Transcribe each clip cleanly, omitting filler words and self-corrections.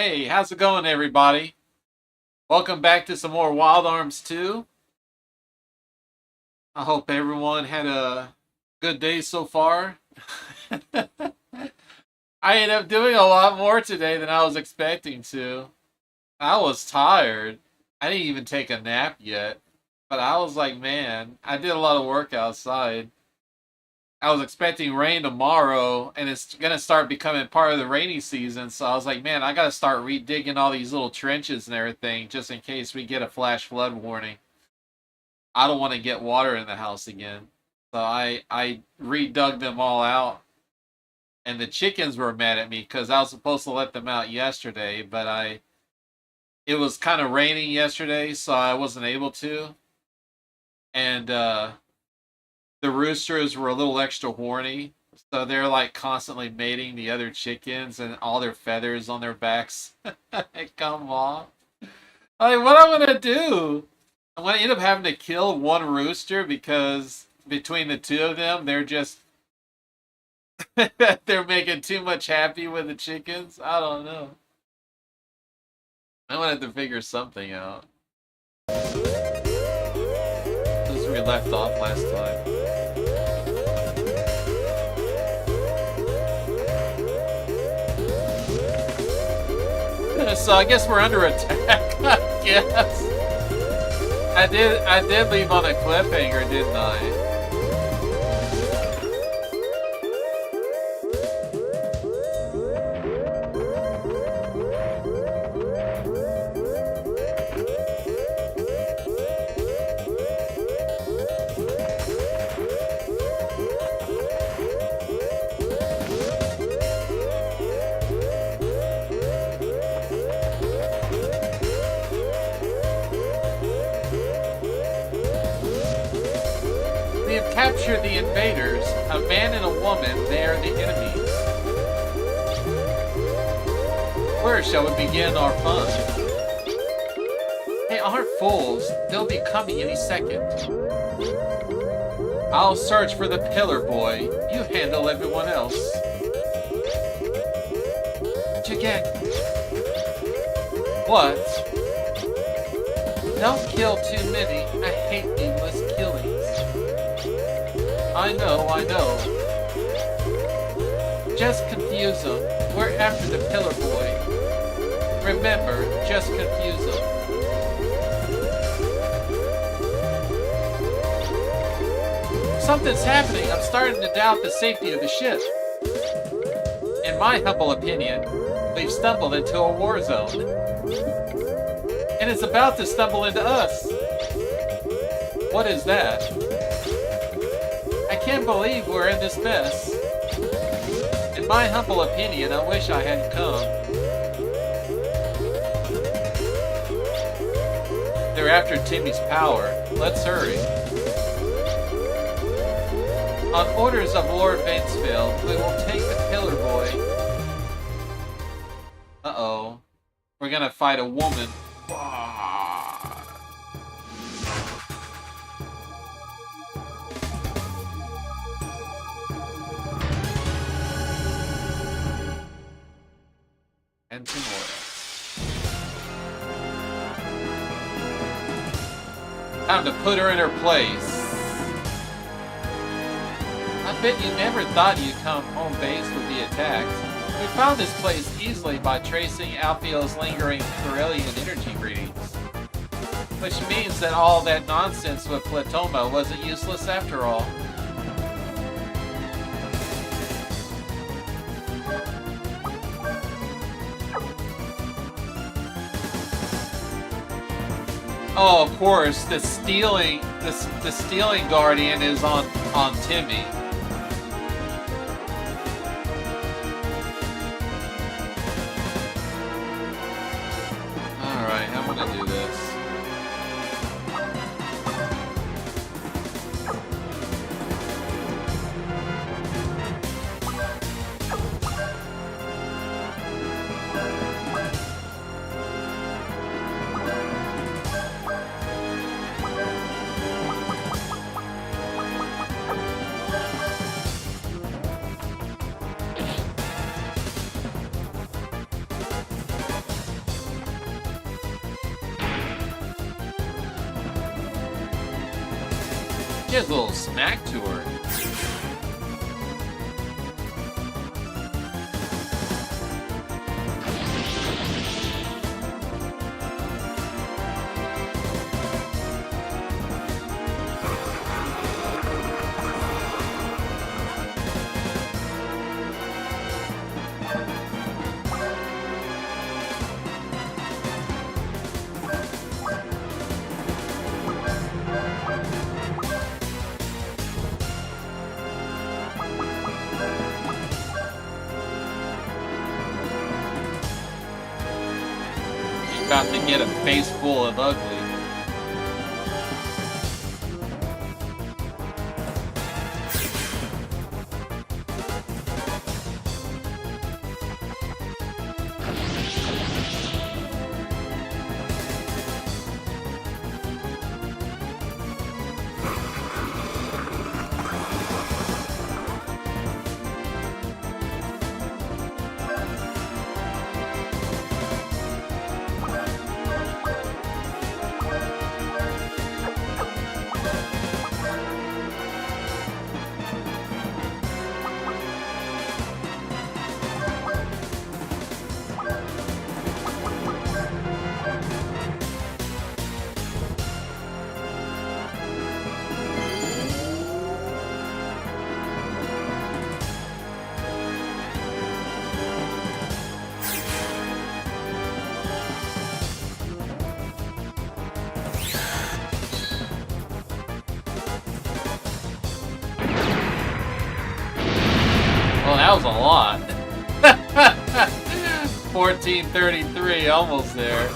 Hey, how's it going, everybody? Welcome back to some more Wild Arms 2. I hope everyone had a good day so far. I ended up doing a lot more today than I was expecting to. I was tired. I didn't even take a nap yet. But I was like, man, I did a lot of work outside. I was expecting rain tomorrow, and it's going to start becoming part of the rainy season. So I was like, man, I got to start redigging all these little trenches and everything just in case we get a flash flood warning. I don't want to get water in the house again. So I redug them all out. And the chickens were mad at me because I was supposed to let them out yesterday, but it was kind of raining yesterday, so I wasn't able to. And the roosters were a little extra horny, so they're like constantly mating the other chickens, and all their feathers on their backs come off. Like, what am I gonna do? I'm gonna end up having to kill one rooster because between the two of them, they're just they're making too much happy with the chickens. I don't know. I'm gonna have to figure something out. This is where we left off last time. So I guess we're under attack, I guess. I did leave on a cliffhanger, didn't I? We have captured the invaders, a man and a woman. They are the enemies. Where shall we begin our fun? They aren't fools. They'll be coming any second. I'll search for the pillar boy. You handle everyone else. Jagat. What? Don't kill too many. I hate needless killings. I know. Just confuse them. We're after the pillar boy. Remember, just confuse them. Something's happening. I'm starting to doubt the safety of the ship. In my humble opinion, we've stumbled into a war zone. And it's about to stumble into us. What is that? I can't believe we're in this mess. In my humble opinion, I wish I hadn't come. They're after Timmy's power. Let's hurry. On orders of Lord Vainsfield, we will take the pillar boy. Uh-oh. We're gonna fight a woman. And some oil. Time to put her in her place. I bet you never thought you'd come home base would be attacked. We found this place easily by tracing Alfio's lingering Corellian energy readings. Which means that all that nonsense with Platoma wasn't useless after all. Oh, of course, the stealing guardian is on Timmy. All right, I'm gonna do this. has a little smack to her. About to get a face full of ugly. Well, that was a lot. 1433, almost there.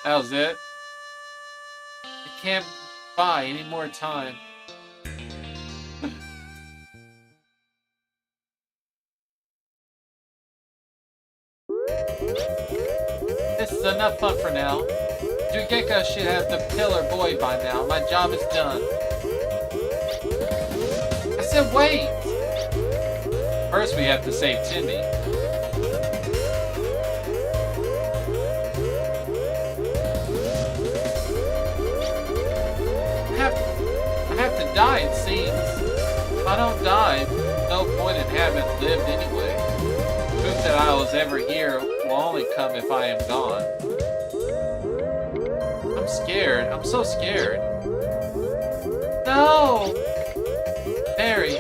That was it. I can't buy any more time. This is enough fun for now. Jugeka should have the pillar boy by now. My job is done. I said wait! First we have to save Timmy. I have to die, it seems. If I don't die, no point in having lived anyway. Proof that I was ever here will only come if I am gone. I'm scared. I'm so scared. No! Mary.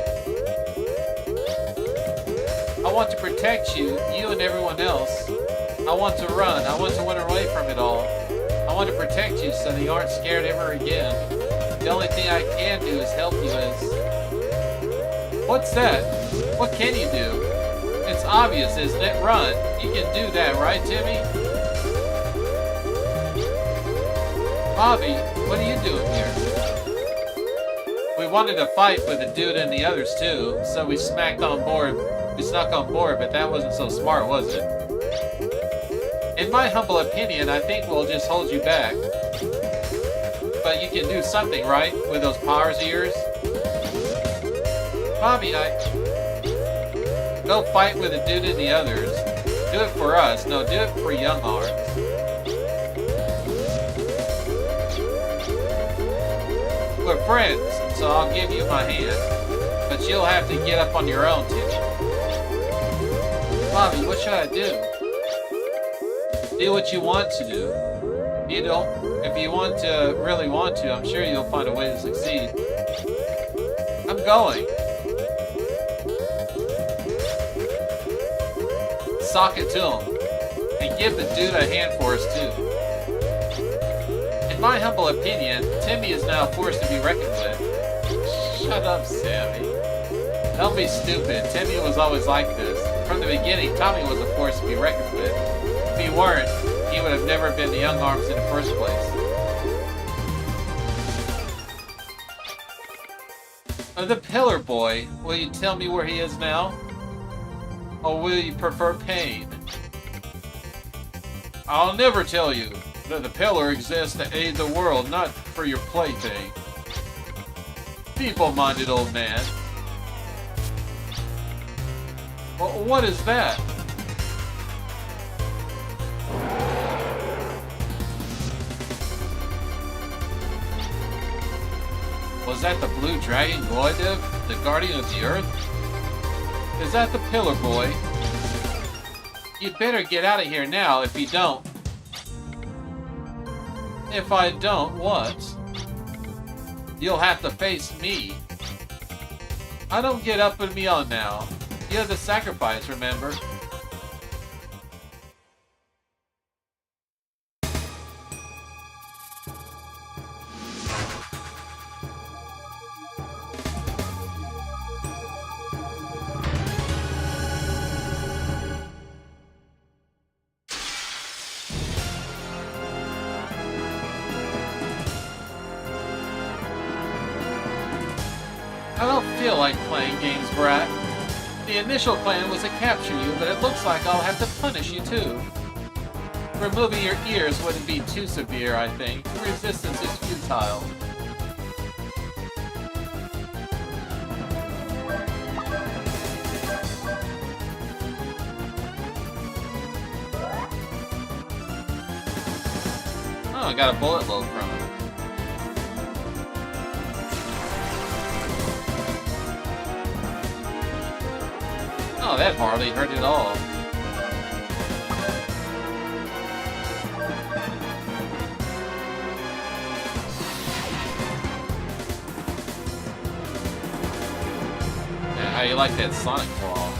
I want to protect you, you and everyone else. I want to run. I want to run away from it all. I want to protect you so that you aren't scared ever again. The only thing I can do is help you as... What's that? What can you do? It's obvious, isn't it? Run. You can do that, right, Timmy? Bobby, what are you doing here? We wanted to fight with the dude and the others too, so we snuck on board, but that wasn't so smart, was it? In my humble opinion, I think we'll just hold you back. But you can do something, right? With those powers of yours? Bobby, go fight with the dude and the others. Do it for us. No, do it for Young Arms. We're friends, so I'll give you my hand. But you'll have to get up on your own, Timmy. Bobby, what should I do? Do what you want to do. You don't. If you really want to, I'm sure you'll find a way to succeed. sock it to him. And give the dude a hand for us, too. In my humble opinion, Timmy is now a force to be reckoned with. Shut up, Sammy. Don't be stupid. Timmy was always like this. From the beginning, Tommy was a force to be reckoned with. If he weren't, he would have never been the Young Arms in the first place. The Pillar Boy. Will you tell me where he is now? Or will you prefer pain? I'll never tell you that the Pillar exists to aid the world, not for your plaything. Feeble-minded old man. Well, what is that? Was that the blue dragon Goidev, the guardian of the earth? Is that the Pillar Boy? You'd better get out of here now if you don't. If I don't, what? You'll have to face me. I don't get up and beyond now. You have the sacrifice, remember? I don't feel like playing games, Brat. The initial plan was to capture you, but it looks like I'll have to punish you too. Removing your ears wouldn't be too severe, I think. Resistance is futile. Oh, I got a bullet load from it. Oh, that hardly hurt at all. Yeah, how you like that Sonic Claw?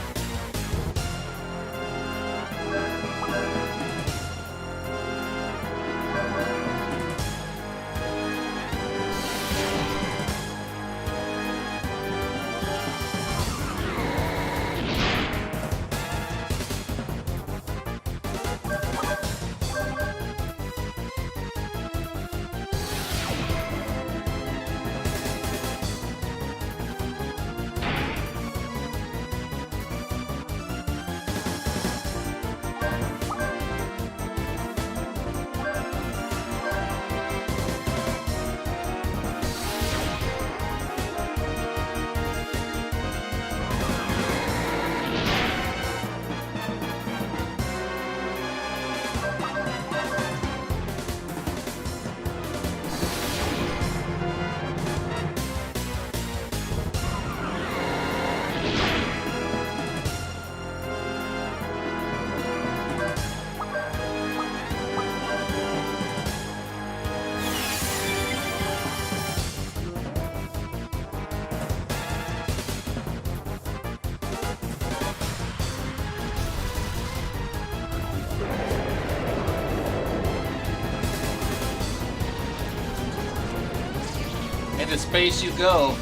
Into space you go.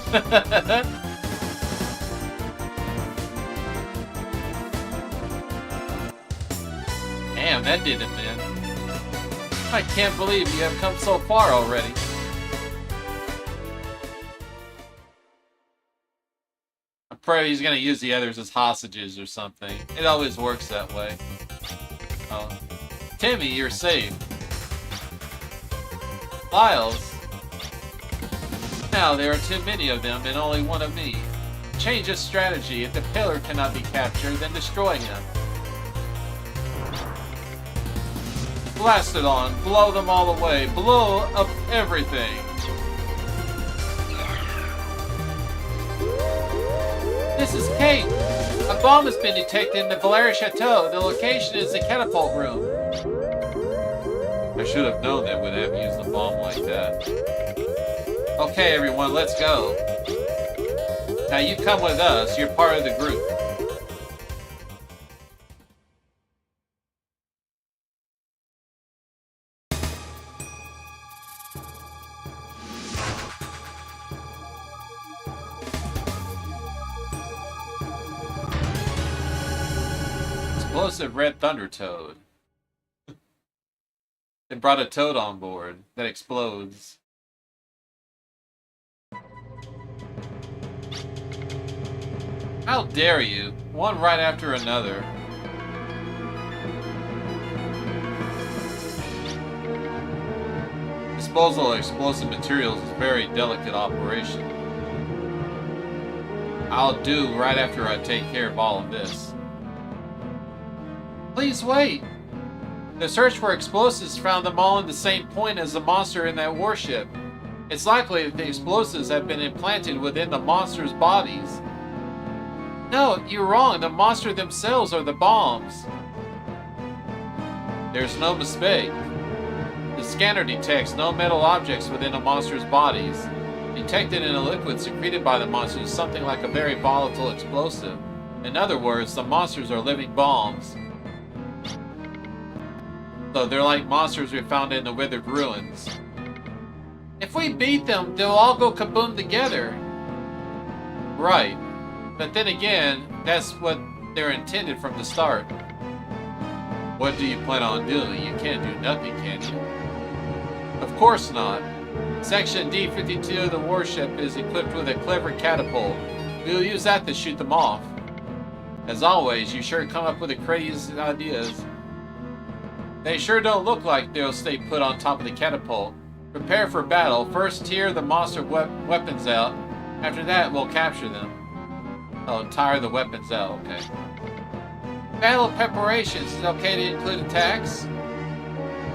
Damn, that did it, man. I can't believe you have come so far already. I'm afraid he's gonna use the others as hostages or something. It always works that way. Oh. Timmy, you're safe. Files. Now there are too many of them and only one of me. Change of strategy. If the pillar cannot be captured, then destroy him. Blast it on. Blow them all away. Blow up everything. This is Kate. A bomb has been detected in the Valeria Chateau. The location is the catapult room. I should have known they would have used a bomb like that. Okay, everyone, let's go. Now you come with us. You're part of the group. explosive red thunder toad. It brought a toad on board that explodes. How dare you? One right after another. Disposal of explosive materials is a very delicate operation. I'll do right after I take care of all of this. Please wait! The search for explosives found them all in the same point as the monster in that warship. It's likely that the explosives have been implanted within the monster's bodies. No, you're wrong. The monster themselves are the bombs. There's no mistake. The scanner detects no metal objects within a monster's bodies. Detected in a liquid secreted by the monster is something like a very volatile explosive. In other words, the monsters are living bombs. So they're like monsters we found in the withered ruins. If we beat them, they'll all go kaboom together. Right. But then again, that's what they're intended from the start. What do you plan on doing? You can't do nothing, can you? Of course not. Section D-52 of the warship is equipped with a clever catapult. We'll use that to shoot them off. As always, you sure come up with the craziest ideas. They sure don't look like they'll stay put on top of the catapult. Prepare for battle. First tear the monster weapons out. After that, we'll capture them. Oh, tire the weapons out, okay. Battle preparations. Is it okay to include attacks?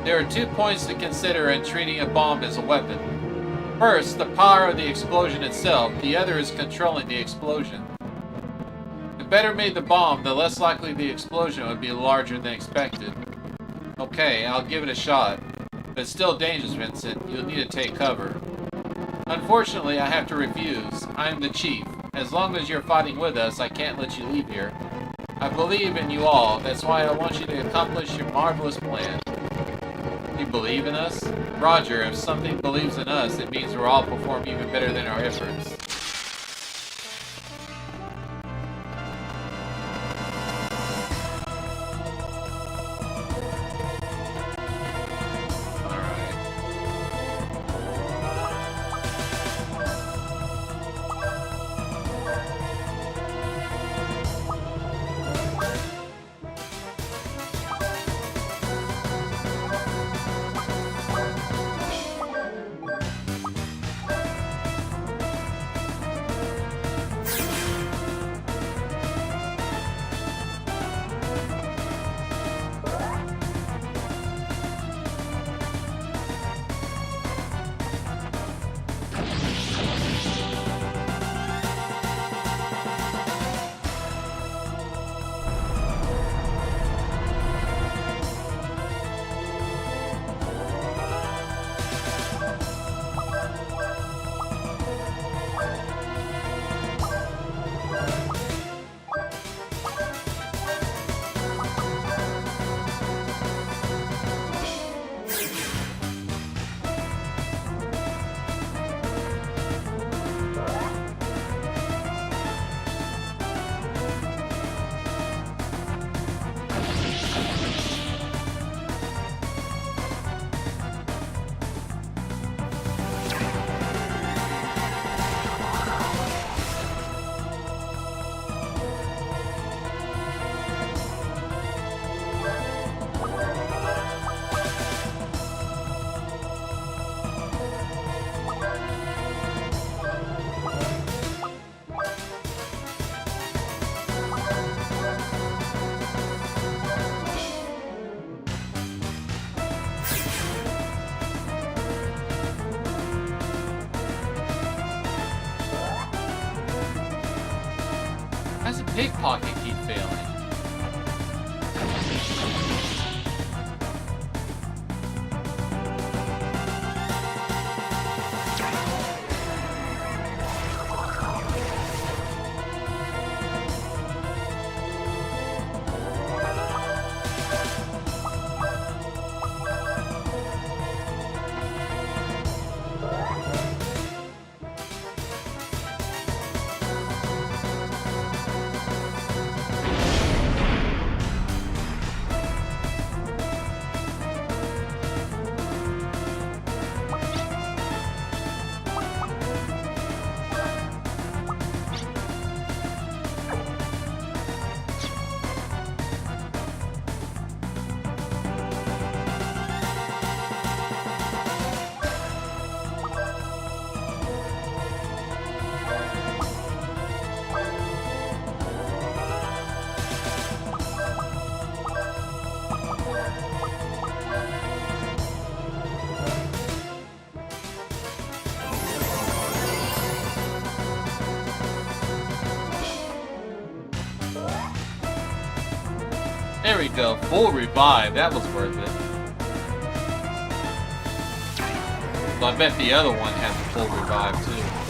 There are 2 points to consider in treating a bomb as a weapon. First, the power of the explosion itself. The other is controlling the explosion. The better made the bomb, the less likely the explosion would be larger than expected. Okay, I'll give it a shot. But it's still dangerous, Vincent. You'll need to take cover. Unfortunately, I have to refuse. I am the chief. As long as you're fighting with us, I can't let you leave here. I believe in you all. That's why I want you to accomplish your marvelous plan. You believe in us? Roger, if something believes in us, it means we'll all perform even better than our efforts. Why does the pickpocket keep failing? we go. Full revive. That was worth it. Well, I bet the other one has a full revive too.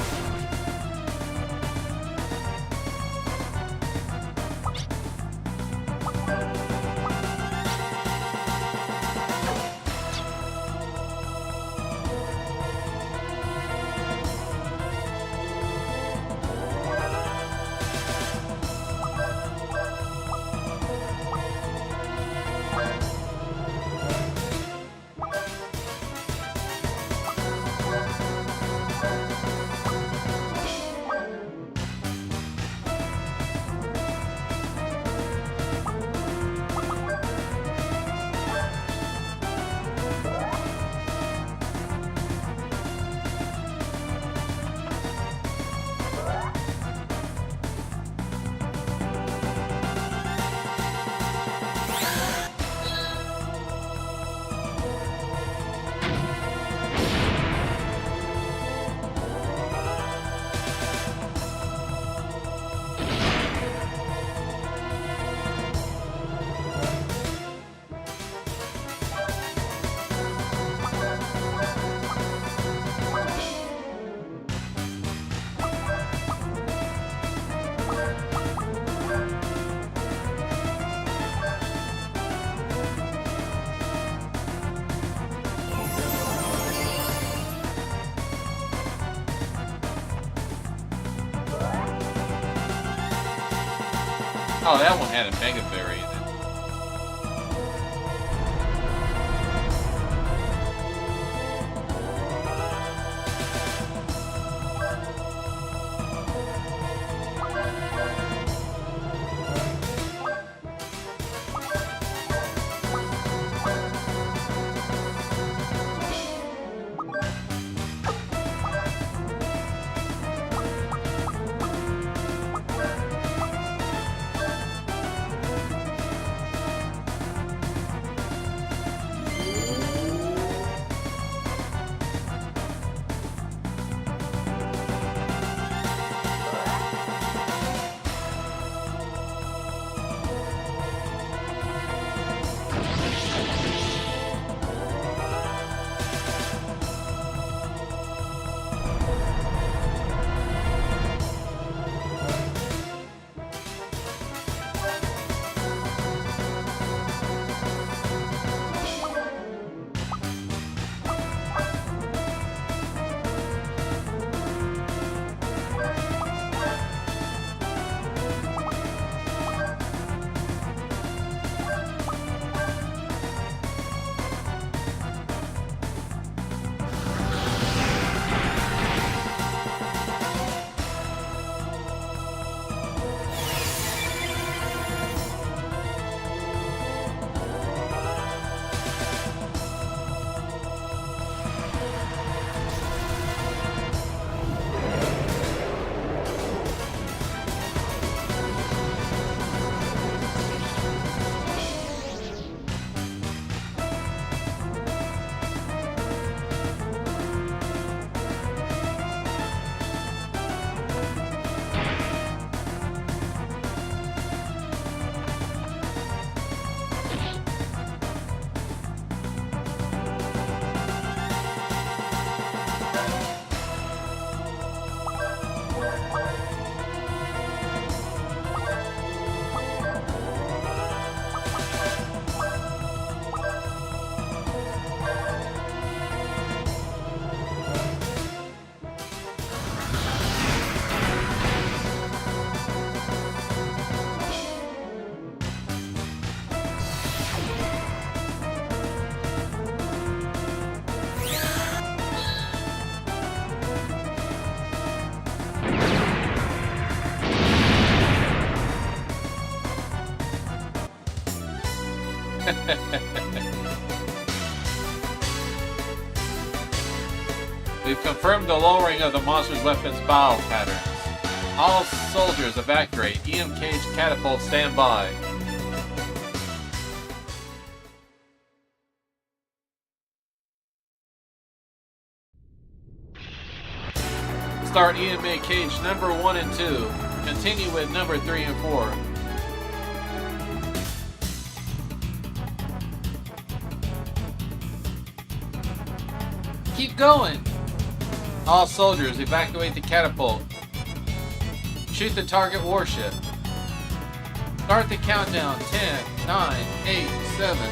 Oh, that one had a Mega Berry in it. We've confirmed the lowering of the monster's weapon's battle patterns. All soldiers evacuate. EM cage catapult stand by. Start EMA cage number 1 and 2. Continue with number 3 and 4. keep going! All soldiers, evacuate the catapult. Shoot the target warship. Start the countdown. 10, 9, 8, 7.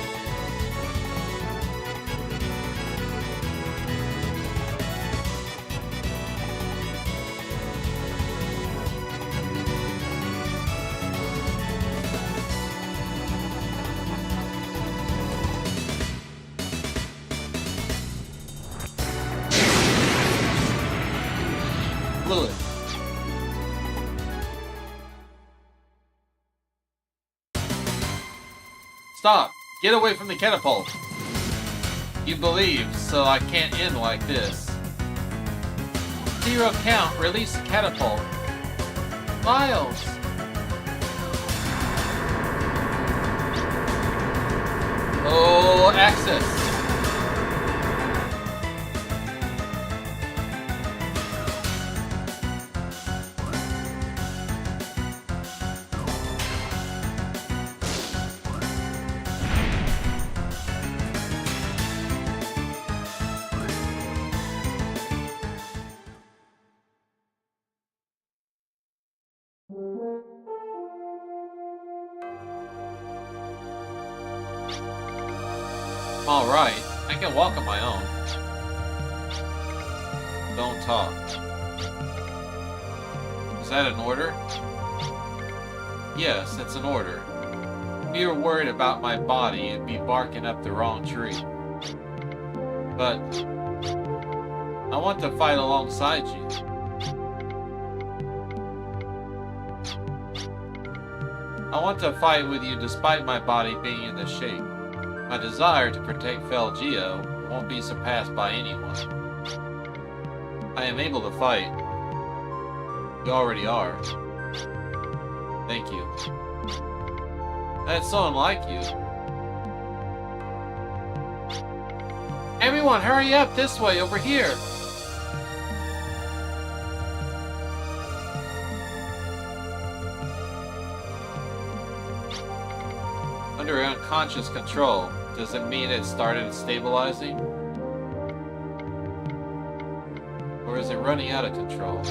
Fluid. Stop! Get away from the catapult! You believe, so I can't end like this. 0 count, release the catapult. Miles! Oh, access! Alright, I can walk on my own. Don't talk. Is that an order? Yes, it's an order. If you were worried about my body, you'd be barking up the wrong tree. But I want to fight alongside you. I want to fight with you despite my body being in this shape. My desire to protect Felgeo won't be surpassed by anyone. I am able to fight. You already are. Thank you. That's so unlike you. Everyone, hurry up this way, over here! Under unconscious control, does it mean it started stabilizing? Or is it running out of control?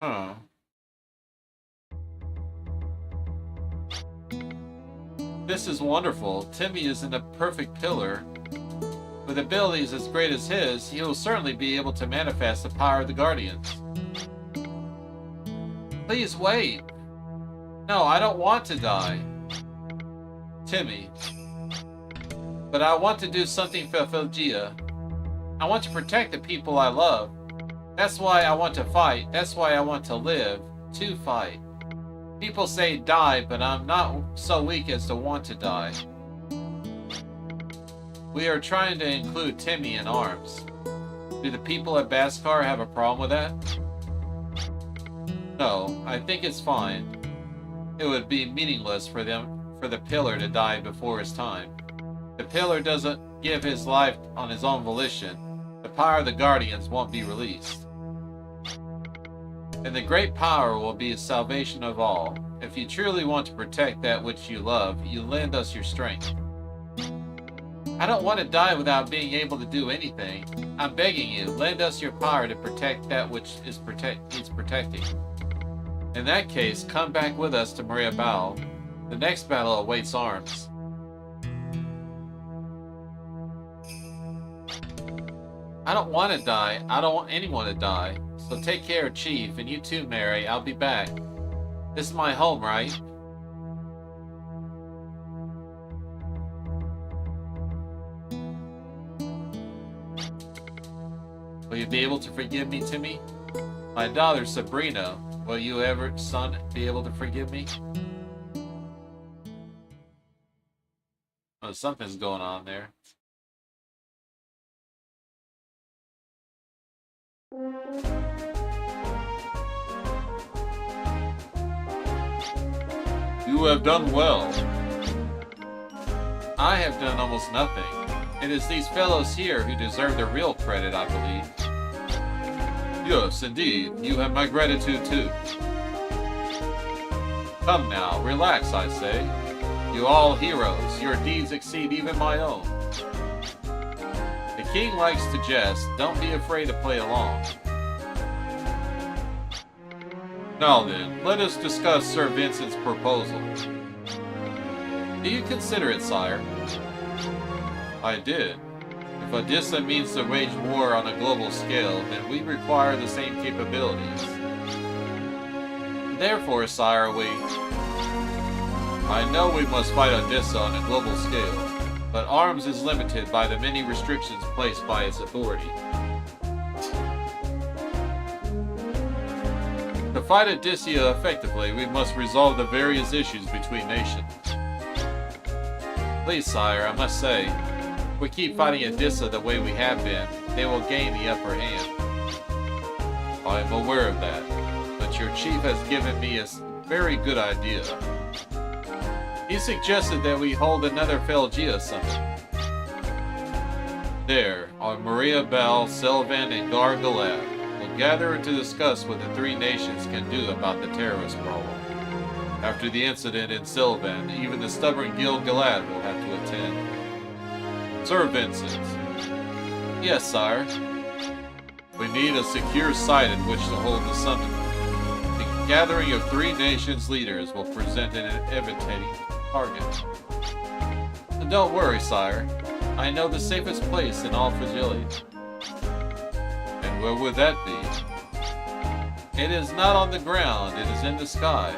Huh. This is wonderful. Timmy is in a perfect pillar. With abilities as great as his, he will certainly be able to manifest the power of the Guardians. Please wait. No, I don't want to die. Timmy. But I want to do something for Felgeo. I want to protect the people I love. That's why I want to fight. That's why I want to live. To fight. People say die, but I'm not so weak as to want to die. We are trying to include Timmy in arms. Do the people at Baskar have a problem with that? No, I think it's fine. It would be meaningless for the pillar to die before his time. The pillar doesn't give his life on his own volition. The power of the Guardians won't be released. And the great power will be the salvation of all. If you truly want to protect that which you love, you lend us your strength. I don't want to die without being able to do anything. I'm begging you, lend us your power to protect that which needs protecting. In that case, come back with us to Maria Bal. The next battle awaits arms. I don't want to die. I don't want anyone to die. So take care, Chief, and you too, Mary. I'll be back. This is my home, right? Will you be able to forgive me, Timmy? My daughter, Sabrina. Will you ever, son, be able to forgive me? Oh, something's going on there. You have done well. I have done almost nothing. It is these fellows here who deserve the real credit, I believe. Yes, indeed. You have my gratitude, too. Come now, relax, I say. You all heroes, your deeds exceed even my own. The king likes to jest, don't be afraid to play along. Now then, let us discuss Sir Vincent's proposal. Do you consider it, sire? I did. If Odessa means to wage war on a global scale, then we require the same capabilities. Therefore, sire, I know we must fight Odessa on a global scale, but arms is limited by the many restrictions placed by its authority. To fight Odessa effectively, we must resolve the various issues between nations. Please, sire, I must say, if we keep fighting Odessa the way we have been, they will gain the upper hand. I am aware of that, but your chief has given me a very good idea. He suggested that we hold another Felgia summit. There, on Maria Bell, Sylvan, and Gar-Galad, will gather to discuss what the three nations can do about the terrorist problem. After the incident in Sylvan, even the stubborn Gil-Galad will have to attend. Sir Vincent. Yes, sire. We need a secure site in which to hold the summit. The gathering of three nations' leaders will present an inviting target. And don't worry, sire. I know the safest place in all Fragility. And where would that be? It is not on the ground, it is in the sky.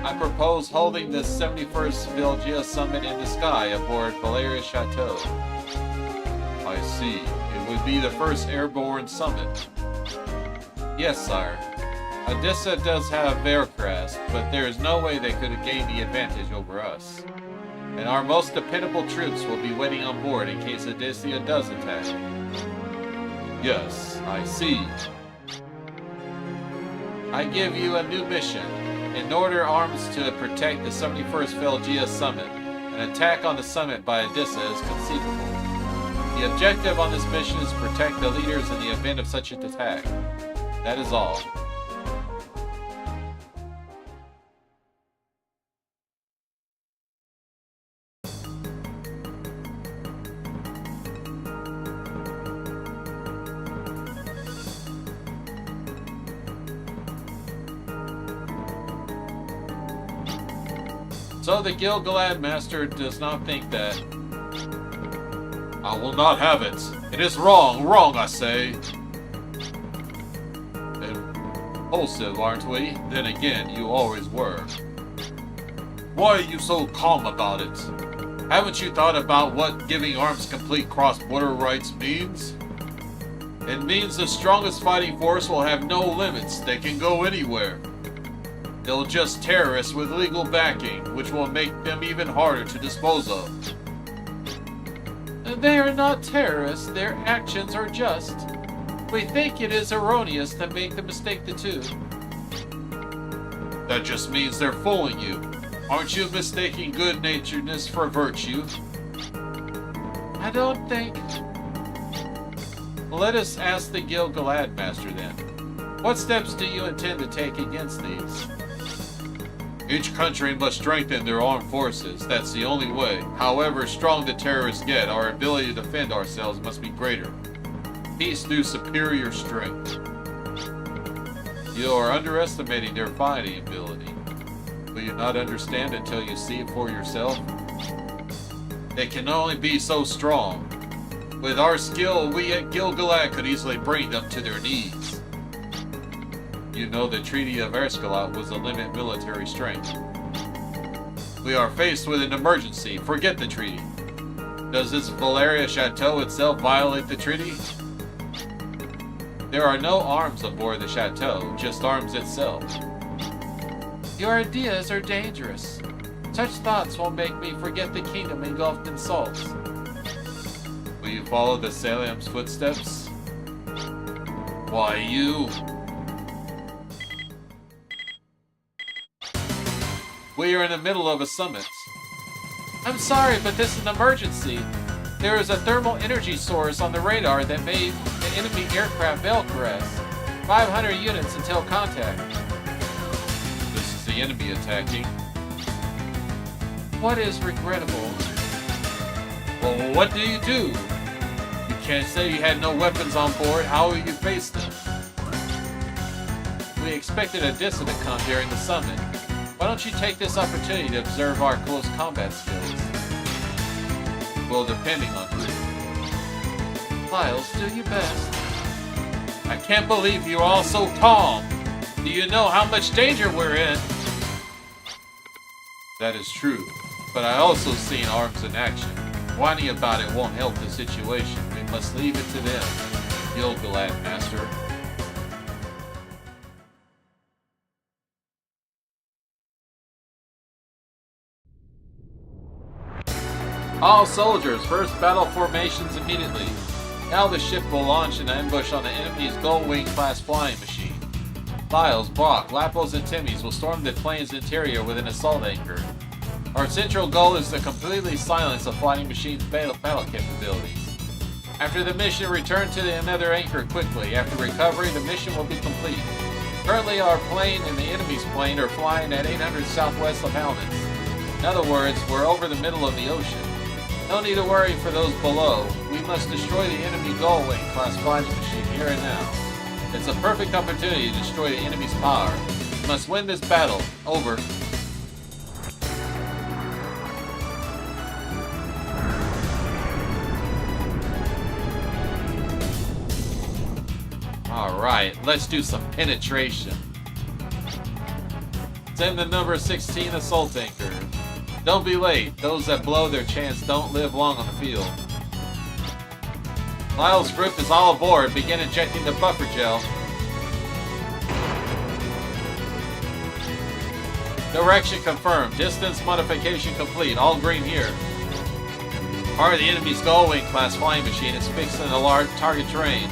I propose holding the 71st Felgia Summit in the sky aboard Valeria Chateau. I see. It would be the first airborne summit. Yes, sire. Odessa does have aircraft, but there is no way they could have gained the advantage over us. And our most dependable troops will be waiting on board in case Odessa does attack. Yes, I see. I give you a new mission. In order arms to protect the 71st Felgia Summit, an attack on the summit by Odessa is conceivable. The objective on this mission is to protect the leaders in the event of such an attack. That is all. So the Gil-Galad Master does not think that... I will not have it. It is wrong, wrong, I say. Impulsive, aren't we? Then again, you always were. Why are you so calm about it? Haven't you thought about what giving arms complete cross-border rights means? It means the strongest fighting force will have no limits. They can go anywhere. They'll just terrorists with legal backing, which will make them even harder to dispose of. They are not terrorists, their actions are just. We think it is erroneous to make them mistake the two. That just means they're fooling you. Aren't you mistaking good-naturedness for virtue? I don't think... Let us ask the Gil-Galad Master then. What steps do you intend to take against these? Each country must strengthen their armed forces. That's the only way. However strong the terrorists get, our ability to defend ourselves must be greater. Peace through superior strength. You are underestimating their fighting ability. Will you not understand until you see it for yourself? They can only be so strong. With our skill, we at Gil-Galad could easily bring them to their knees. You know the Treaty of Escalot was a limit military strength. We are faced with an emergency. Forget the treaty. Does this Valeria Chateau itself violate the treaty? There are no arms aboard the chateau, just arms itself. Your ideas are dangerous. Such thoughts will make me forget the kingdom engulfed in salt. Will you follow the Salem's footsteps? Why, you... We are in the middle of a summit. I'm sorry, but this is an emergency. There is a thermal energy source on the radar that made the enemy aircraft bell caress. 500 units until contact. This is the enemy attacking. What is regrettable? Well, what do? You can't say you had no weapons on board. How will you face them? We expected a dissident come during the summit. Why don't you take this opportunity to observe our close combat skills? Well, depending on who. Miles, do your best. I can't believe you're all so calm. Do you know how much danger we're in? That is true, but I also seen arms in action. Whining about it won't help the situation. We must leave it to them. Gil-galad, Master. All soldiers, first battle formations immediately. Now the ship will launch an ambush on the enemy's Gullwing-class flying machine. Miles, Brock, Lapos, and Timmy's will storm the plane's interior with an assault anchor. Our central goal is to completely silence the flying machine's battle capabilities. After the mission, return to the another anchor quickly. After recovery, the mission will be complete. Currently, our plane and the enemy's plane are flying at 800 southwest of Halnitz. In other words, we're over the middle of the ocean. No need to worry for those below. We must destroy the enemy Gullwing-class fighting machine here and now. It's a perfect opportunity to destroy the enemy's power. We must win this battle. Over. Alright, let's do some penetration. Send the number 16 assault anchor. Don't be late. Those that blow their chance don't live long on the field. Miles' group is all aboard. Begin injecting the buffer gel. Direction confirmed. Distance modification complete. All green here. Part of the enemy's Gullwing-class flying machine is fixed in a large target's range.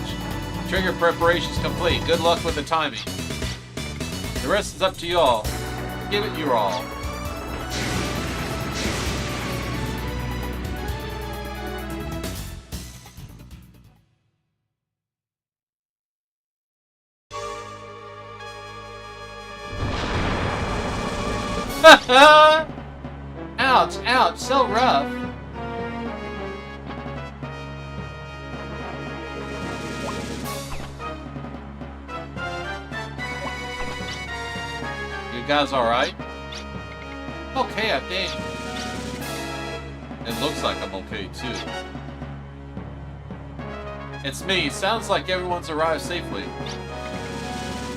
Trigger preparations complete. Good luck with the timing. The rest is up to y'all. Give it your all. Ouch, ouch, so rough. You guys alright? Okay, I think. It looks like I'm okay too. It's me. Sounds like everyone's arrived safely.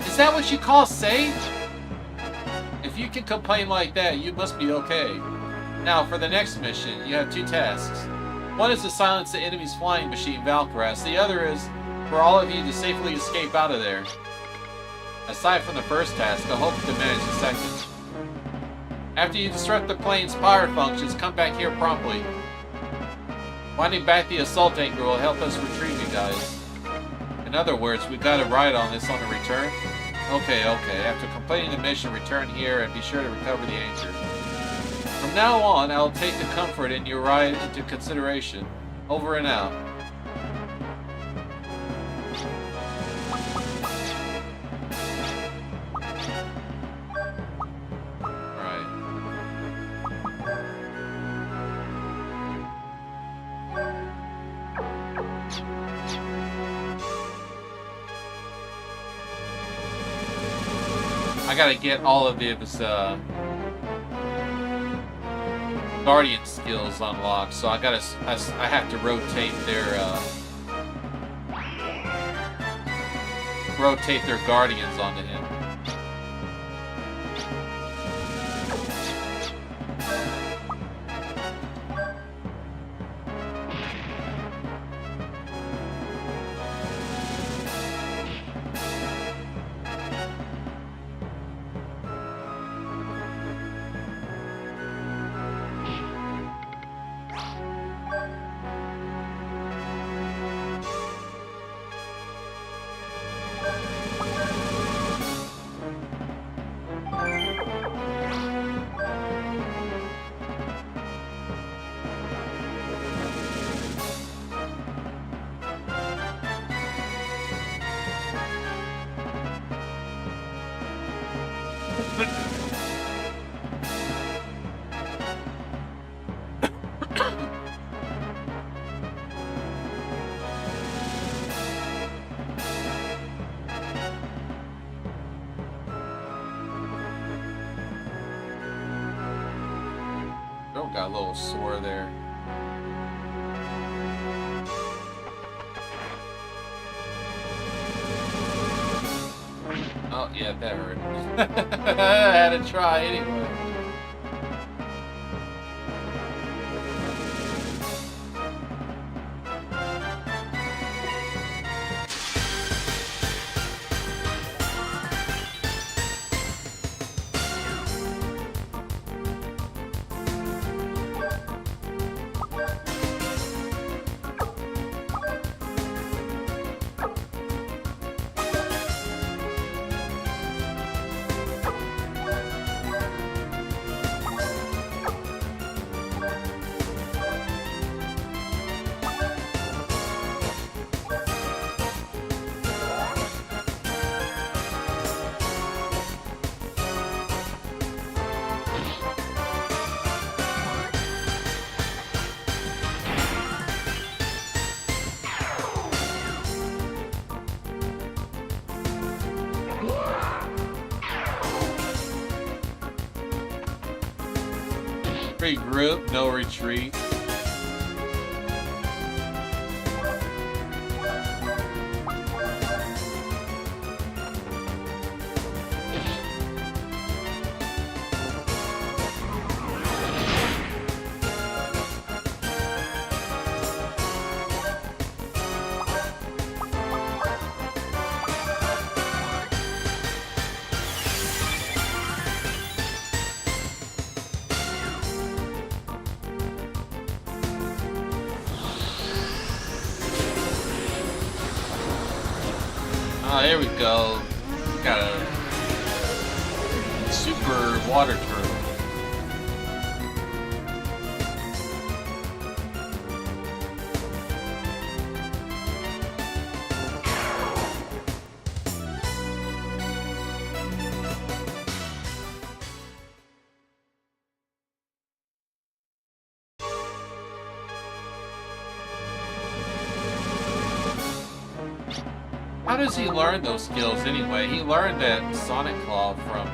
Is that what you call safe? If you can complain like that, you must be okay. Now, for the next mission, you have two tasks. One is to silence the enemy's flying machine, Valkyras. The other is for all of you to safely escape out of there. Aside from the first task, I hope to manage the second. After you disrupt the plane's power functions, come back here promptly. Winding back the assault anchor will help us retrieve you guys. In other words, we've got a ride on this on the return. Okay. After completing the mission, return here and be sure to recover the anchor. From now on, I'll take the comfort in your ride into consideration. Over and out. I gotta get all of his Guardian skills unlocked, so I have to rotate their Guardians onto him. Oh, got a little sore there. Oh, yeah, that hurt. I had to try anyway. Regroup, no retreat. Oh, there we go. Got a super water turtle. How does he learn those skills anyway? He learned that Sonic Claw from,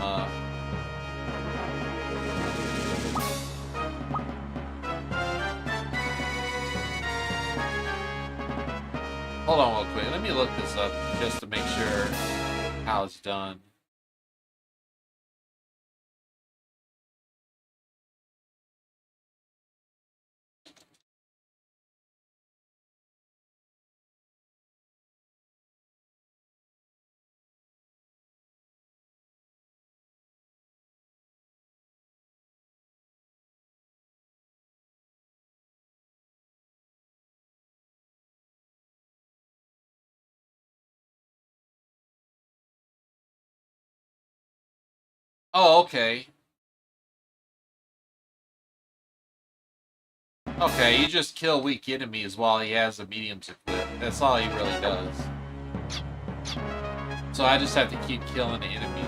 Hold on real quick. Let me look this up just to make sure how it's done. Oh, okay. Okay, you just kill weak enemies while he has the mediums equipped. That's all he really does. So I just have to keep killing the enemies.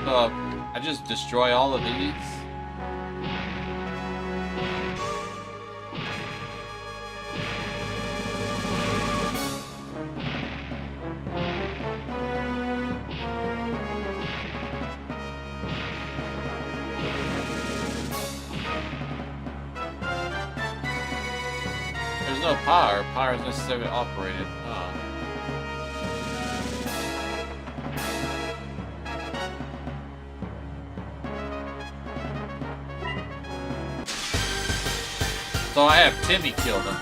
So I just destroy all of these. There's no power. Power is necessarily operated. Oh. So I have Timmy kill them.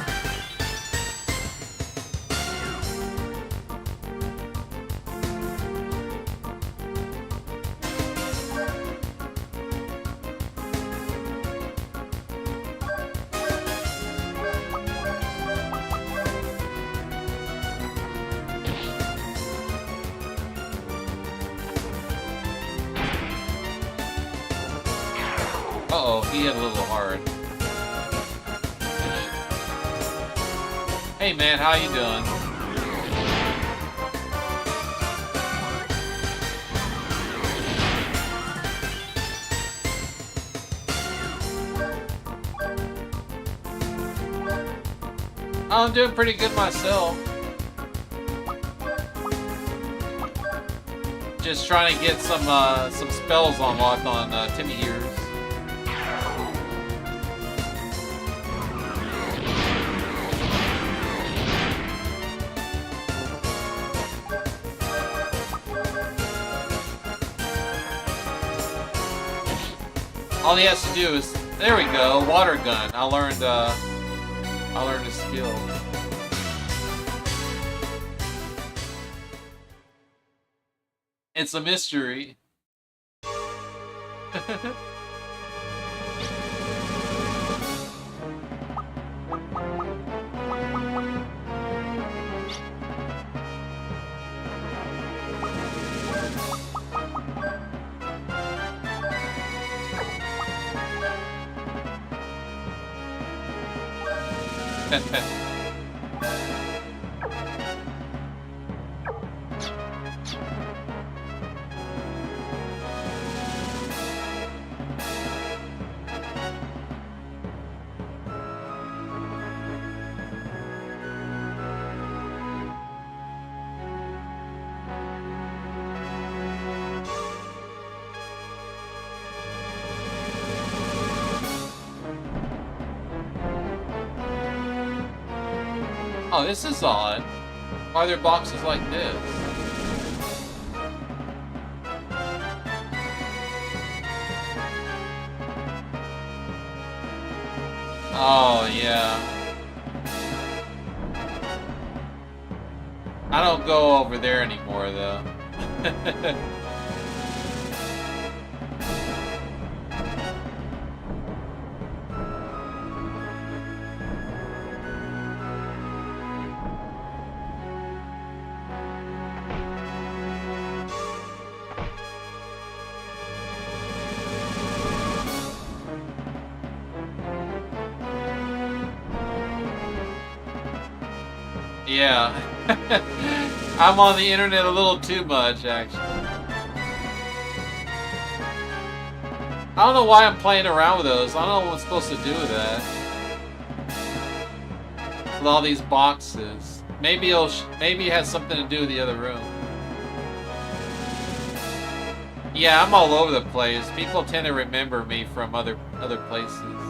Uh-oh, he hit a little hard. Hey man, how you doing? I'm doing pretty good myself. Just trying to get some spells unlocked on Timmy Ears. All he has to do is, there we go, water gun. I learned a skill. It's a mystery. Oh, this is odd. Why are there boxes like this? Oh, yeah. I don't go over there anymore, though. Yeah. I'm on the internet a little too much, actually. I don't know why I'm playing around with those. I don't know what I'm supposed to do with that. With all these boxes. Maybe maybe it has something to do with the other room. Yeah, I'm all over the place. People tend to remember me from other places.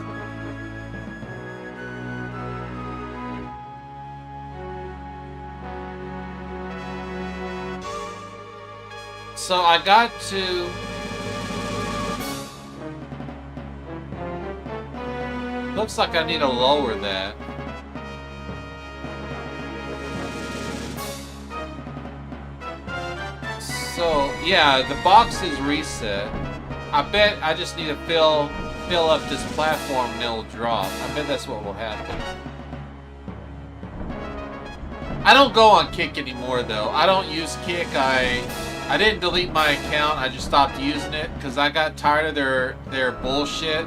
So I got to... Looks like I need to lower that. So, yeah, the box is reset. I bet I just need to fill up this platform and it'll drop. I bet that's what will happen. I don't go on Kick anymore, though. I don't use Kick. I didn't delete my account. I just stopped using it because I got tired of their bullshit.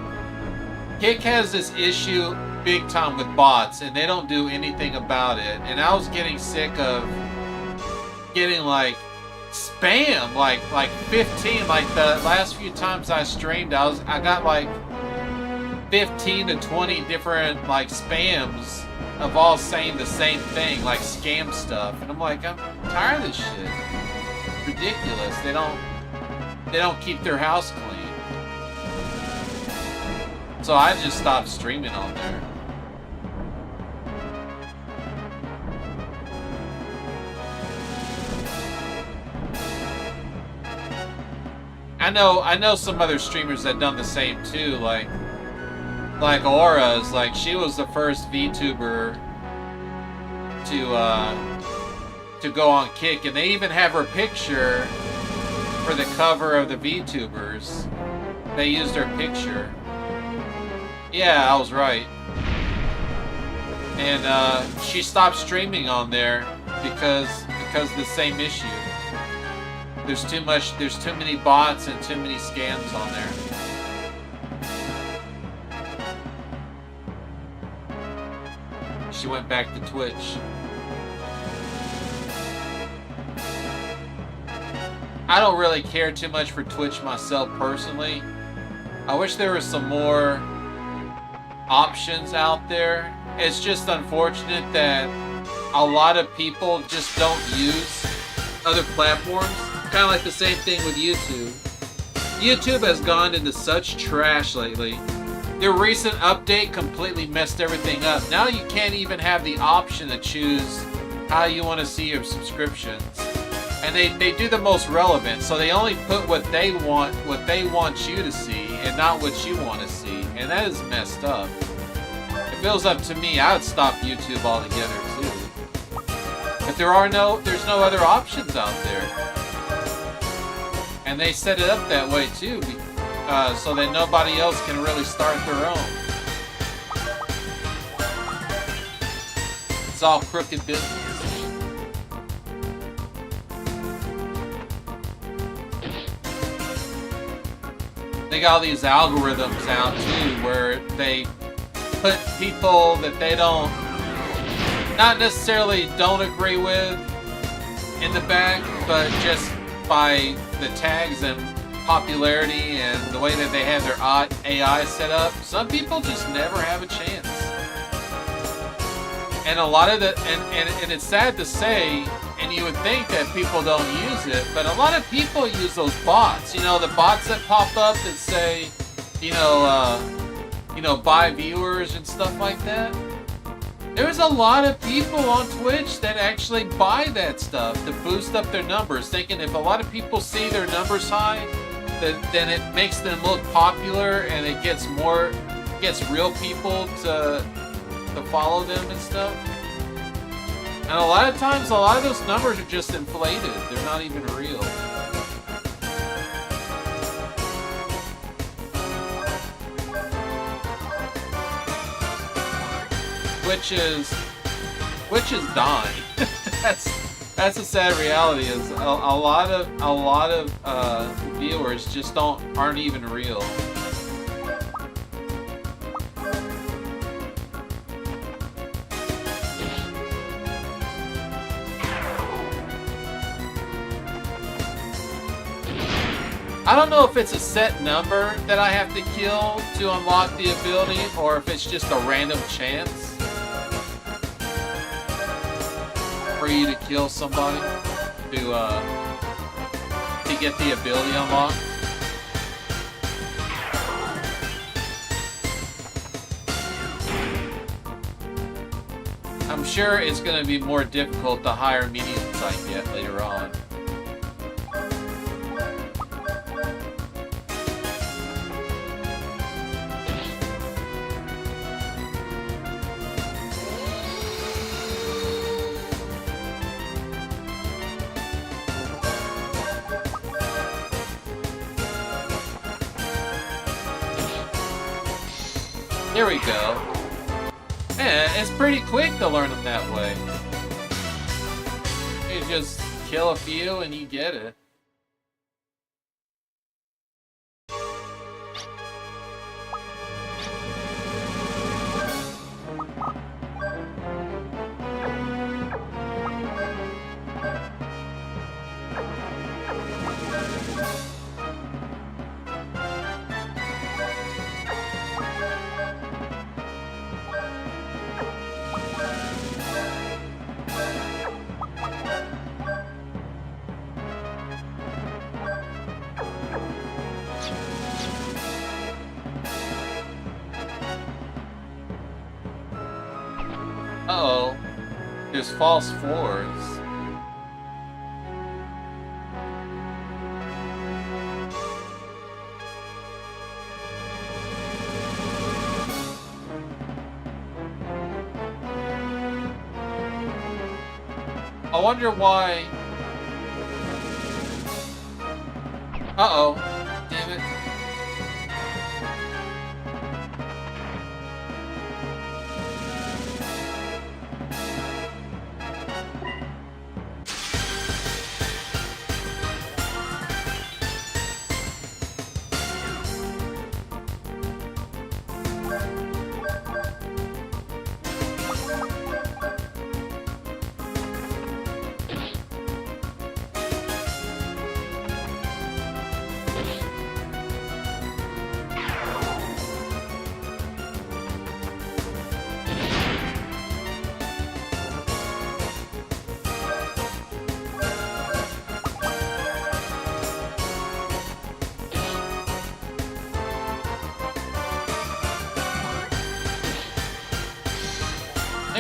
Kick has this issue big time with bots, and they don't do anything about it. And I was getting sick of getting like spam, like 15. Like the last few times I streamed, I got like 15 to 20 different like spams of all saying the same thing, like scam stuff. And I'm like, I'm tired of this shit. Ridiculous. They don't keep their house clean. So I just stopped streaming on there. I know some other streamers that done the same too, like Aura's, like she was the first VTuber to go on Kick, and they even have her picture for the cover of the VTubers. They used her picture. Yeah, I was right. And she stopped streaming on there because of the same issue. There's too many bots and too many scams on there. She went back to Twitch. I don't really care too much for Twitch myself personally. I wish there was some more options out there. It's just unfortunate that a lot of people just don't use other platforms. Kind of like the same thing with YouTube. YouTube has gone into such trash lately. Their recent update completely messed everything up. Now you can't even have the option to choose how you want to see your subscriptions. And they do the most relevant, so they only put what they want you to see, and not what you want to see. And that is messed up. If it was up to me, I would stop YouTube altogether too. But there's no other options out there. And they set it up that way too, so that nobody else can really start their own. It's all crooked business. They got all these algorithms out too, where they put people that they not necessarily don't agree with in the back, but just by the tags and popularity and the way that they have their AI set up, some people just never have a chance. And a lot of and it's sad to say, and you would think that people don't use it, but a lot of people use those bots. You know, the bots that pop up that say, buy viewers and stuff like that. There's a lot of people on Twitch that actually buy that stuff to boost up their numbers, thinking if a lot of people see their numbers high, then it makes them look popular, and it gets real people to follow them and stuff. And a lot of times, a lot of those numbers are just inflated. They're not even real. Twitch is dying. That's a sad reality. Is a lot of viewers just aren't even real. I don't know if it's a set number that I have to kill to unlock the ability, or if it's just a random chance for you to kill somebody to get the ability unlocked. I'm sure it's going to be more difficult the higher mediums I get later on. There we go. Yeah, it's pretty quick to learn them that way. You just kill a few and you get it. Uh-oh. There's false floors. I wonder why... Uh-oh. Damn it.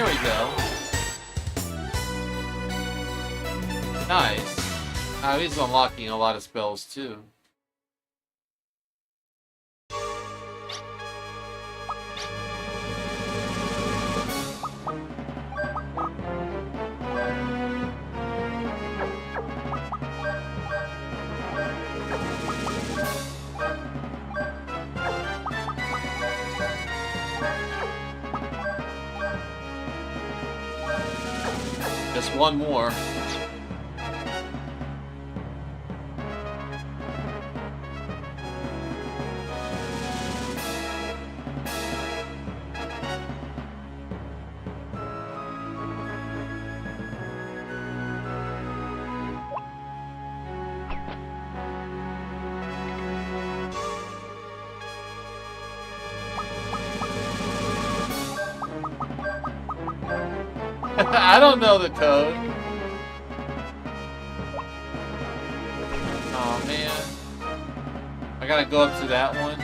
There we go. Nice. Oh, he's unlocking a lot of spells too. Just one more. I don't know the code. Oh man. I gotta go up to that one.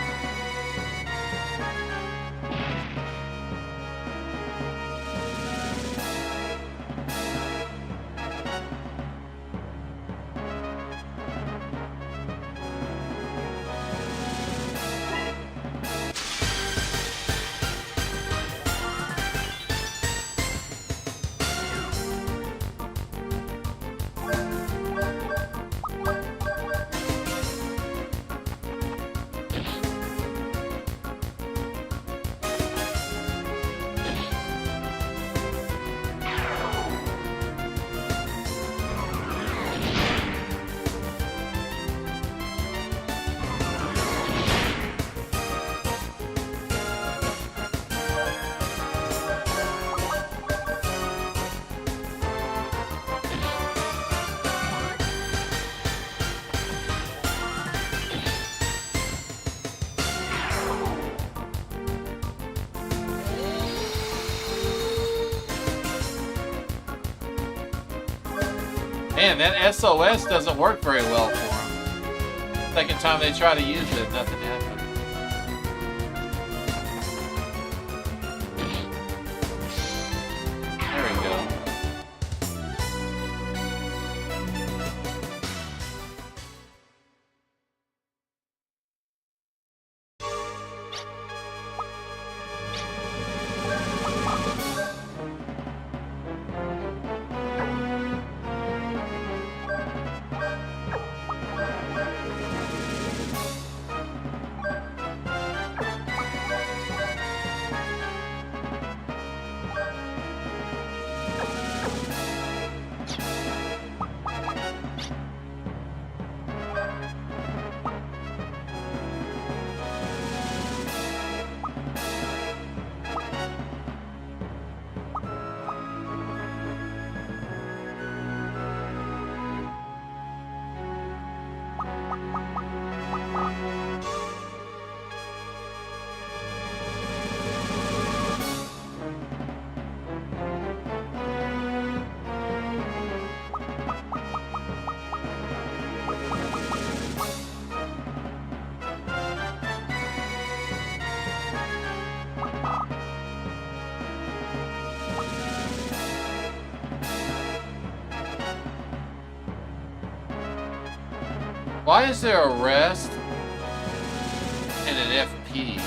Man, that SOS doesn't work very well for them. Second time they try to use it, nothing happened. There we go. Why is there a rest and an FP?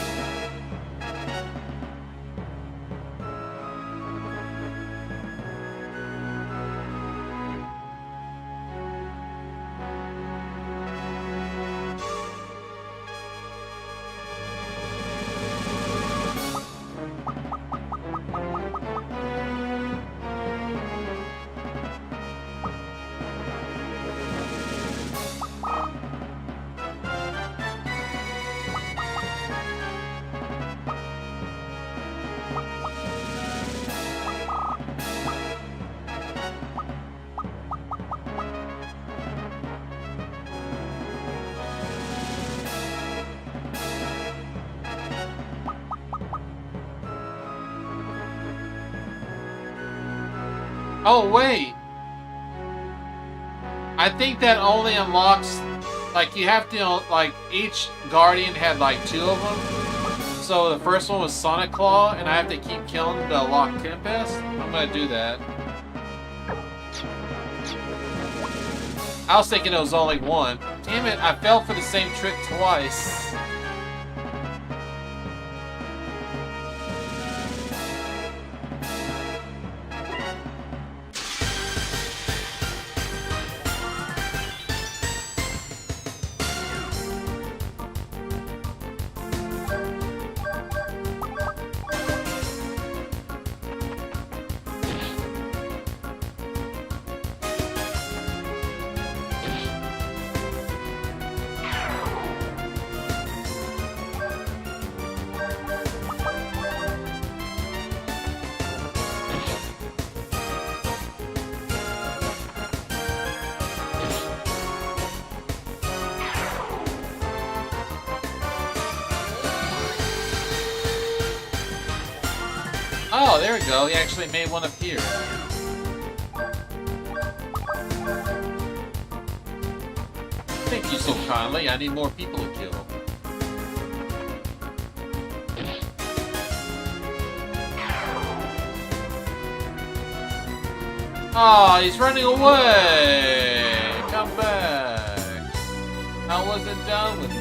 Oh, wait. I think that only unlocks, like, you have to, like, each Guardian had, like, 2 of them. So the first one was Sonic Claw, and I have to keep killing the Lock Tempest? I'm gonna do that. I was thinking it was only one. Damn it, I fell for the same trick twice. Oh, there we go. He actually made one appear. Thank you so kindly. I need more people to kill. Oh, he's running away! Come back! I wasn't done with you.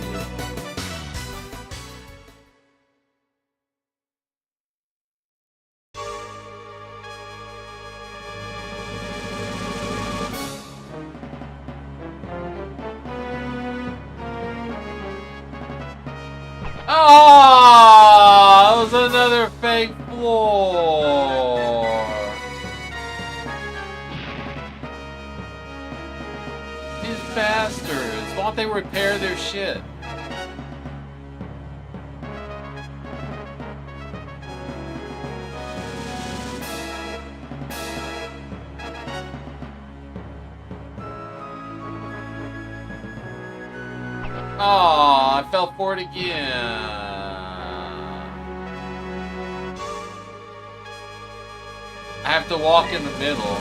Oh, it was another fake floor. These bastards. Why don't they repair their shit? Oh, I fell for it again. I have to walk in the middle.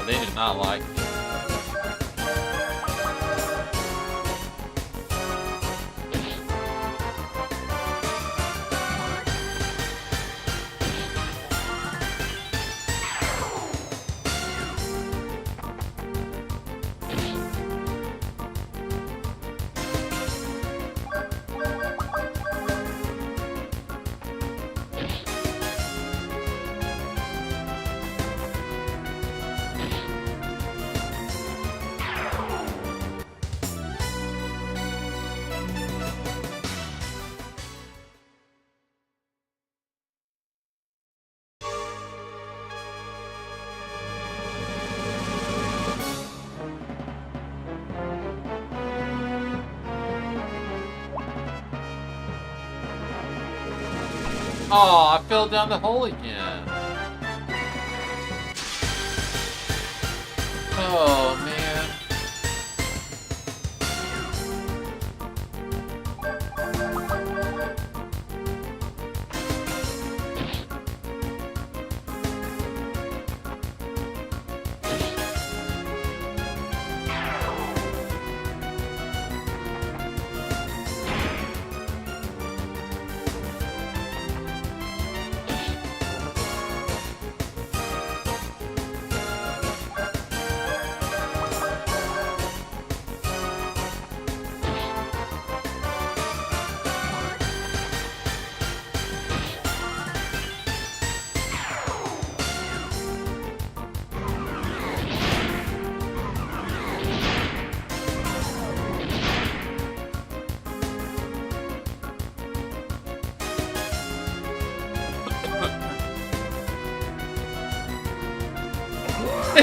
They did not like me. Oh, I fell down the hole again. Oh, man.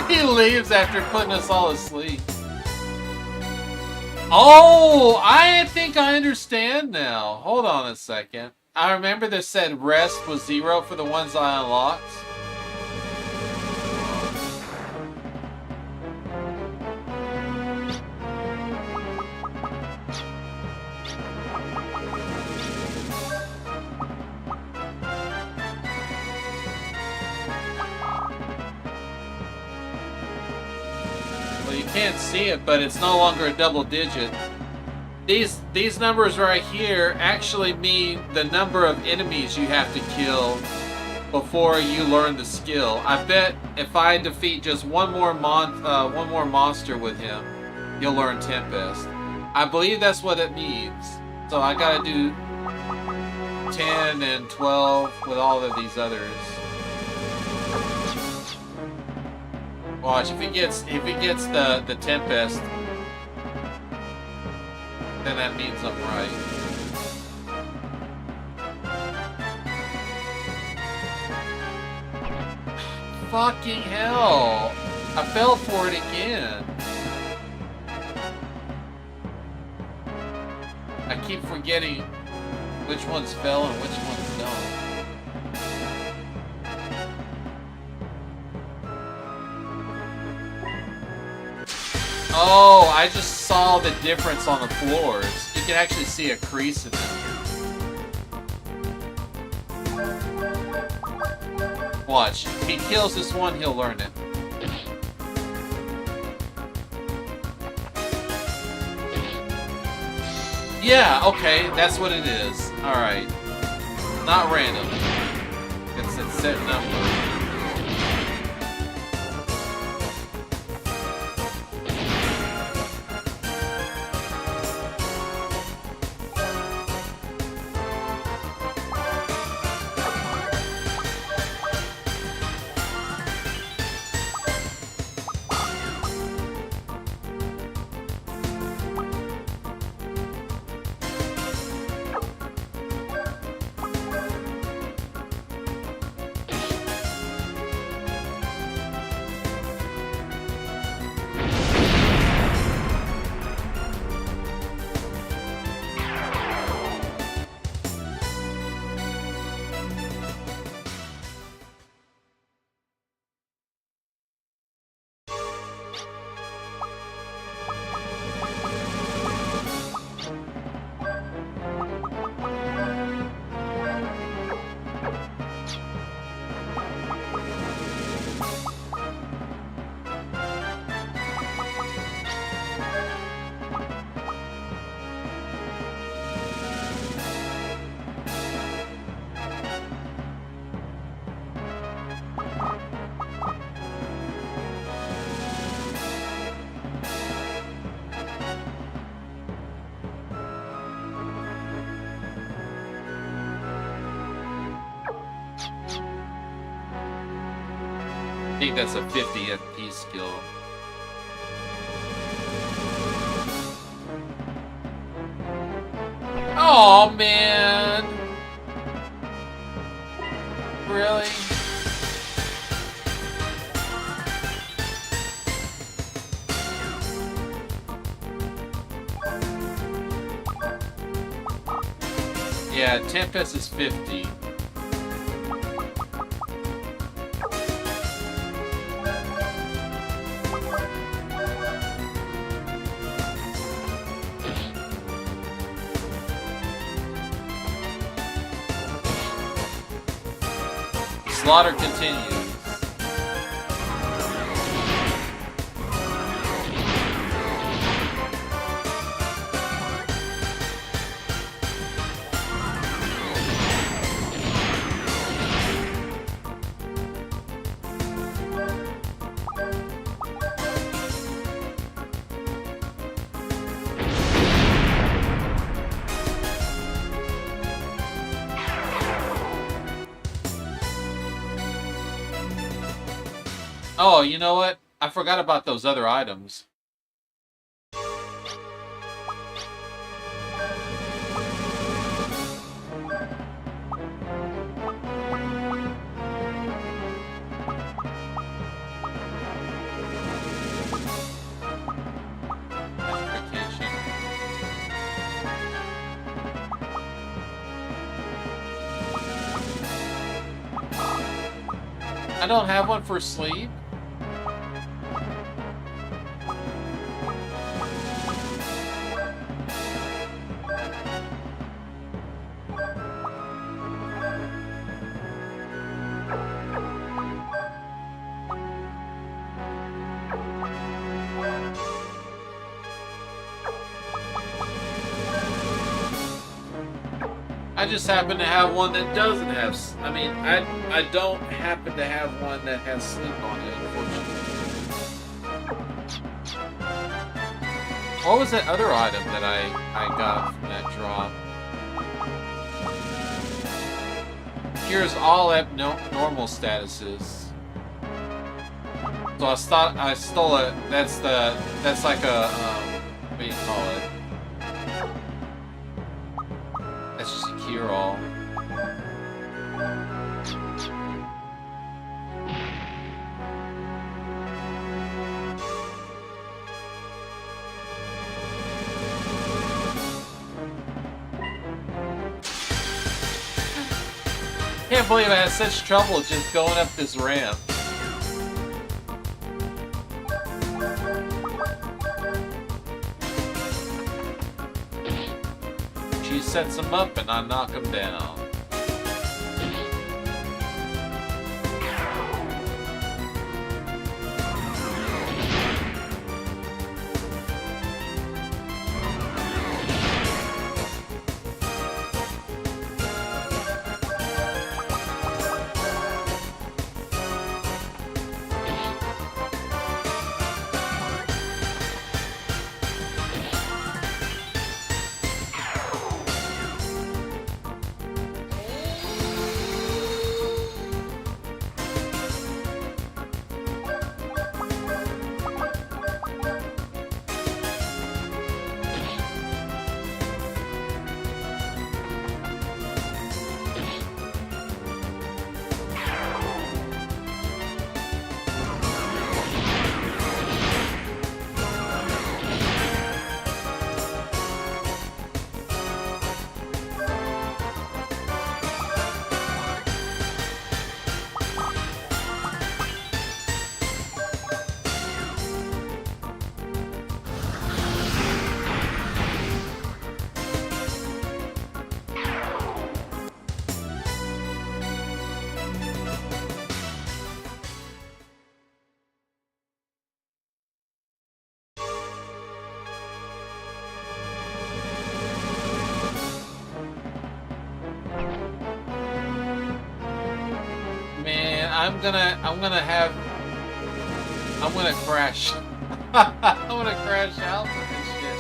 He leaves after putting us all asleep. Oh, I think I understand now. Hold on a second. I remember this said rest was 0 for the ones I unlocked. Well, you can't see it, but it's no longer a double digit. These numbers right here actually mean the number of enemies you have to kill before you learn the skill. I bet if I defeat just one more monster with him, you'll learn Tempest. I believe that's what it means. So I gotta do 10 and 12 with all of these others. Watch, if he gets the Tempest, then that means I'm right. Fucking hell! I fell for it again. I keep forgetting which ones fell and which ones don't. Oh, I just saw the difference on the floors. You can actually see a crease in them. Watch. If he kills this one, he'll learn it. Yeah, okay, that's what it is. Alright. Not random. It's a set number. I think that's a 50 FP skill. Oh man! Really? Yeah, Tempest is 50. Slaughter continues. Oh, you know what? I forgot about those other items. I don't have one for sleep. I just happen to have one that doesn't have. I mean, I don't happen to have one that has sleep on it, unfortunately. What was that other item that I got from that drop? Here's all abnormal statuses. So I stole it. That's like a what do you call it? That's just a cure-all. Can't believe I had such trouble just going up this ramp. She sets them up and I knock them down. I'm gonna crash. I'm gonna crash out for this shit.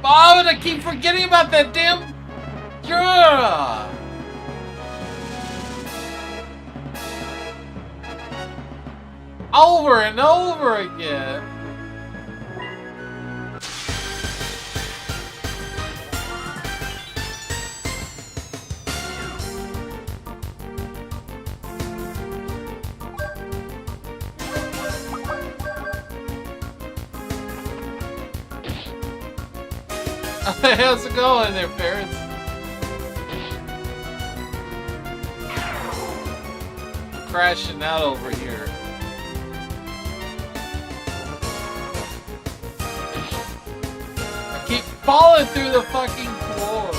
Oh, and I keep forgetting about that damn. Yeah. Over and over again. How's it going there, parents? Crashing out over here. I keep falling through the fucking floor.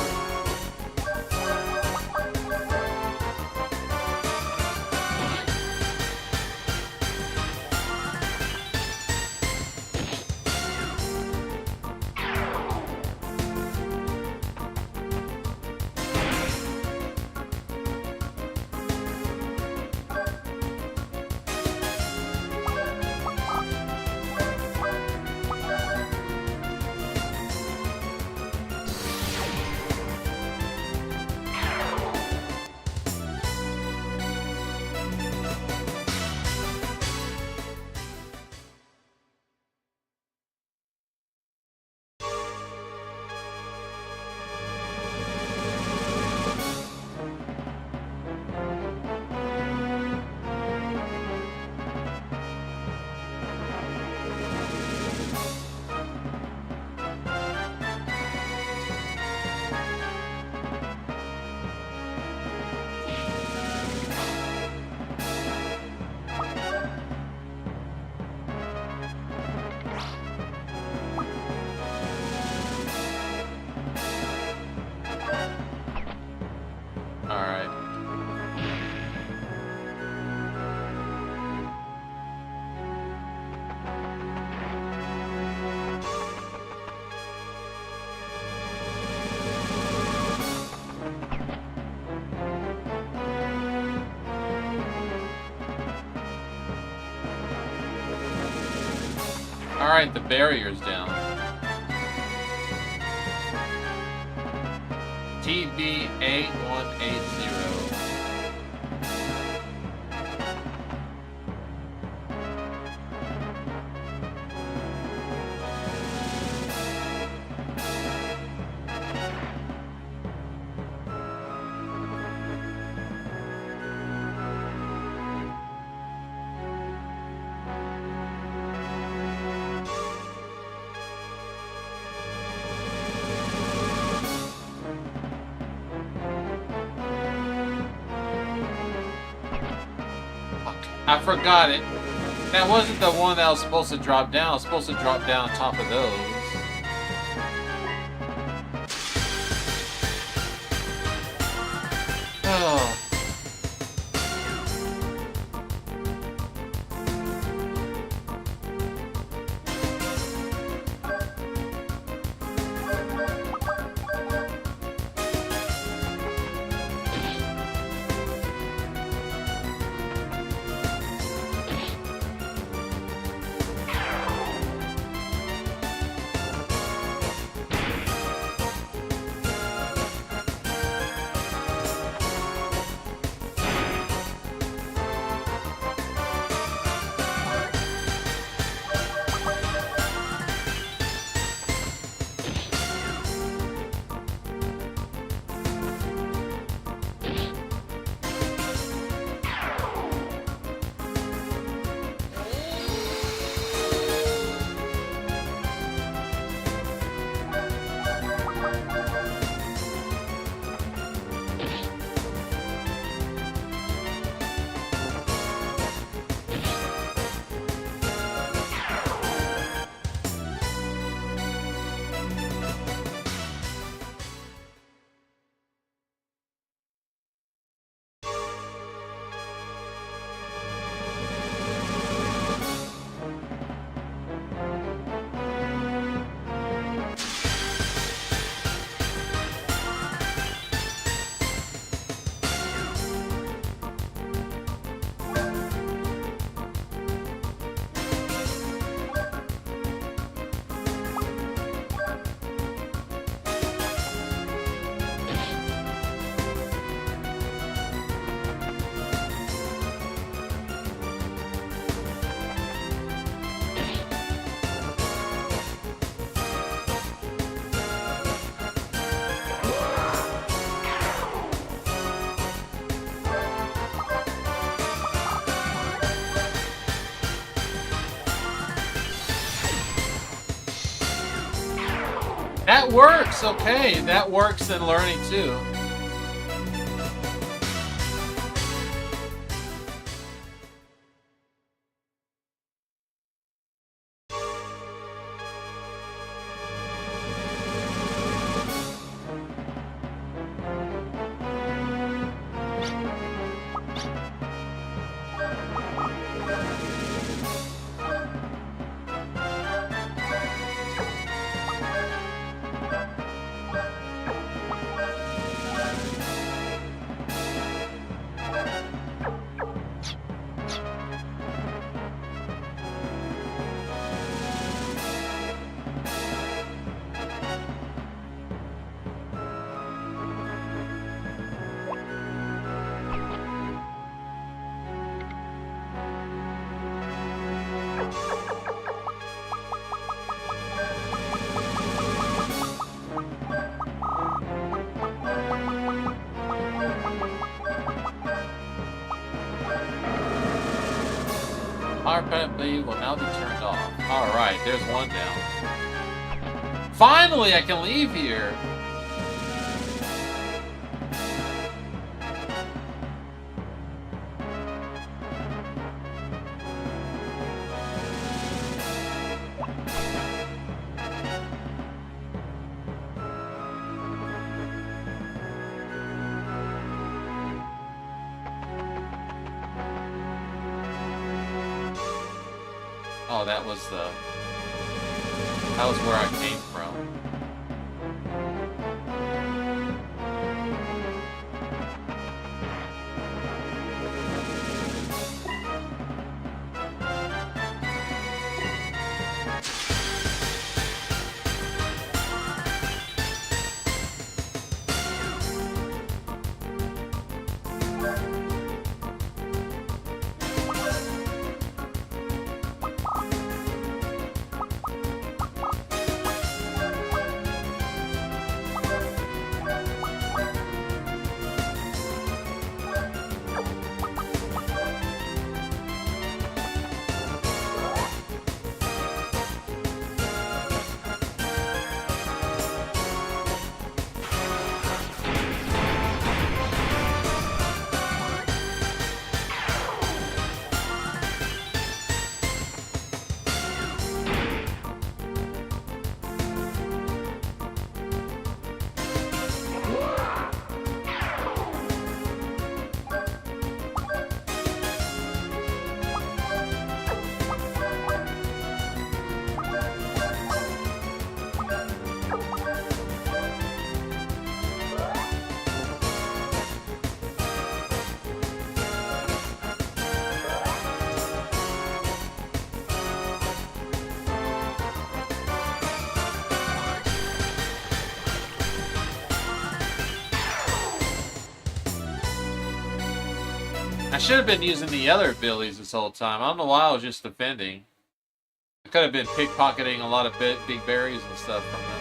Alright, the barrier's down. TB8180. I forgot it. That wasn't the one that was supposed to drop down. It was supposed to drop down on top of those. Oh. That works, okay. That works in learning too. Power plant blade will now be turned off. Alright, there's one down. Finally, I can leave here! Oh, that was where I came from. I should have been using the other abilities this whole time. I don't know why I was just defending. I could have been pickpocketing a lot of big berries and stuff from them.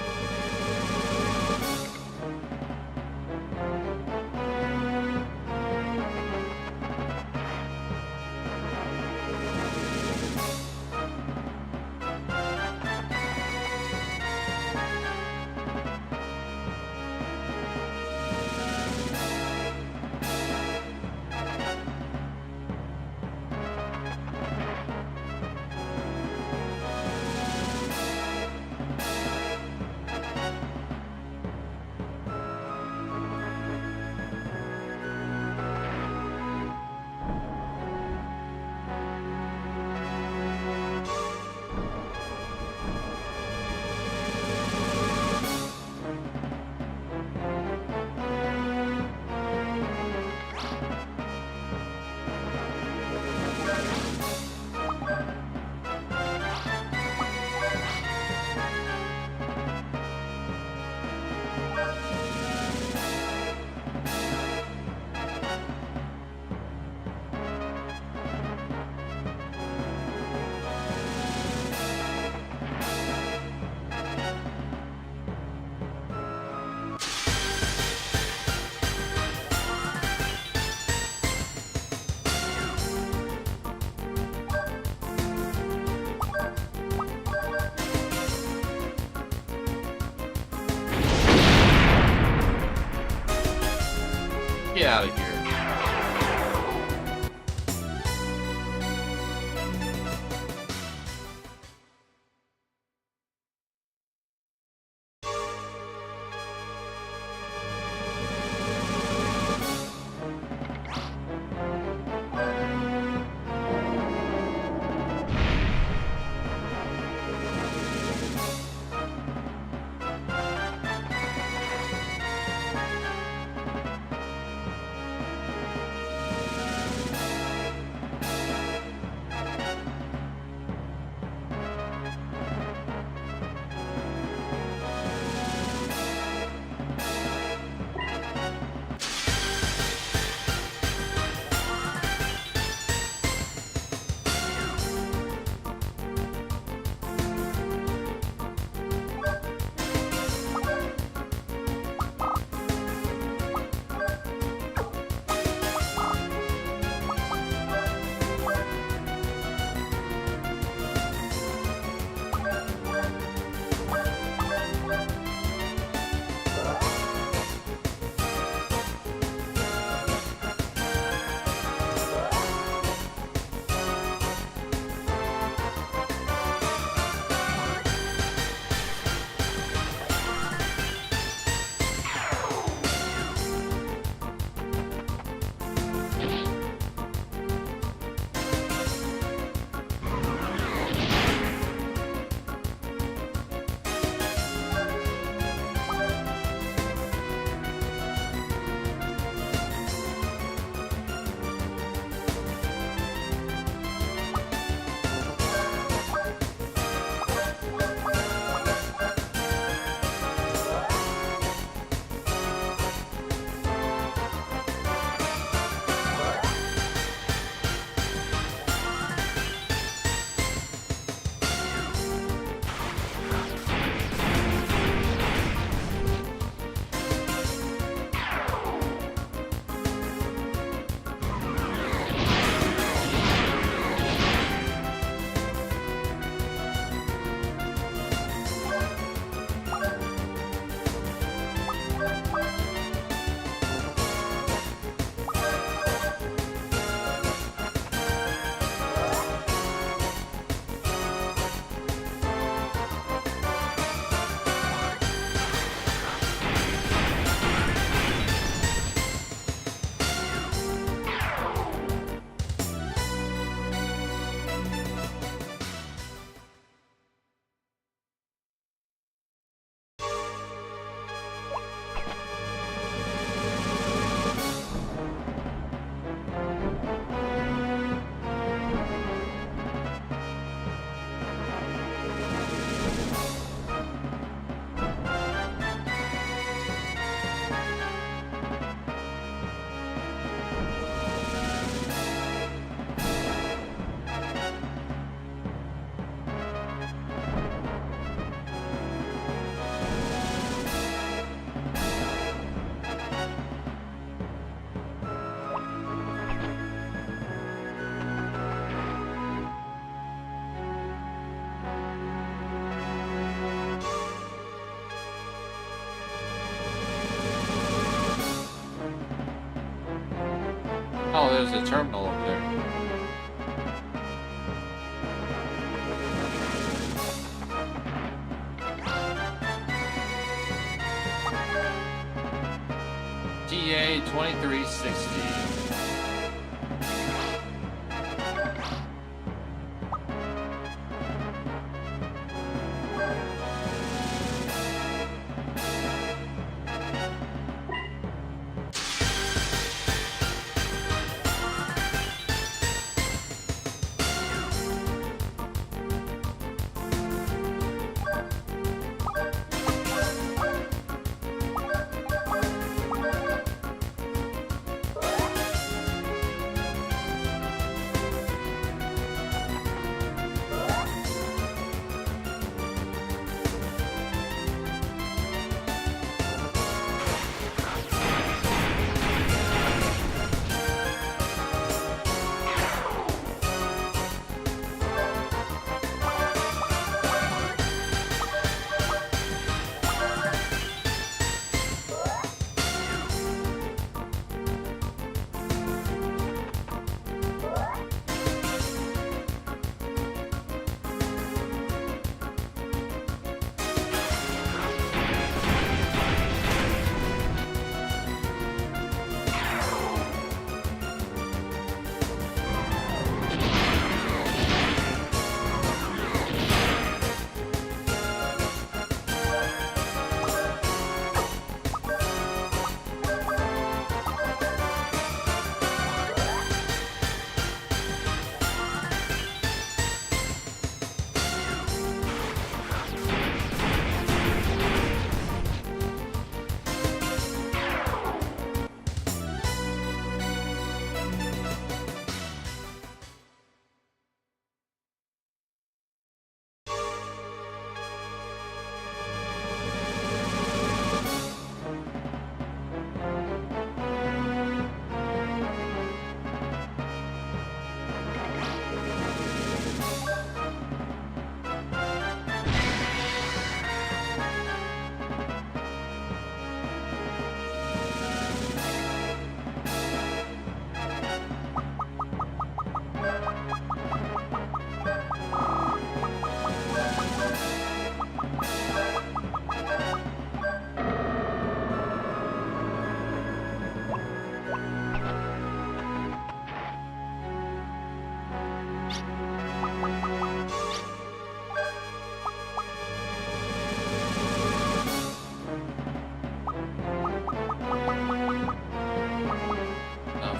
Get out of here. Oh, there's a terminal over there. TA 2360.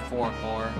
Four more.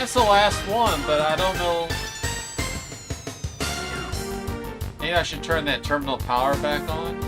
That's the last one, but I don't know. Maybe I should turn that terminal power back on.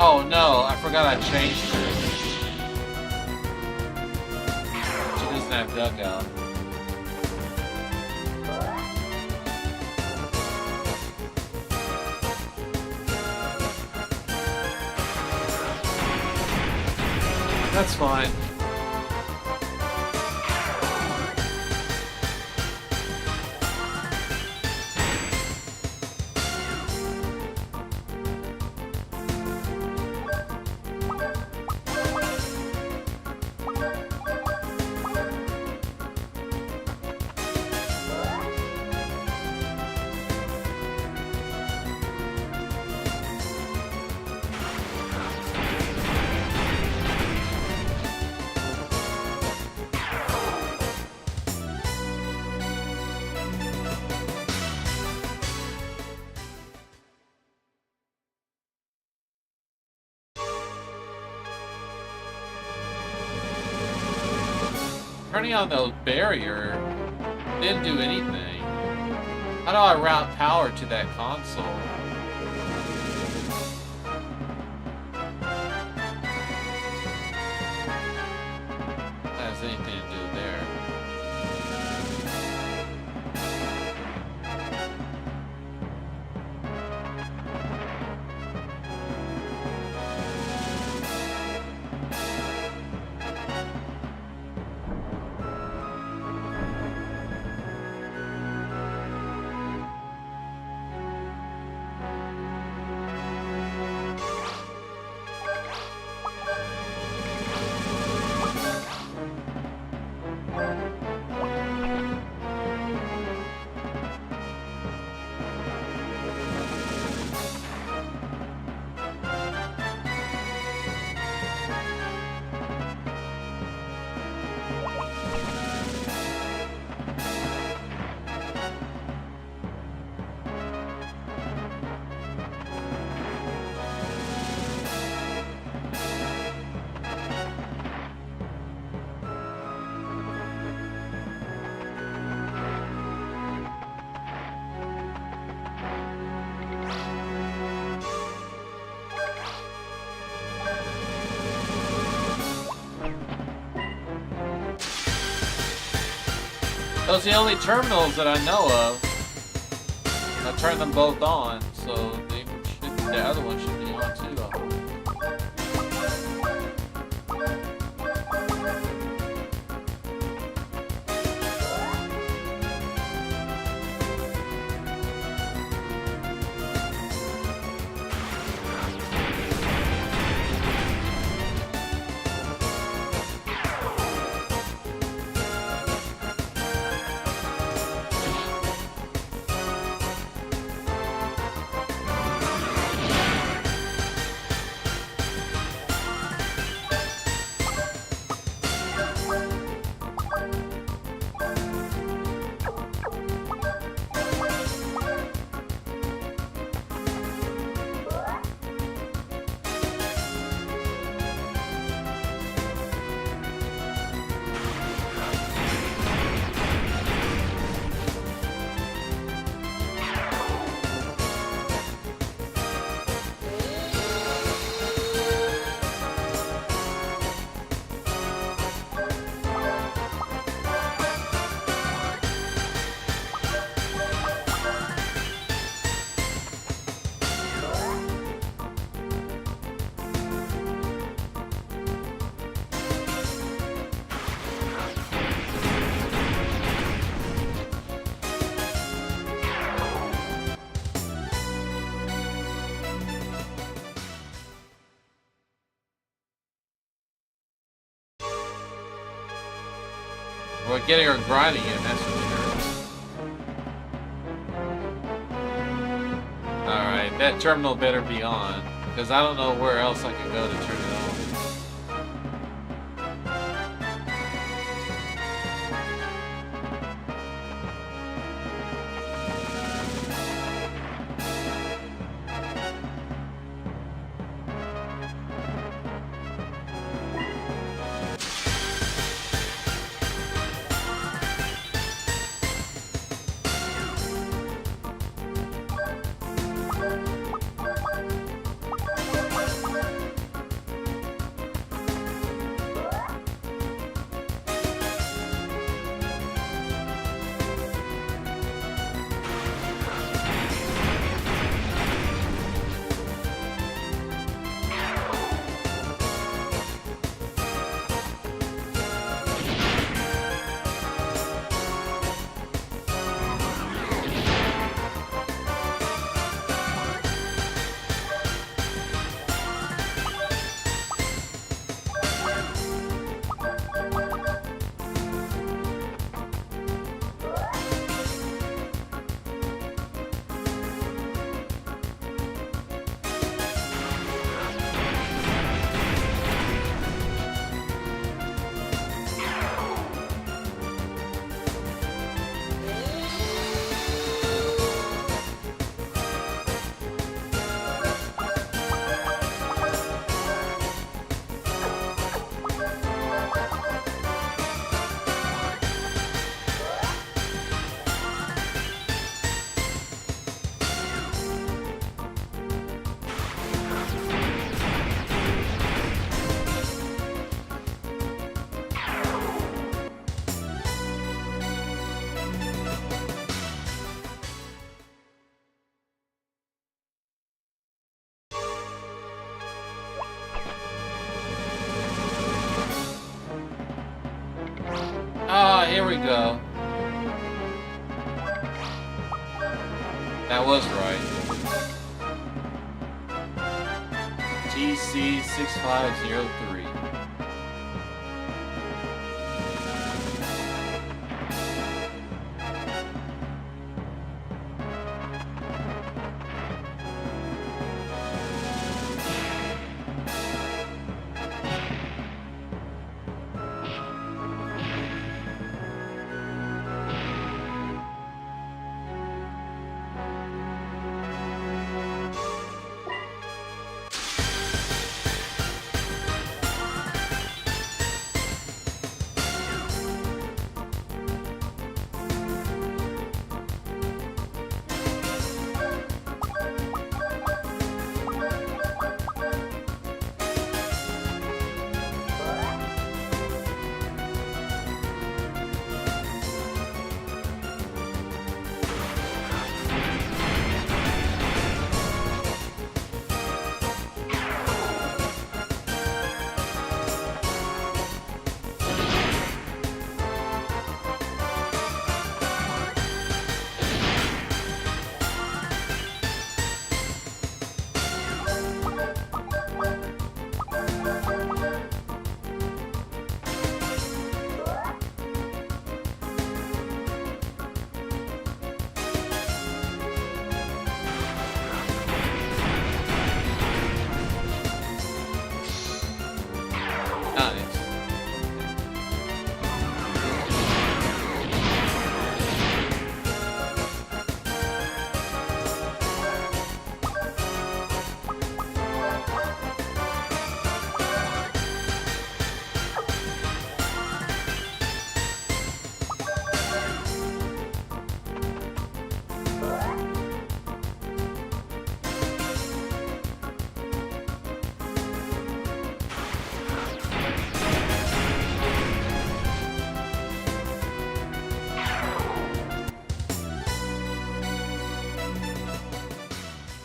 Oh no, I forgot I changed it. She doesn't have dugout. That's fine. turning on the barrier didn't do anything. How do I route power to that console? That has anything to do there. Those are the only terminals that I know of. I turned them both on, so the other one should be on too. We're getting her grinding in, that's for sure. Alright, that terminal better be on, because I don't know where else I can go to turn it on. we go. That was right. TC6503.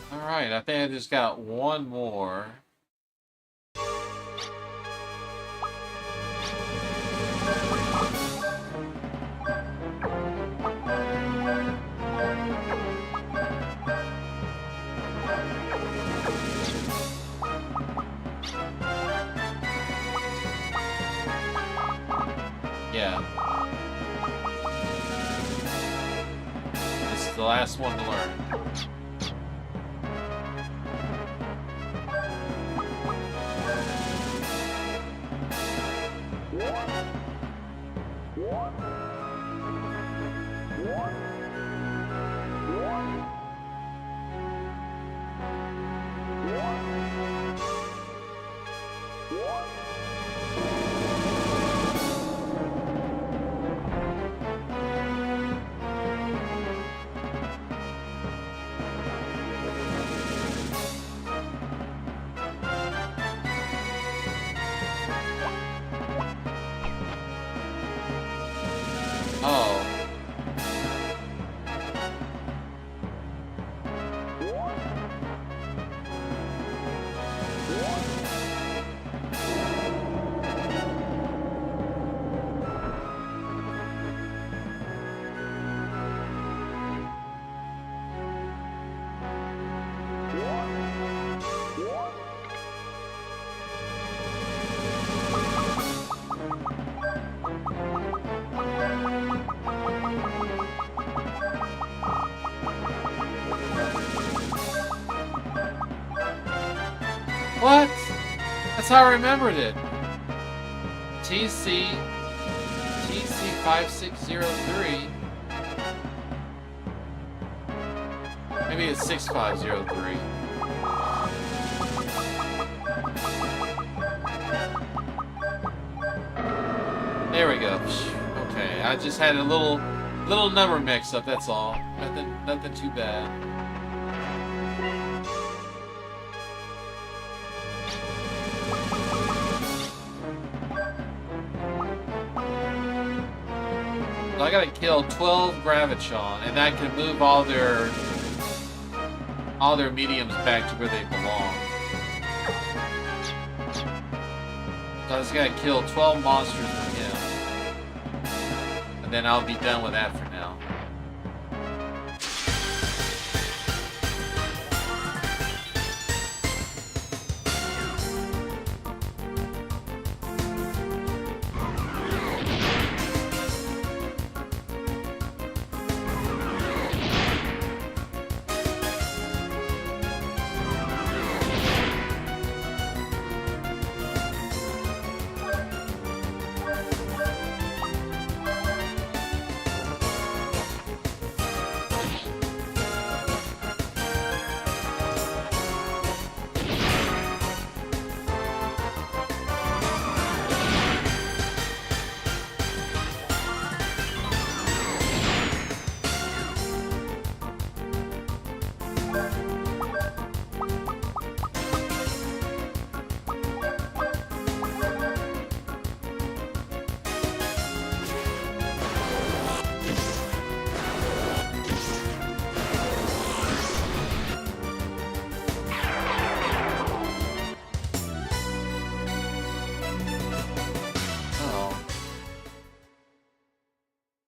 Alright, I think I just got one more. Yeah. This is the last one to learn. What? That's how I remembered it. TC5603. Maybe it's 6503. There we go. Okay, I just had a little number mix up, that's all. Nothing too bad. So I gotta kill 12 Gravitron, and that can move all their mediums back to where they belong. So I just gotta kill 12 monsters with him. And then I'll be done with that for now.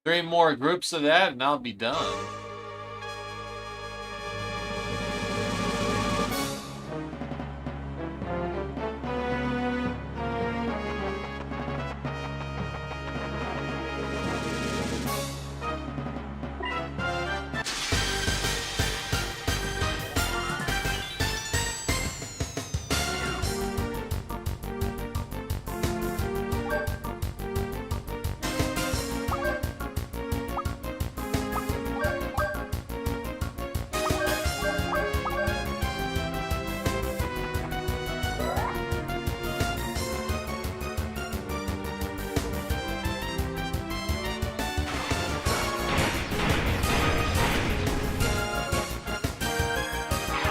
Three more groups of that and I'll be done.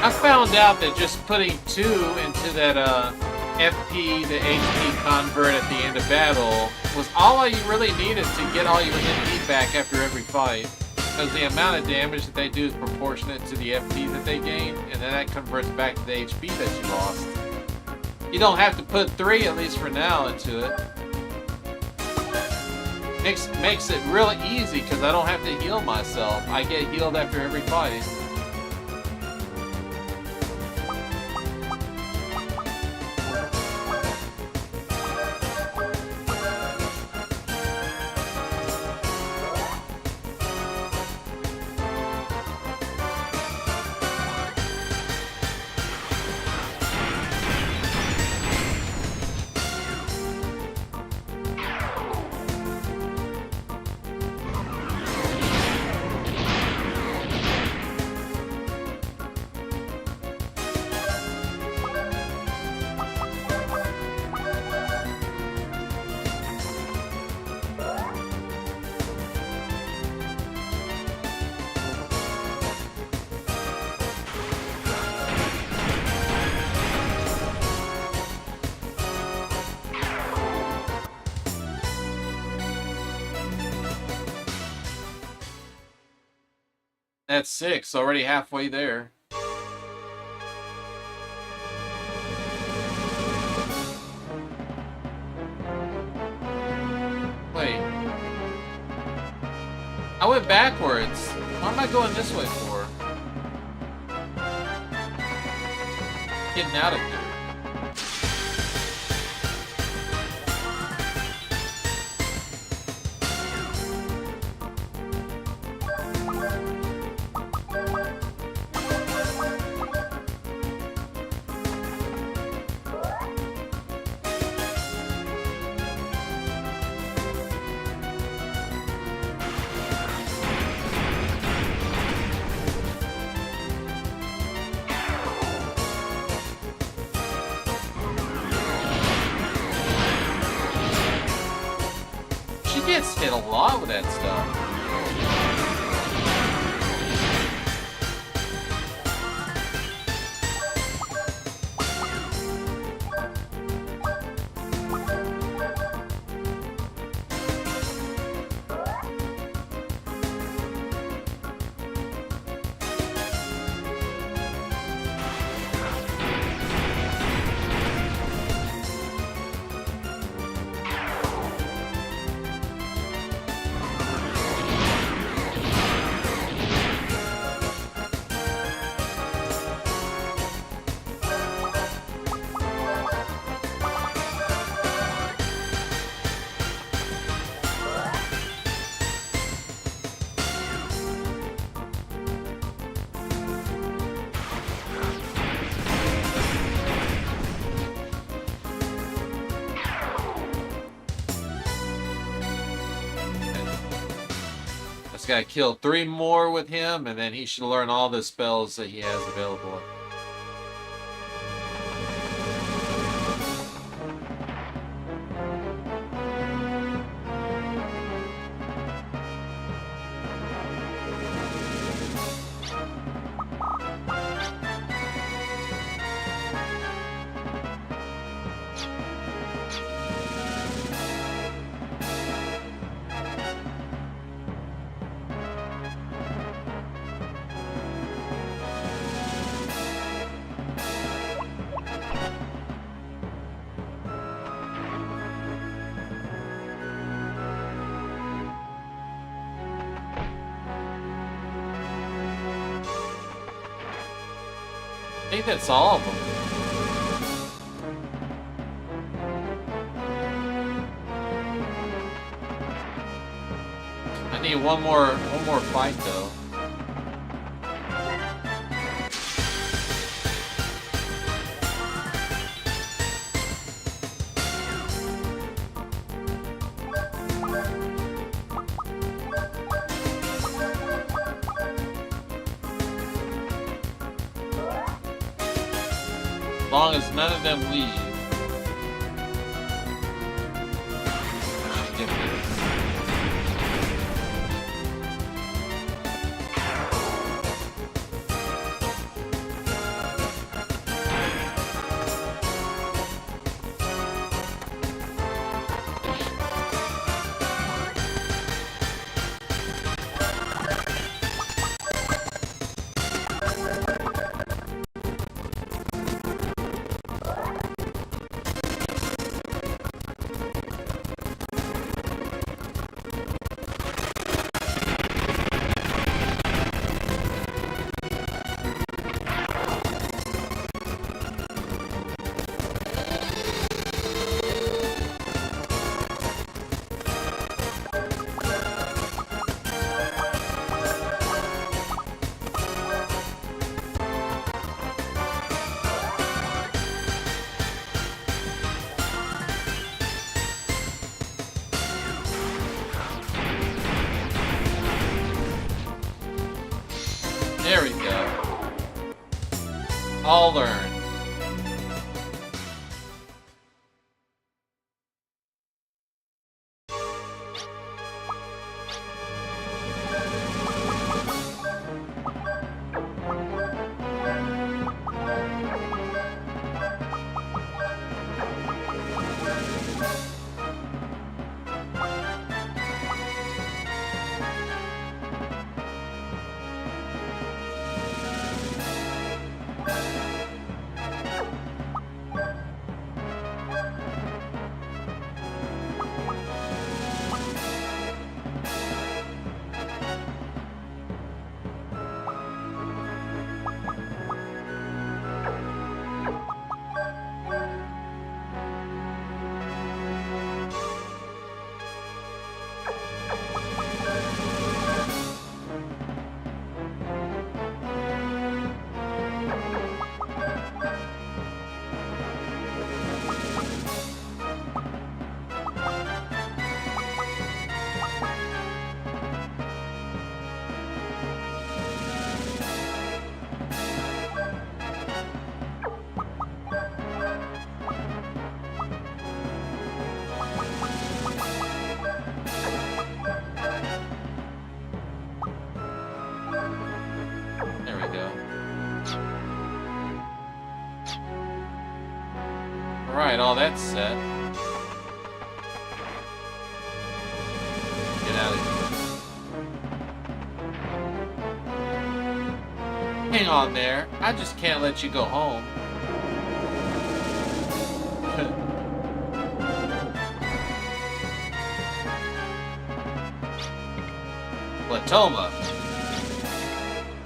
I found out that just putting 2 into that FP to HP convert at the end of battle was all you really needed to get all your MP back after every fight. Because the amount of damage that they do is proportionate to the FP that they gain, and then that converts back to the HP that you lost. You don't have to put 3, at least for now, into it. Makes it really easy because I don't have to heal myself. I get healed after every fight. That's 6, already halfway there. Wait. I went backwards. What am I going this way for? Getting out of here. Gets hit a lot with that stuff. just gotta kill 3 more with him, and then he should learn all the spells that he has available. I think that's all of them. I need one more fight though. As long as none of them leave. Get this. There we go. All learned. Alright, all that's set. Get out of here. Hang on there. I just can't let you go home. Platoma.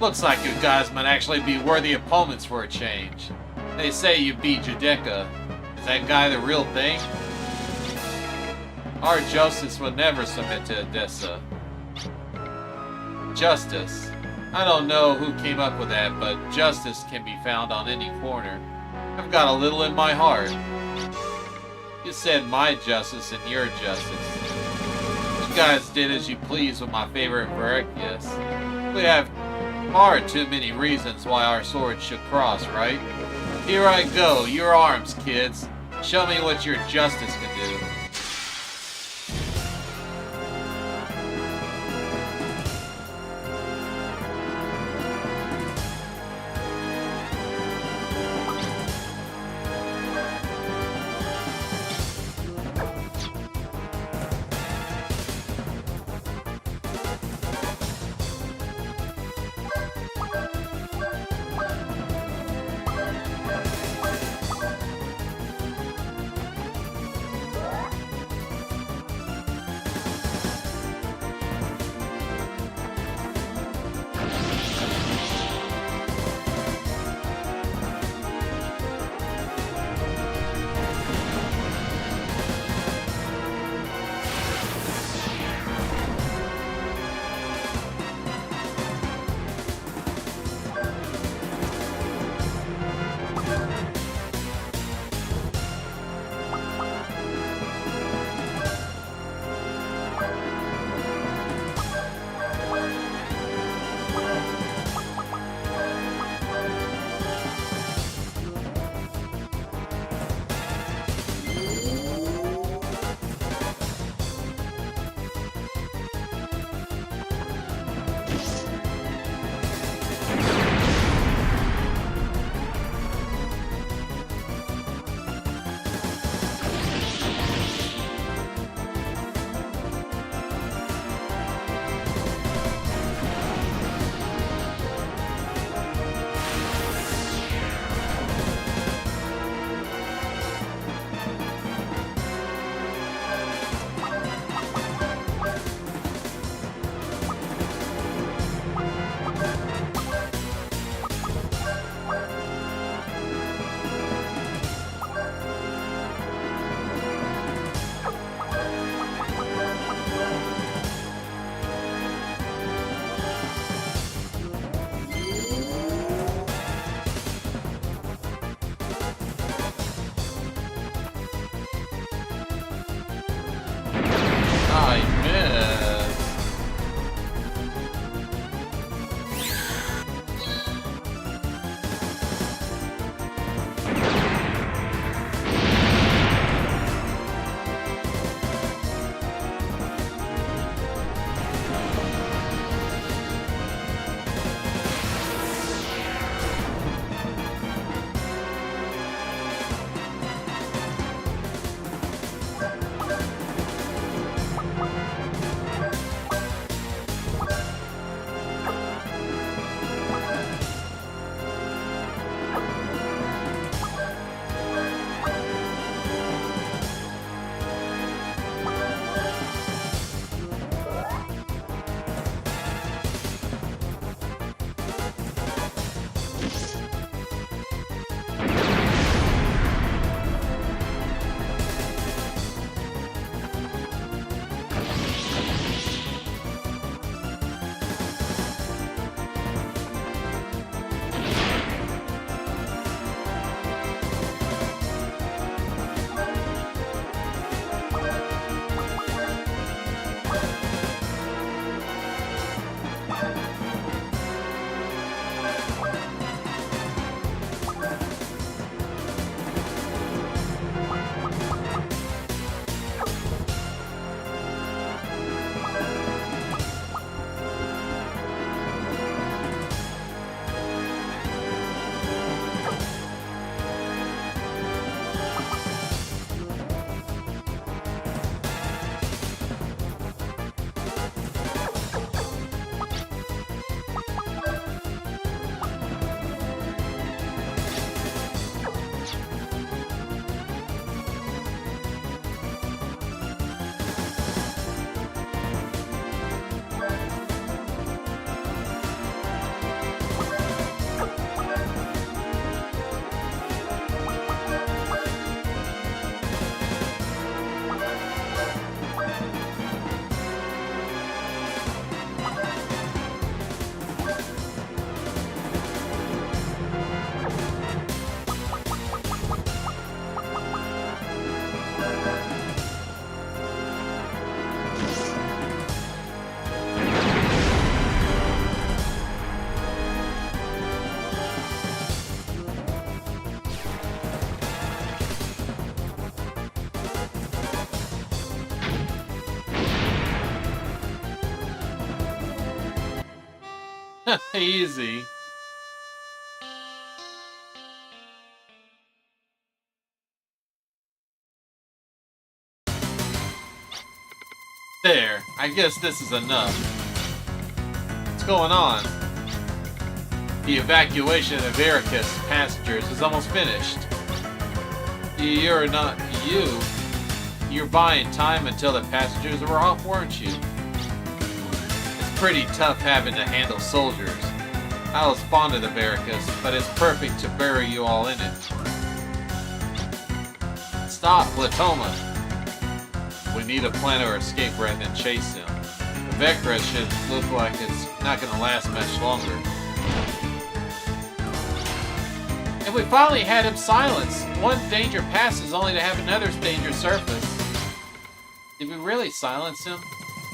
Looks like you guys might actually be worthy opponents for a change. They say you beat Judecca. Is that guy the real thing? Our justice would never submit to Odessa. Justice. I don't know who came up with that, but justice can be found on any corner. I've got a little in my heart. You said my justice and your justice. guys did as you please with my favorite Verrecchus. We have far too many reasons why our swords should cross, right? Here I go, your arms, kids. Show me what your justice can do. Easy. There, I guess this is enough. What's going on? The evacuation of Veracruz passengers is almost finished. You're not you. You're buying time until the passengers were off, weren't you? It's pretty tough having to handle soldiers. I was fond of the Veracruz, but it's perfect to bury you all in it. Stop, Latoma. We need a plan or escape rather than chase him. The Veracruz should look like it's not going to last much longer. And we finally had him silenced. One danger passes only to have another danger surface. Did we really silence him?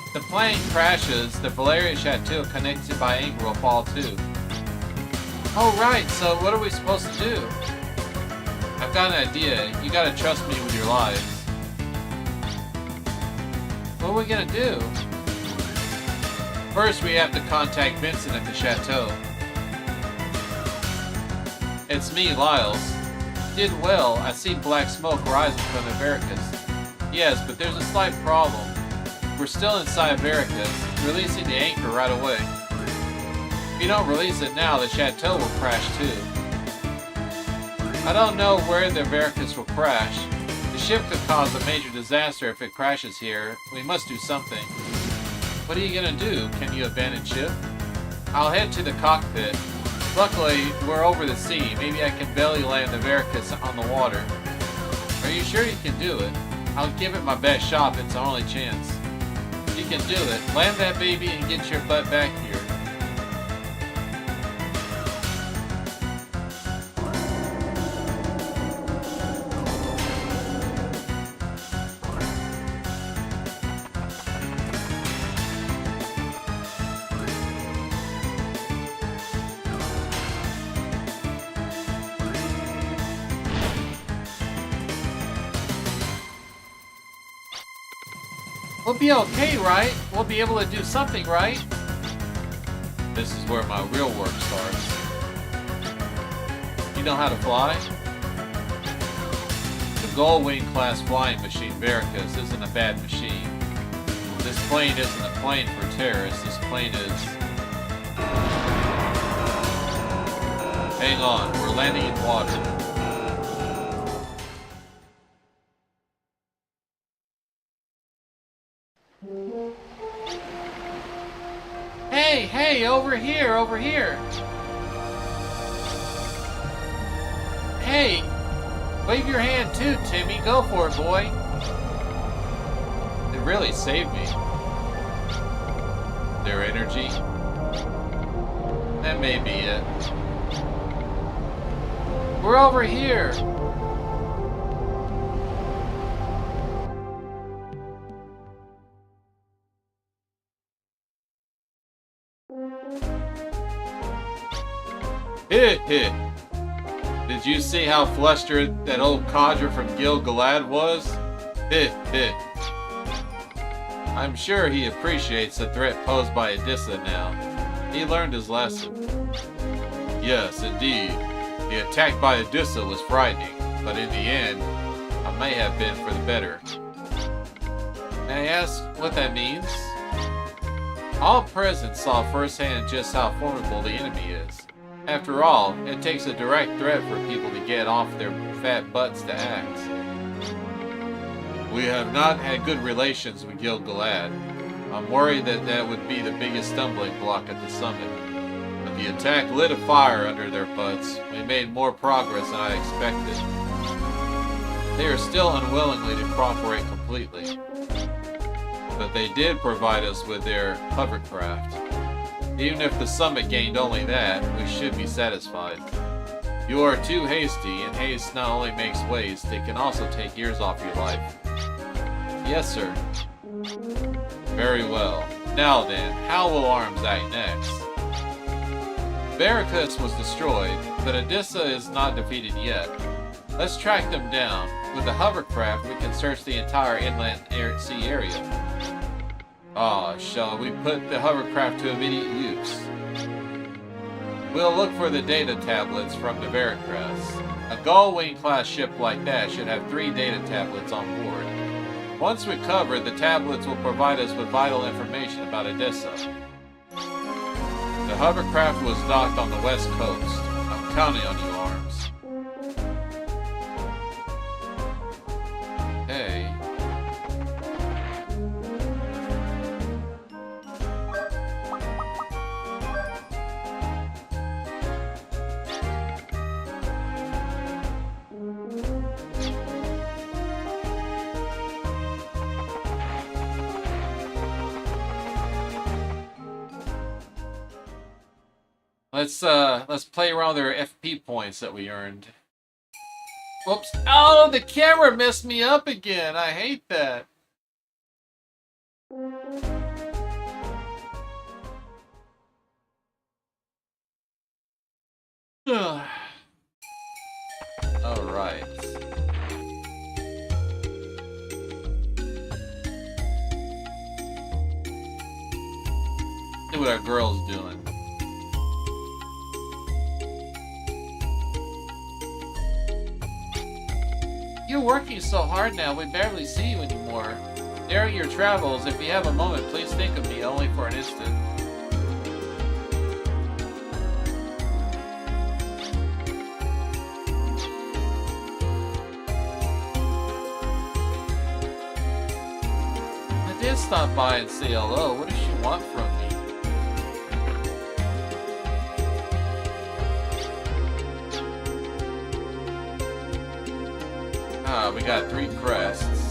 If the plane crashes, the Valeria Chateau connected by anchor will fall too. Oh right, so what are we supposed to do? I've got an idea. You gotta trust me with your lives. What are we gonna do? First, we have to contact Vincent at the chateau. It's me, Lyles. Did well. I see black smoke rising from the Veracruz. Yes, but there's a slight problem. We're still inside Veracruz, releasing the anchor right away. If you don't release it now, the chateau will crash too. I don't know where the Veracruz will crash. The ship could cause a major disaster if it crashes here. We must do something. What are you gonna do? Can you abandon ship? I'll head to the cockpit. Luckily, we're over the sea. Maybe I can belly land the Veracruz on the water. Are you sure you can do it? I'll give it my best shot. It's our only chance. You can do it. Land that baby and get your butt back here. We'll be okay, right? We'll be able to do something, right? This is where my real work starts. You know how to fly? The Gullwing class flying machine Veracruz isn't a bad machine. This plane isn't a plane for terrorists. This plane is... Hang on, we're landing in water. Hey, over here, over here. Hey, wave your hand too, Timmy. Go for it, boy. It really saved me. Their energy? That may be it. We're over here. Did you see how flustered that old codger from Gil-galad was? I'm sure he appreciates the threat posed by Odessa now. He learned his lesson. Yes, indeed. The attack by Odessa was frightening, but in the end, I may have been for the better. May I ask what that means? All present saw firsthand just how formidable the enemy is. After all, it takes a direct threat for people to get off their fat butts to act. We have not had good relations with Gil-galad. I'm worried that that would be the biggest stumbling block at the summit. But the attack lit a fire under their butts. We made more progress than I expected. They are still unwillingly to cooperate completely. But they did provide us with their hovercraft. Even if the summit gained only that, we should be satisfied. You are too hasty, and haste not only makes waste, it can also take years off your life. Yes, sir. Very well. Now then, how will arms act next? Veracruz was destroyed, but Odessa is not defeated yet. Let's track them down. With the hovercraft, we can search the entire inland sea area. Shall we put the hovercraft to immediate use? We'll look for the data tablets from the Veracrest. A Gullwing-class ship like that should have 3 data tablets on board. Once recovered, the tablets will provide us with vital information about Odessa. The hovercraft was docked on the west coast. I'm counting on you, Arms. Hey. Let's play around their FP points that we earned. Whoops. Oh, the camera messed me up again. I hate that. All right. See what our girl's doing. You're working so hard now, we barely see you anymore. During your travels, if you have a moment, please think of me only for an instant. I did stop by and say hello. What does she want from me? Ah, we got 3 crests.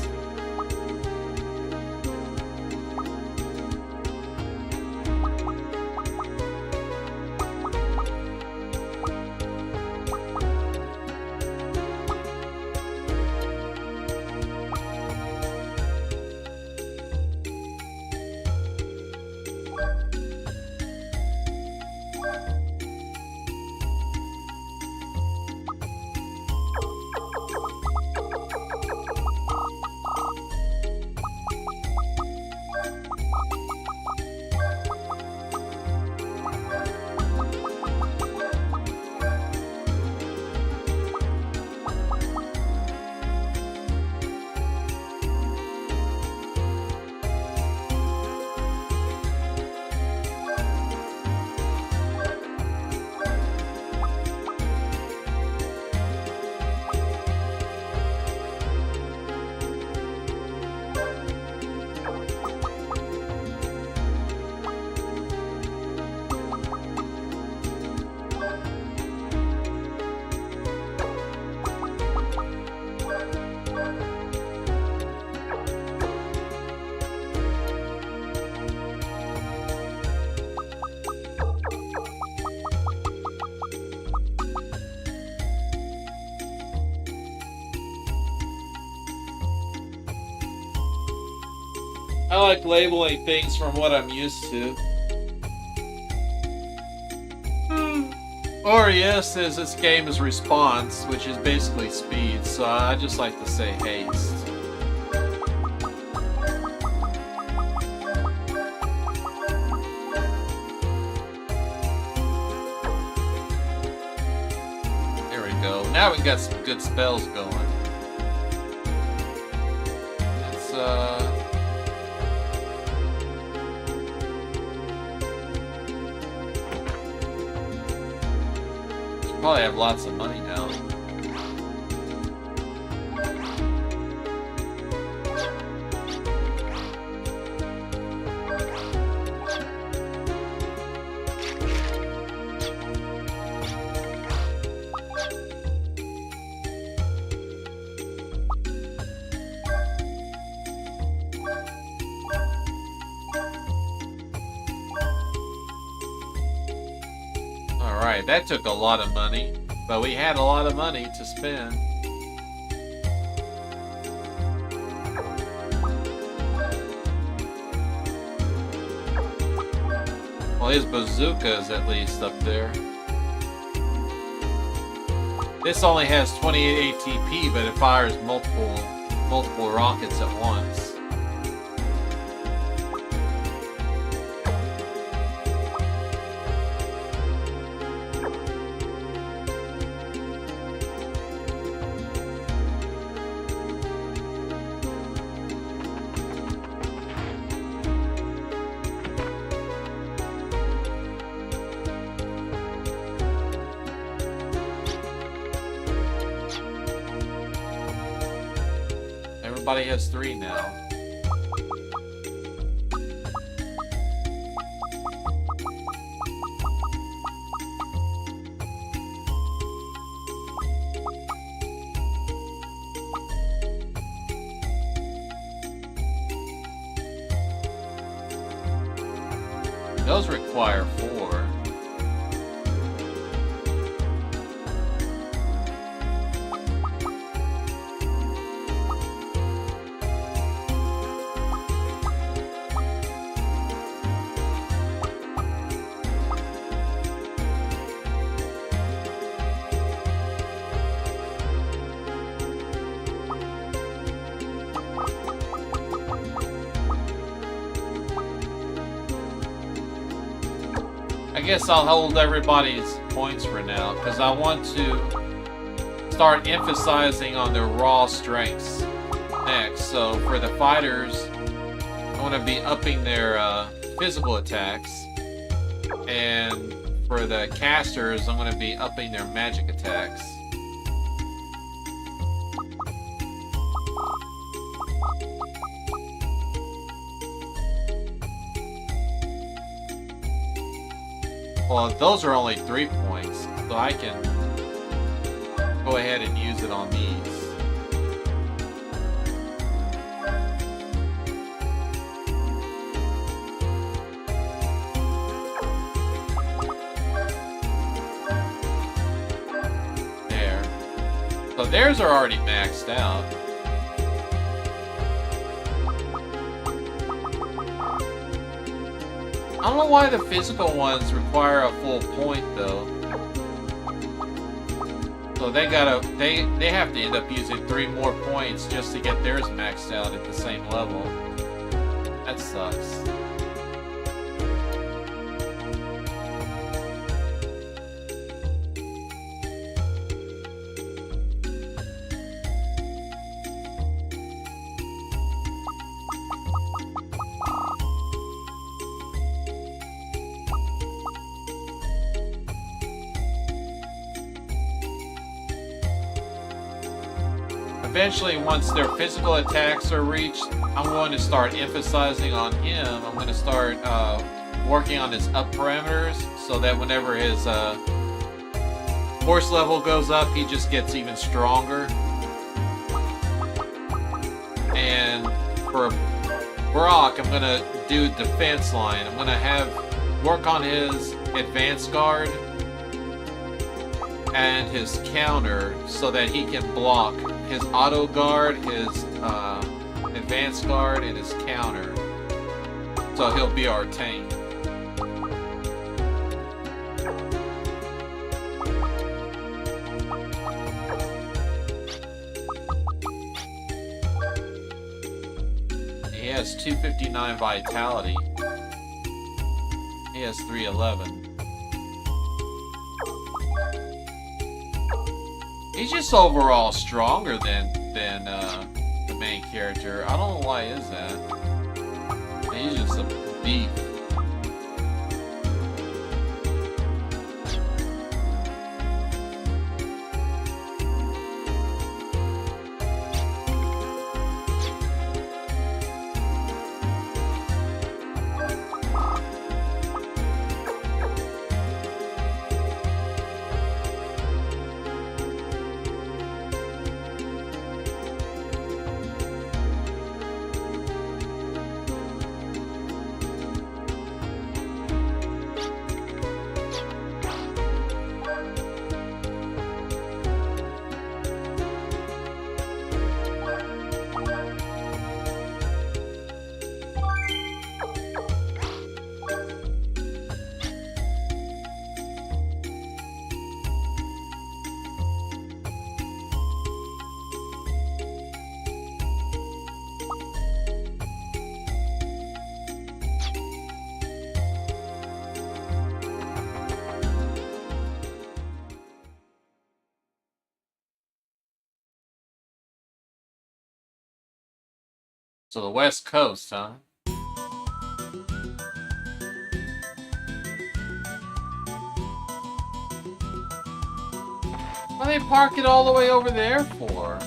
I like labeling things from what I'm used to. Oria says this game is response, which is basically speed, so I just like to say haste. There we go. Now we got some good spells going. Let's probably have lots of money now. Alright, that took a lot of money, but we had a lot of money to spend. Well, his bazooka is at least up there. This only has 28 ATP, but it fires multiple rockets at once. everybody has 3 now. Those require 4. I guess I'll hold everybody's points for now, because I want to start emphasizing on their raw strengths next. So for the fighters, I want to be upping their physical attacks, and for the casters, I'm going to be upping their magic attacks. Well, those are only 3 points, so I can go ahead and use it on these. There. So theirs are already maxed out. I don't know why the physical ones require a full point though. So they have to end up using 3 more points just to get theirs maxed out at the same level. That sucks. Eventually, once their physical attacks are reached, I'm going to start emphasizing on him. I'm going to start working on his up parameters so that whenever his force level goes up, he just gets even stronger. And for Brock, I'm going to do defense line. I'm going to work on his advanced guard and his counter so that he can block his auto guard, his advanced guard, and his counter. So he'll be our tank. He has 259 vitality. He has 311. He's just overall stronger than the main character. I don't know why is that. He's just a beef. So the West Coast, huh? Why they park it all the way over there for?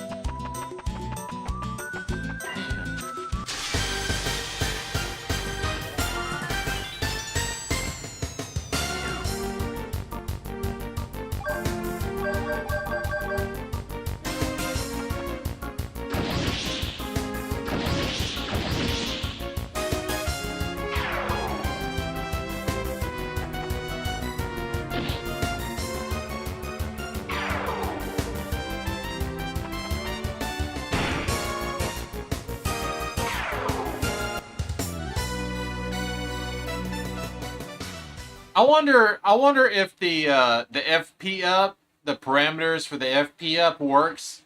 I wonder if the FP up, the parameters for the FP up works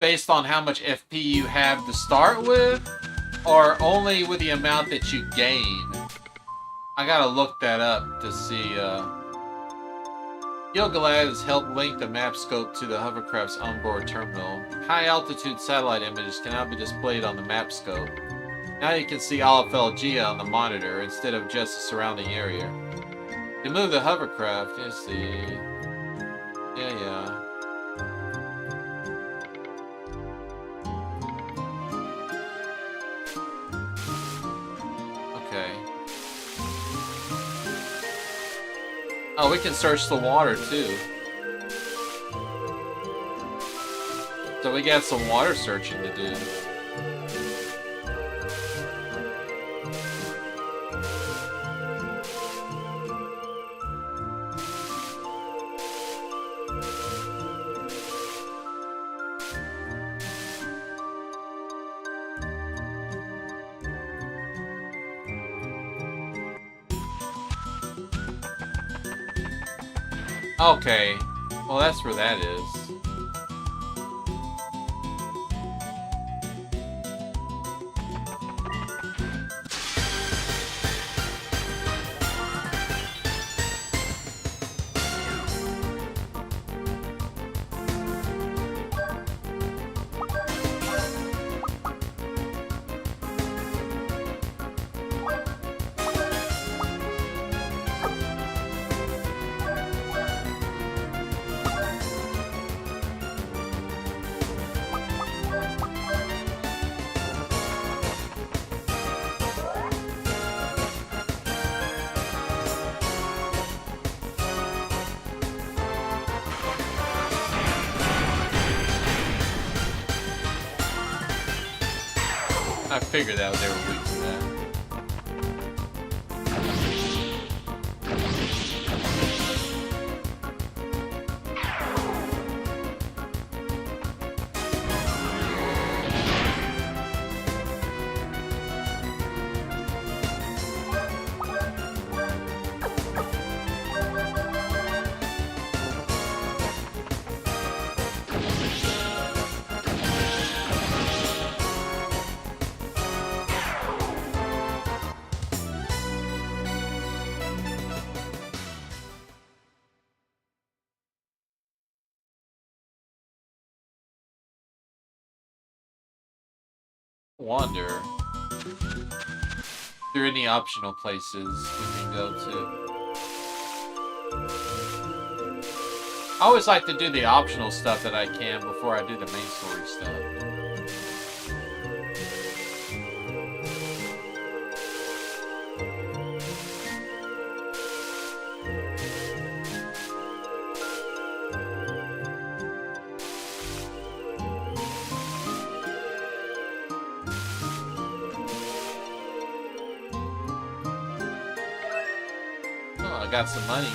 based on how much FP you have to start with, or only with the amount that you gain. I gotta look that up to see. Gilgalad has helped link the map scope to the hovercraft's onboard terminal. High-altitude satellite images can now be displayed on the map scope. Now you can see all of Felgia on the monitor instead of just the surrounding area. To move the hovercraft, let's see. Yeah. Okay. Oh, we can search the water too. So we got some water searching to do. Okay, well that's where that is. I figured out they were weak to that. Wonder if there are any optional places we can go to. I always like to do the optional stuff that I can before I do the main story stuff. Got some money.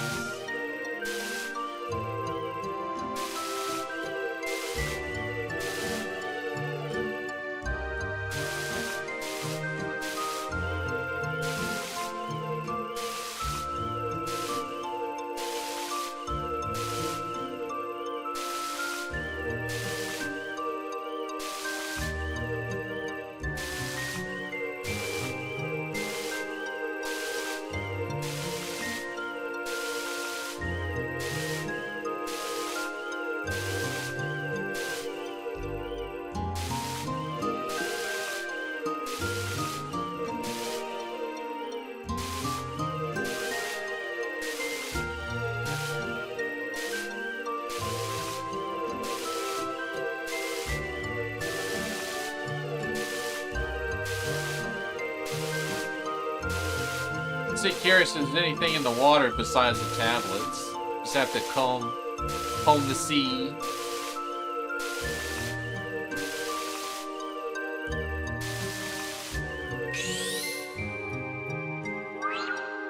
Curious if there's anything in the water besides the tablets. Just have to comb the sea.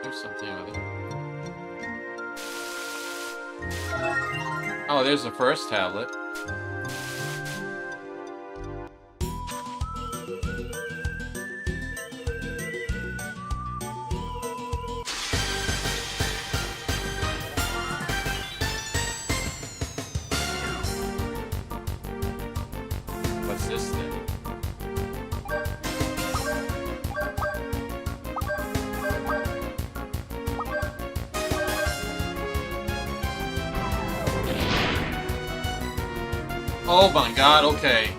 There's something over there. Oh, there's the first tablet. Oh my god, okay.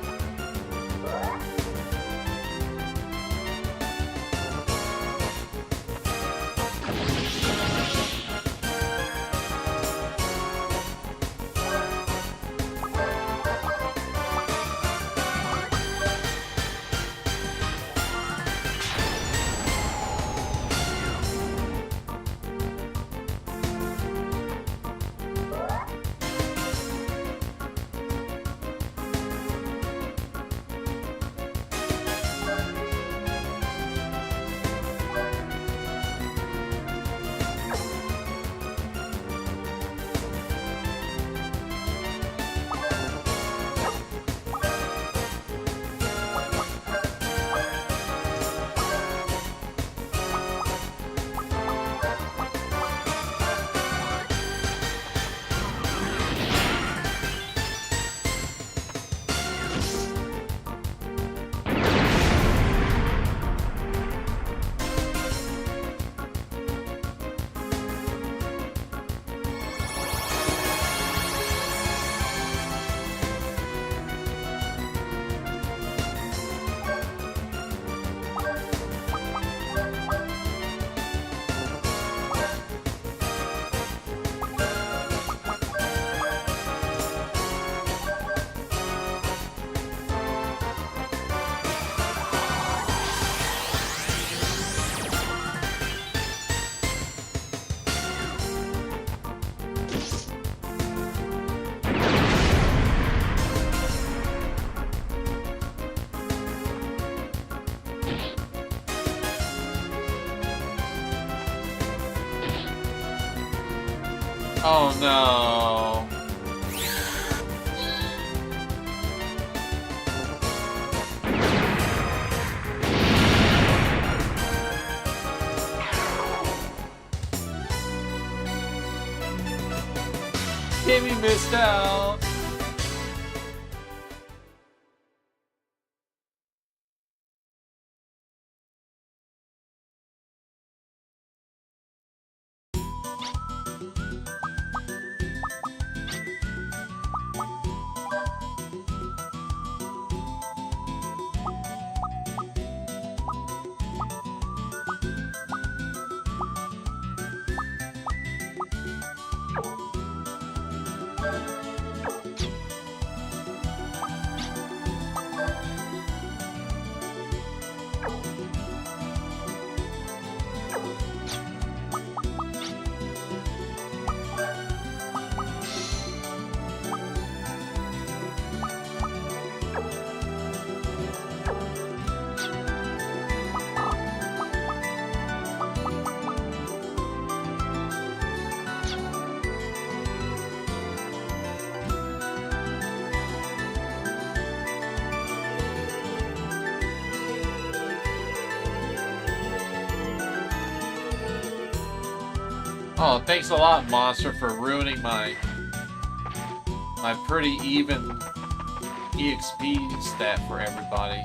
Oh no. Kimmy missed out. Oh, thanks a lot, Monster, for ruining my pretty even EXP stat for everybody.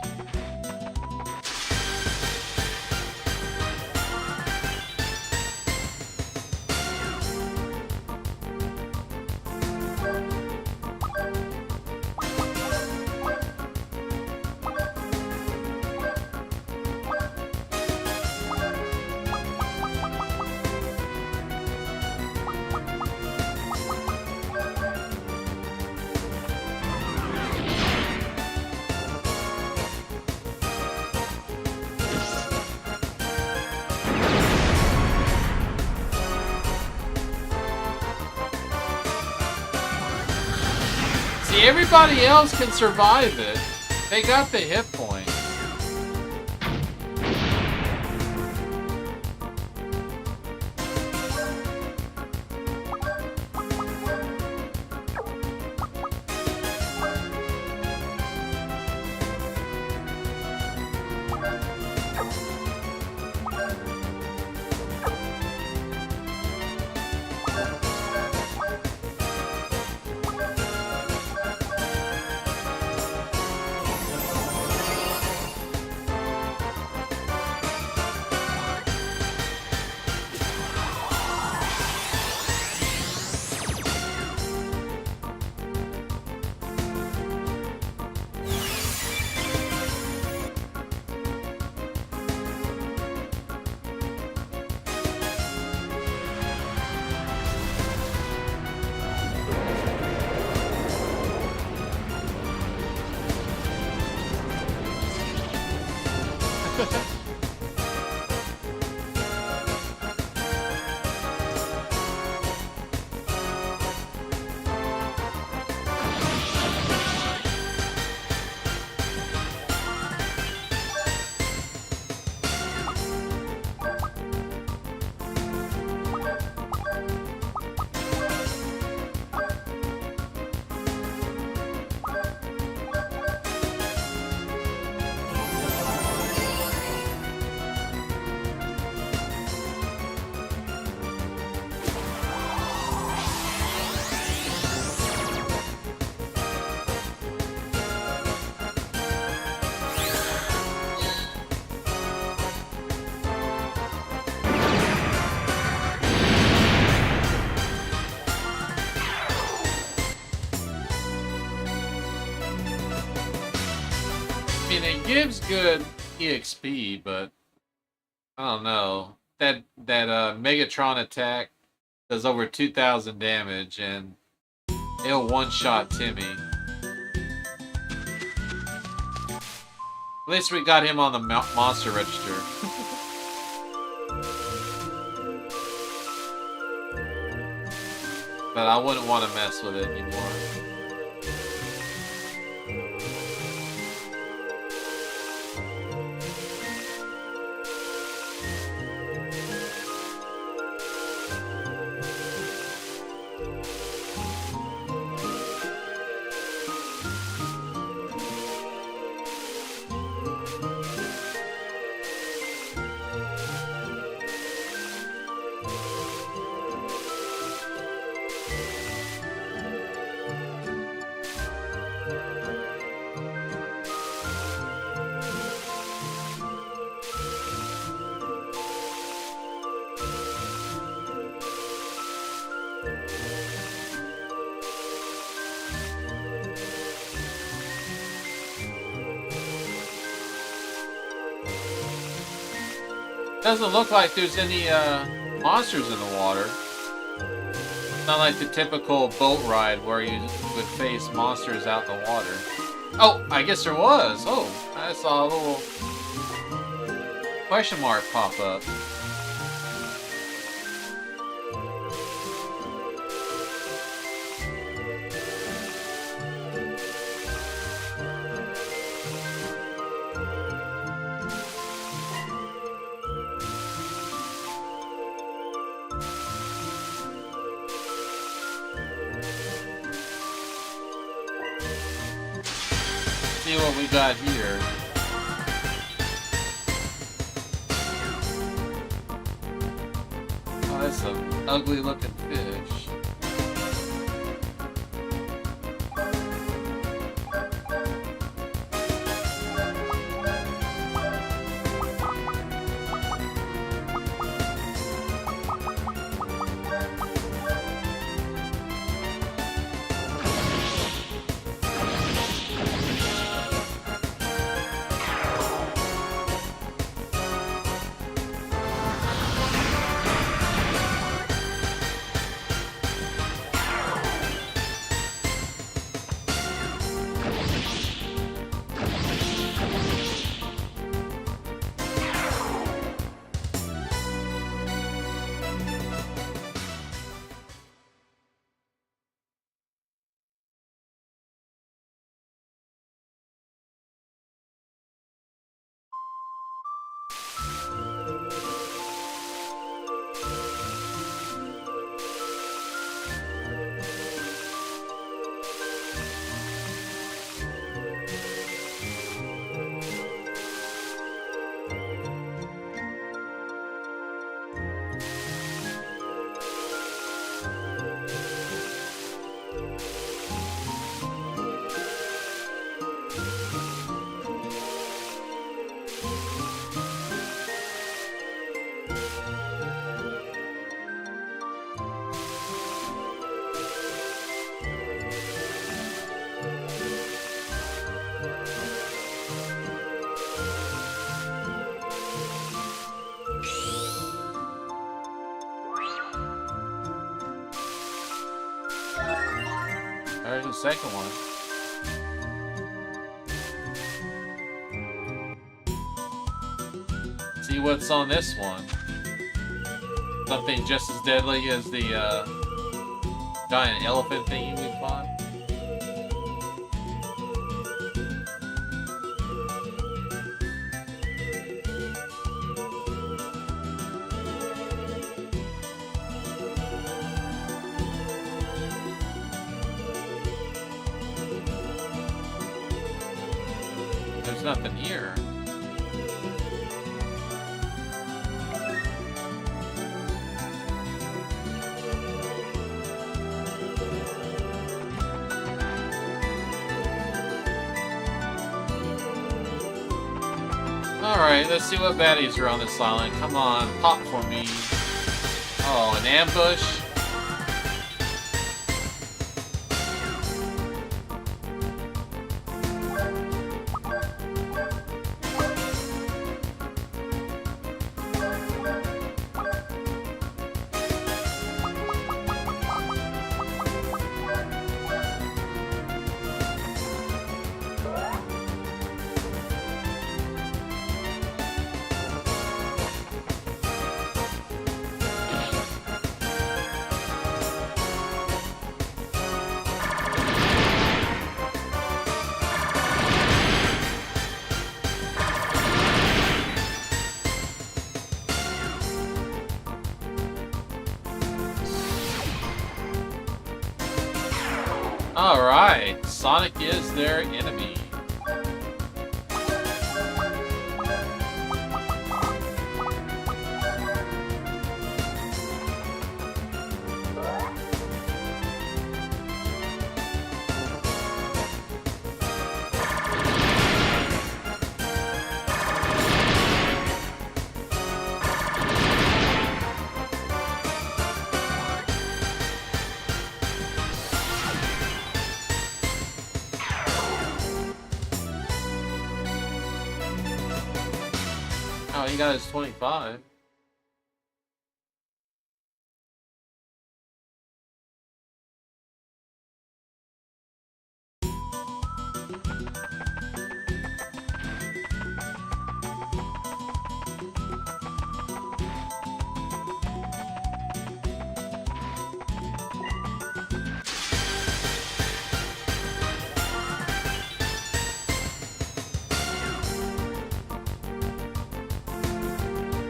See, everybody else can survive it. They got the hit point. gives good EXP, but I don't know. That Megatron attack does over 2,000 damage, and it'll one-shot Timmy. At least we got him on the monster register. But I wouldn't want to mess with it anymore. Doesn't look like there's any monsters in the water. It's not like the typical boat ride where you would face monsters out in the water. Oh, I guess there was. Oh, I saw a little question mark pop up. See what we got here. Oh, that's an ugly looking fish. There's the second one. See what's on this one. Something just as deadly as the giant elephant thingy we fought. There's nothing here. Alright, let's see what baddies are on this island. Come on, pop for me. Oh, an ambush? Alright, Sonic is their enemy. Oh, he got his 25.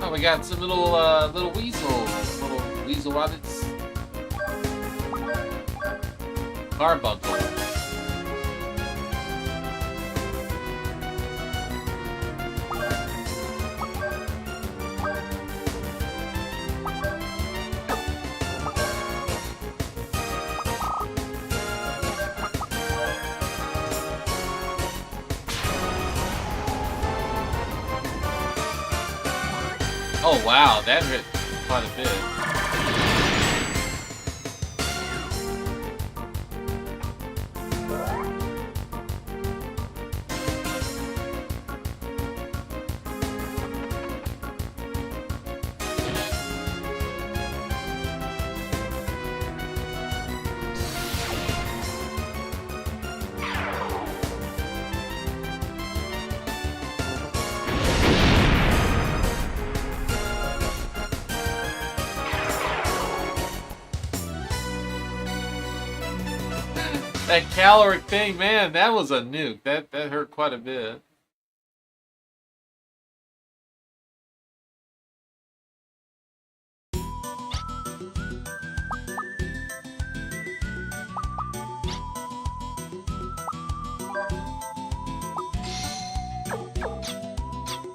Oh, we got some little weasel rabbits. Carbuncle. Oh wow, that hit quite a bit. That caloric thing, man, that was a nuke. That hurt quite a bit.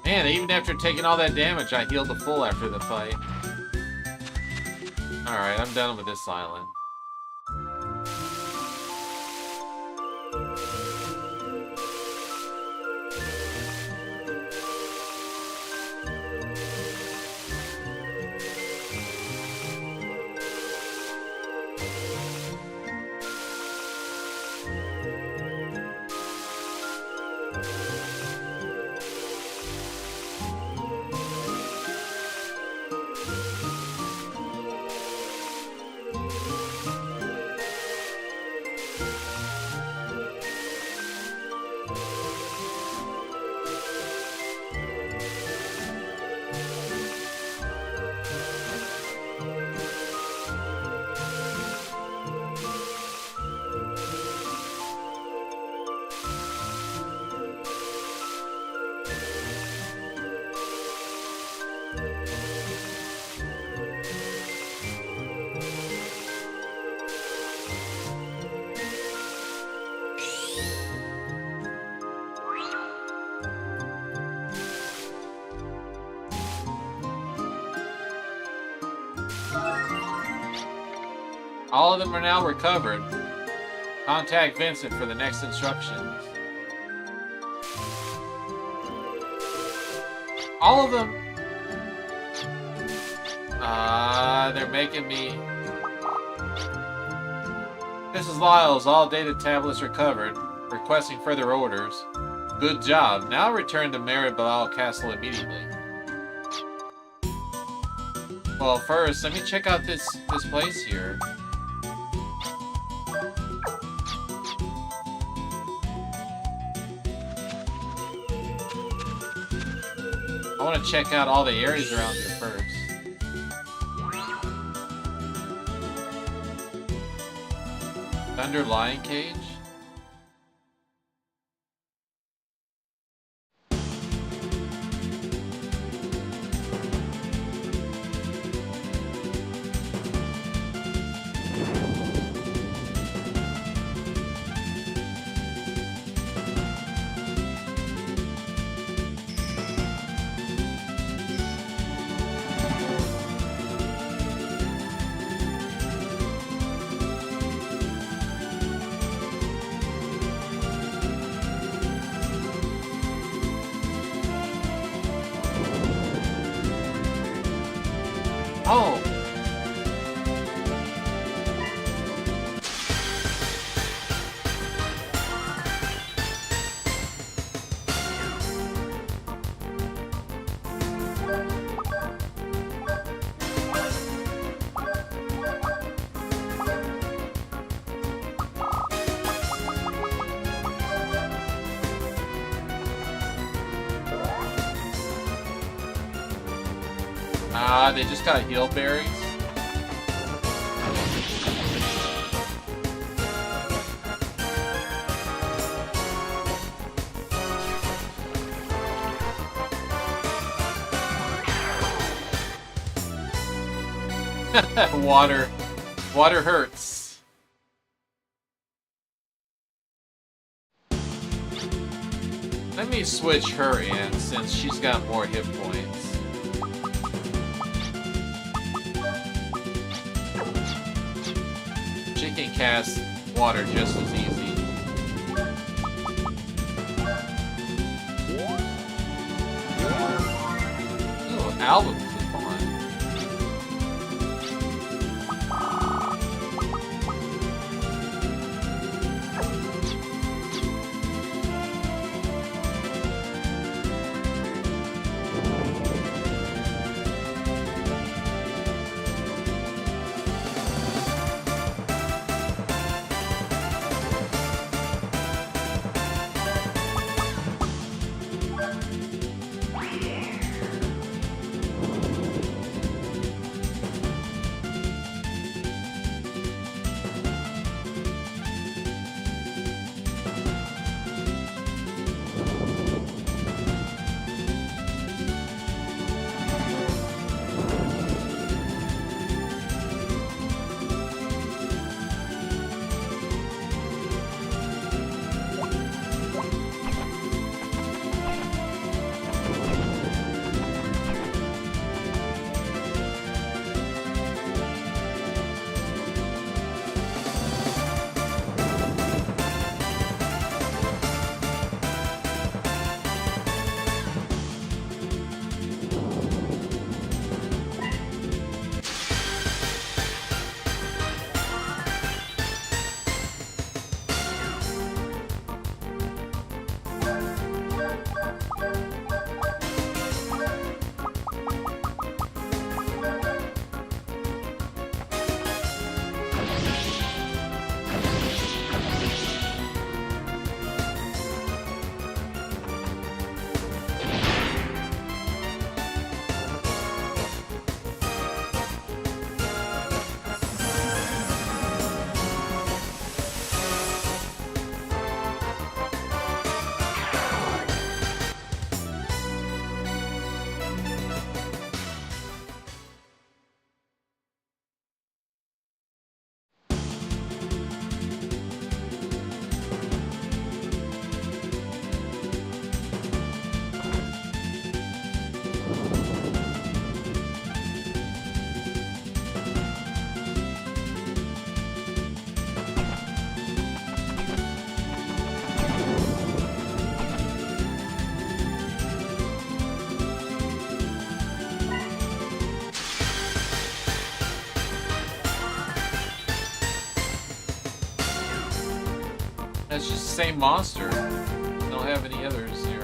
Man, even after taking all that damage, I healed the full after the fight. Alright, I'm done with this island. All of them are now recovered. Contact Vincent for the next instructions. All of them. They're making me. Mrs. Lyles, all data tablets recovered. Requesting further orders. Good job. Now return to Maribel Castle immediately. Well, first, let me check out this place here. I want to check out all the areas around here first. Thunder Lion Cage? Ah, they just got heal berries. Water. Water hurts. Let me switch her in since she's got more hit points. She can cast water just as easy. Ooh, albums is fun. That's just the same monster. Don't have any others here.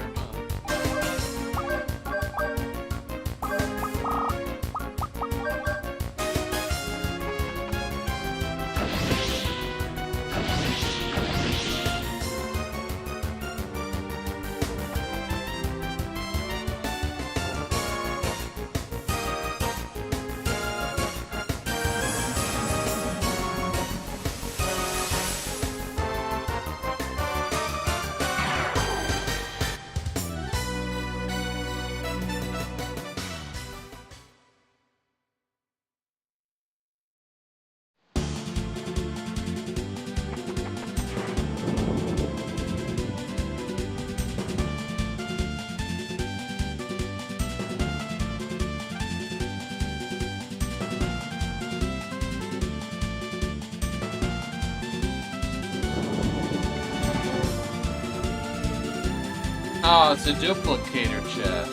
Oh, it's a duplicator chest.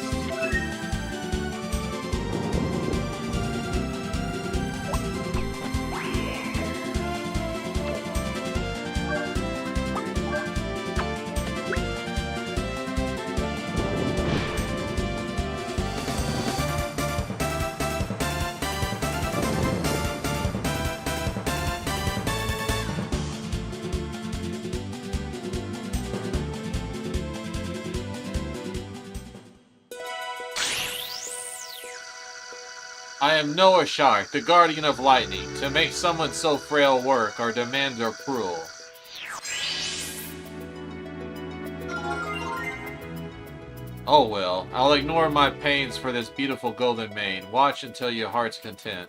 I am Noah Shark, the guardian of lightning. To make someone so frail work, our demands are cruel. Oh well, I'll ignore my pains for this beautiful golden mane. Watch until your heart's content.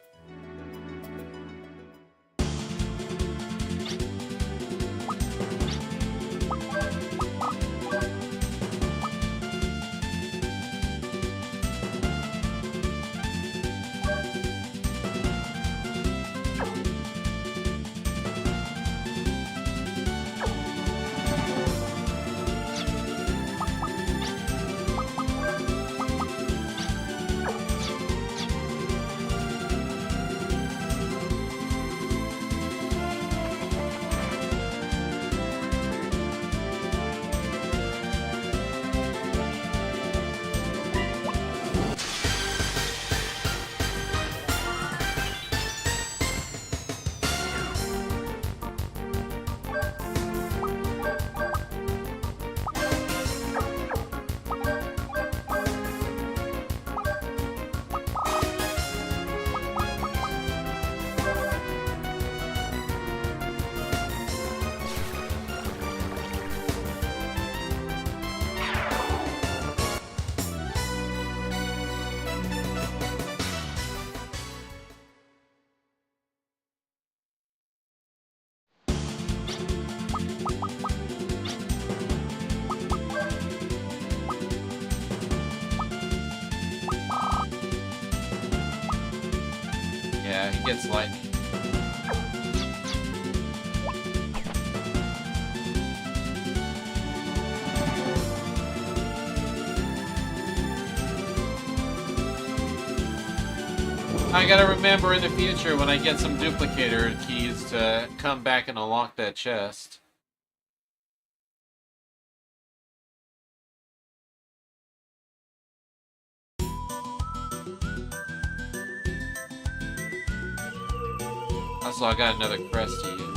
Yeah, he gets lightning. I gotta remember in the future when I get some duplicator keys to come back and unlock that chest. Also, I got another crest to use.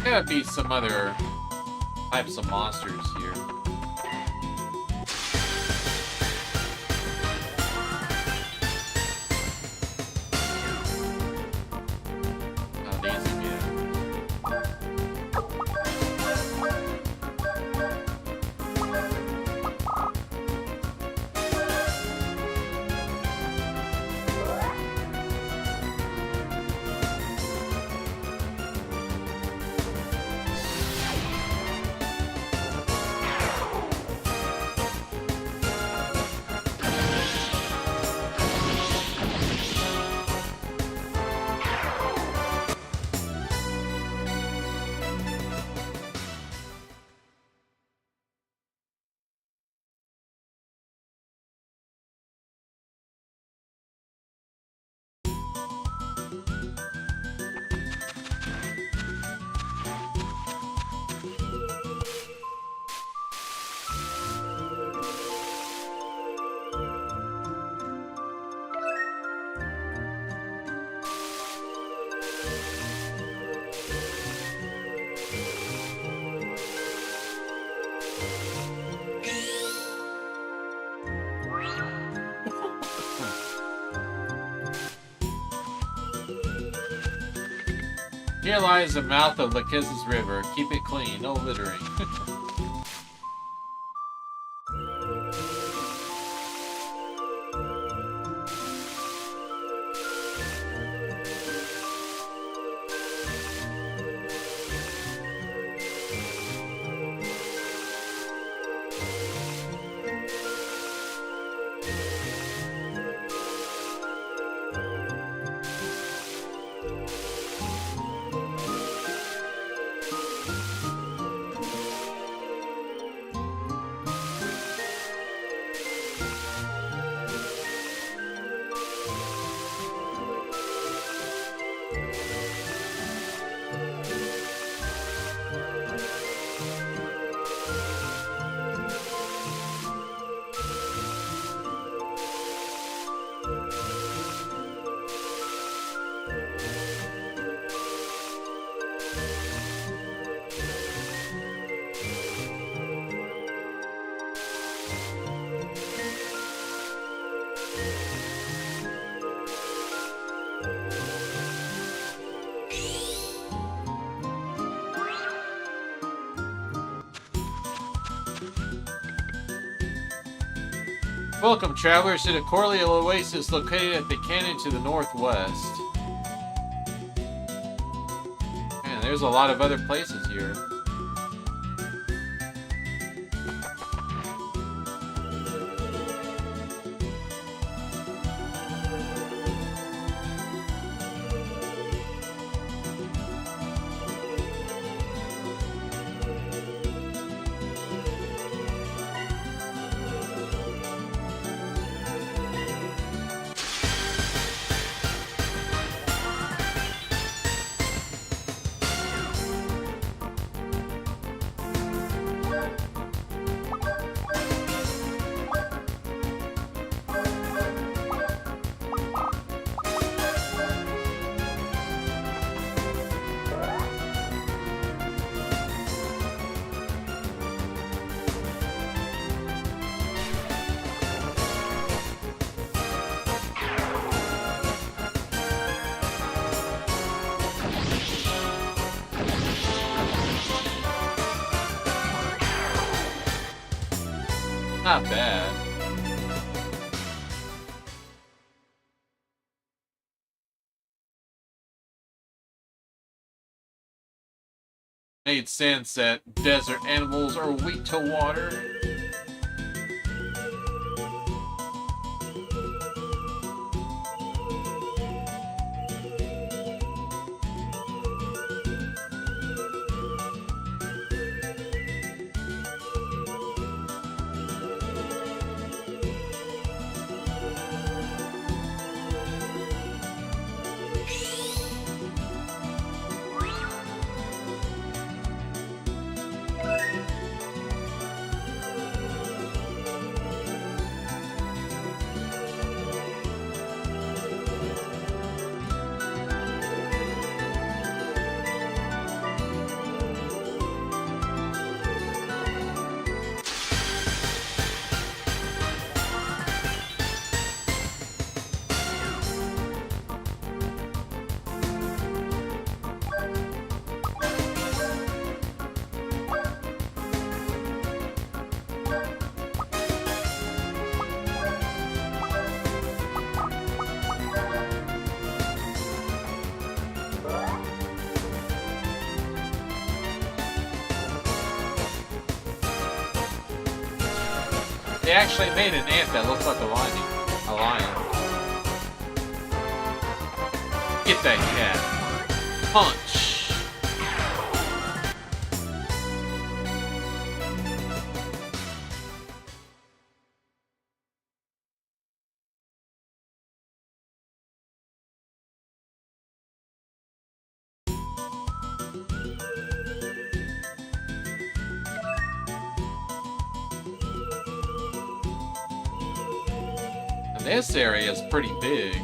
Gotta be some other types of monsters here. Oh, these again. Here lies the mouth of Lachesis River. Keep it clean, no littering. Welcome, travelers, to the Corleal Oasis located at the canyon to the northwest. Man, there's a lot of other places here. Not bad. Made sense that desert animals are weak to water. They actually made an ant that looks like a lion. Get that cat. Punch. This area is pretty big.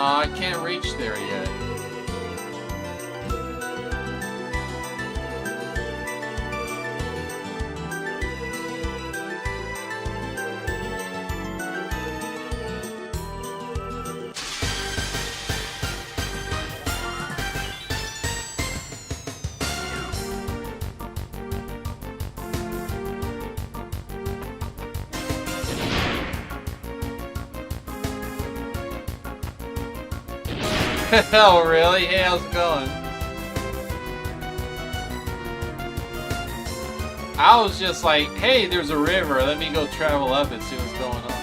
I can't reach there yet. Oh, really? Hey, how's it going? I was just like, hey, there's a river. Let me go travel up and see what's going on.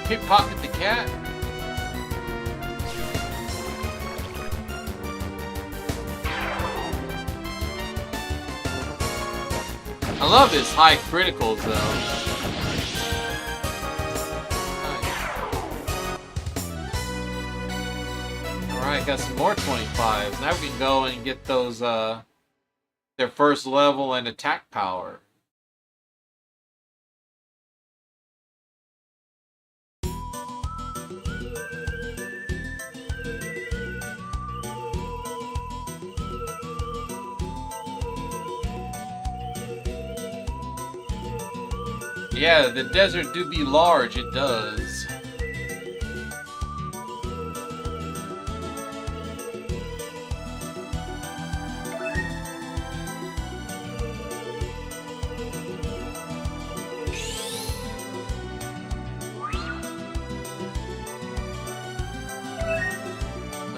Pickpocket the cat? I love his high criticals though. Alright, got some more 25s. Now we can go and get those their first level and attack power. Yeah, the desert do be large, it does.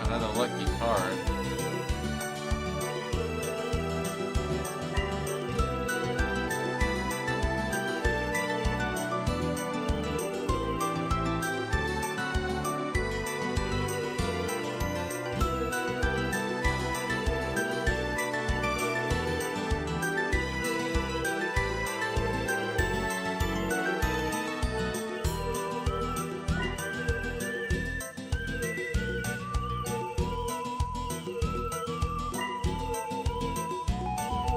Another lucky card.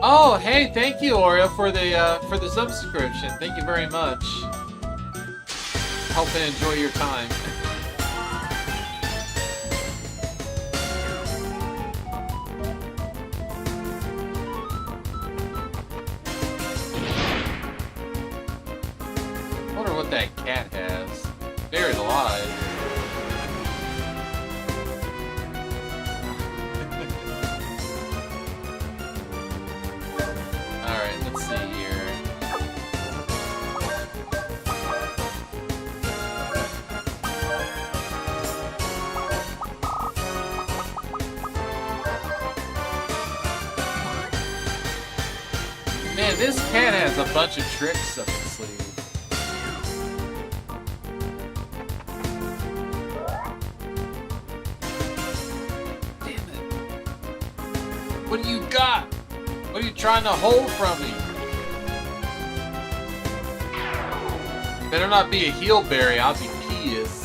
Oh, hey, thank you, Oreo, for the subscription. Thank you very much. Hope and enjoy your time. I wonder what that cat has. Buried alive. Man, this cat has a bunch of tricks up its sleeve. Damn it. What do you got? What are you trying to hold from me? Better not be a heel berry, I'll be pissed.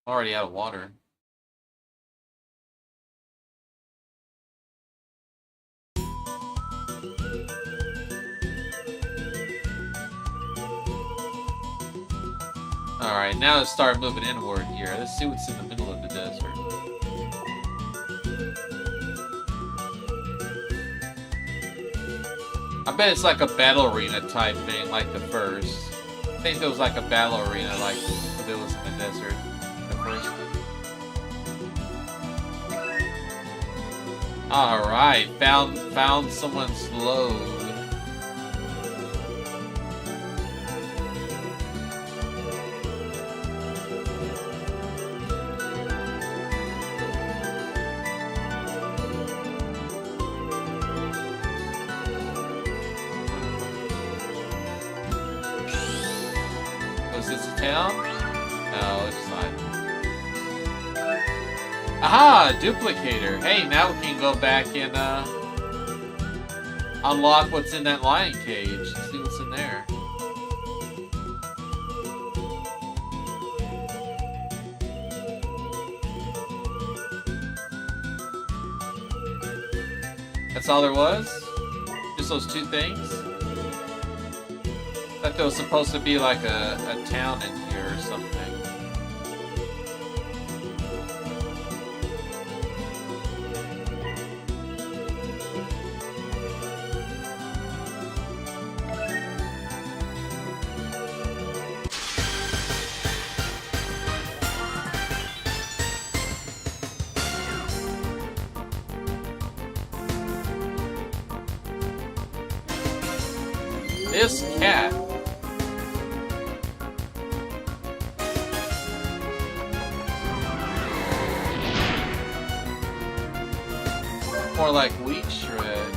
Already out of water. Alright, now let's start moving inward here. Let's see what's in the middle of the desert. I bet it's like a battle arena type thing, like the first. I think there was like a battle arena like if it was in the desert. Alright, found someone's load. town? No, it's fine. Aha! Duplicator. Hey, now we can go back and unlock what's in that lion cage. See what's in there. That's all there was? Just those two things? I thought there was supposed to be like a town in here or something. This cat. More like wheat shred.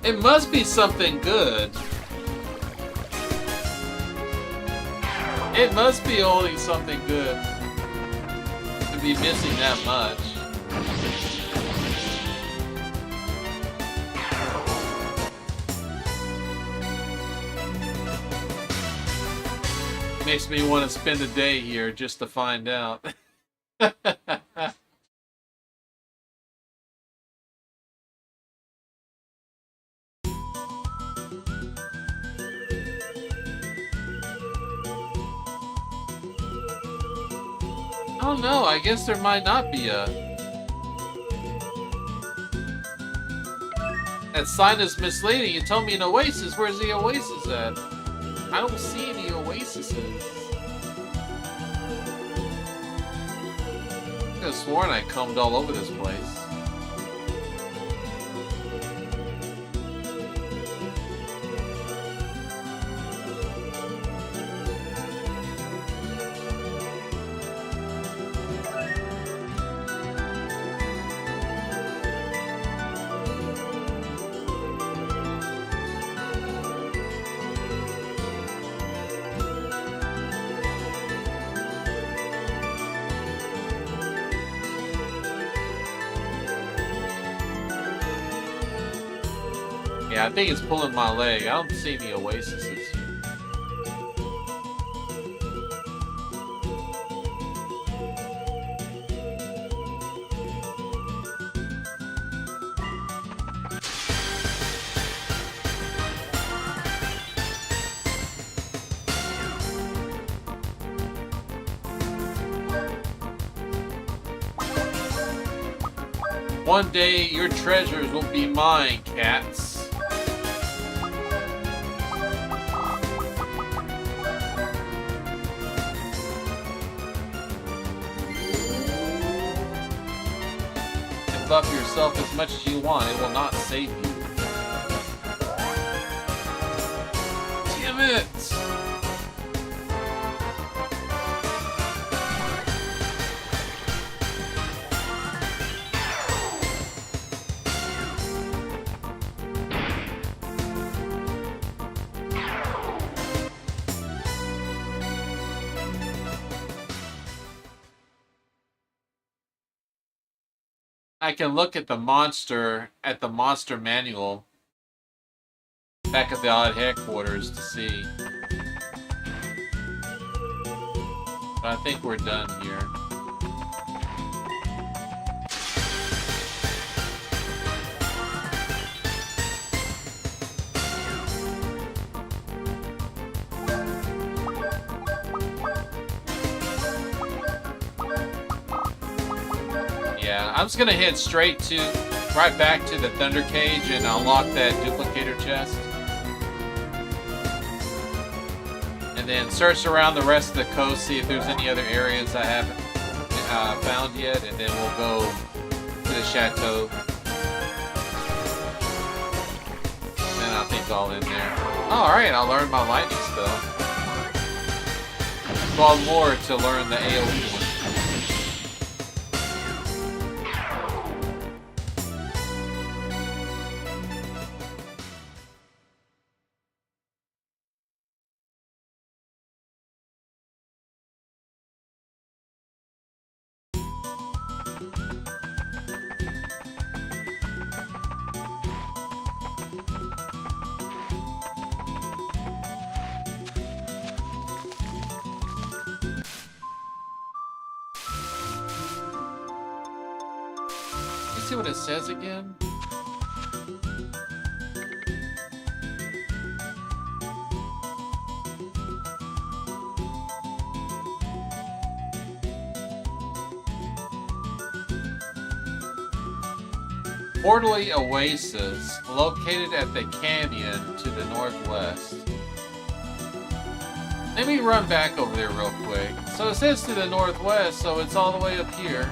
It must be something good. It must be only something good to be missing that much. Makes me want to spend a day here just to find out. Oh no, I guess there might not be a... That sign is misleading. You told me an oasis. Where's the oasis at? I don't see any oases. I could have sworn I combed all over this place. Yeah, I think it's pulling my leg. I don't see any oases. One day, your treasures will be mine, cats. Buff yourself as much as you want, it will not save you. Damn it! I can look at the monster manual back at the odd headquarters to see. But I think we're done here. I'm just gonna head right back to the Thunder Cage and unlock that duplicator chest. And then search around the rest of the coast, see if there's any other areas I found yet, and then we'll go to the chateau. And I think I'll end there. Oh, alright, I'll learn my lightning spell. 12 more to learn the AoE one. See what it says again? Orderly Oasis, located at the canyon to the northwest. Let me run back over there real quick. So it says to the northwest, so it's all the way up here.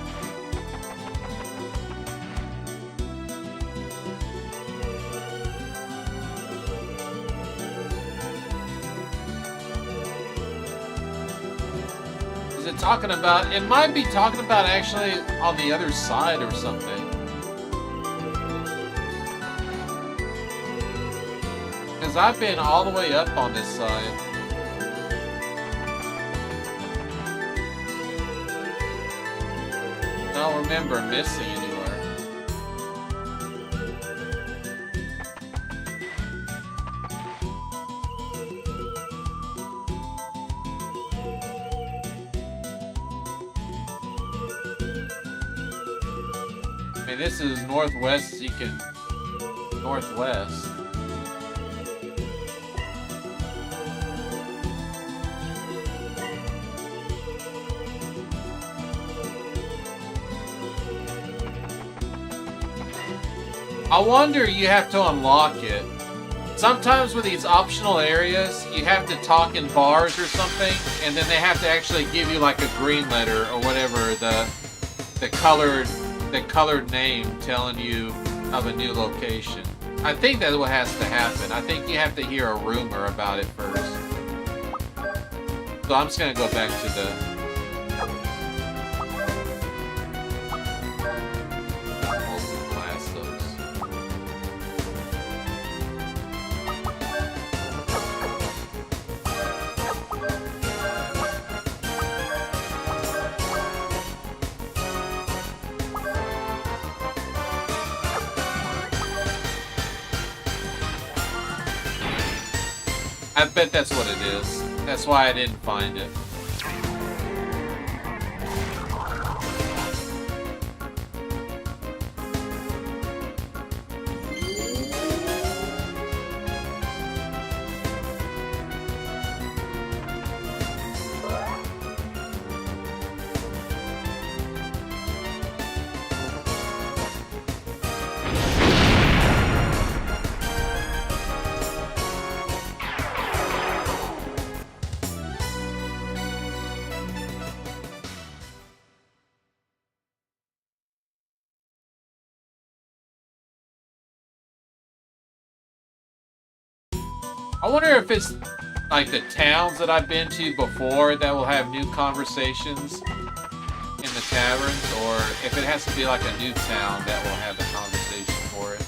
Is it talking about, it might be talking about actually on the other side or something. Because I've been all the way up on this side. I don't remember missing anywhere. I mean, this is northwest, so you can... northwest. I wonder you have to unlock it. Sometimes with these optional areas, you have to talk in bars or something, and then they have to actually give you like a green letter or whatever, the colored name telling you of a new location. I think that's what has to happen. I think you have to hear a rumor about it first. So I'm just gonna go back to the I bet that's what it is. That's why I didn't find it. I wonder if it's like the towns that I've been to before that will have new conversations in the taverns, or if it has to be like a new town that will have a conversation for it.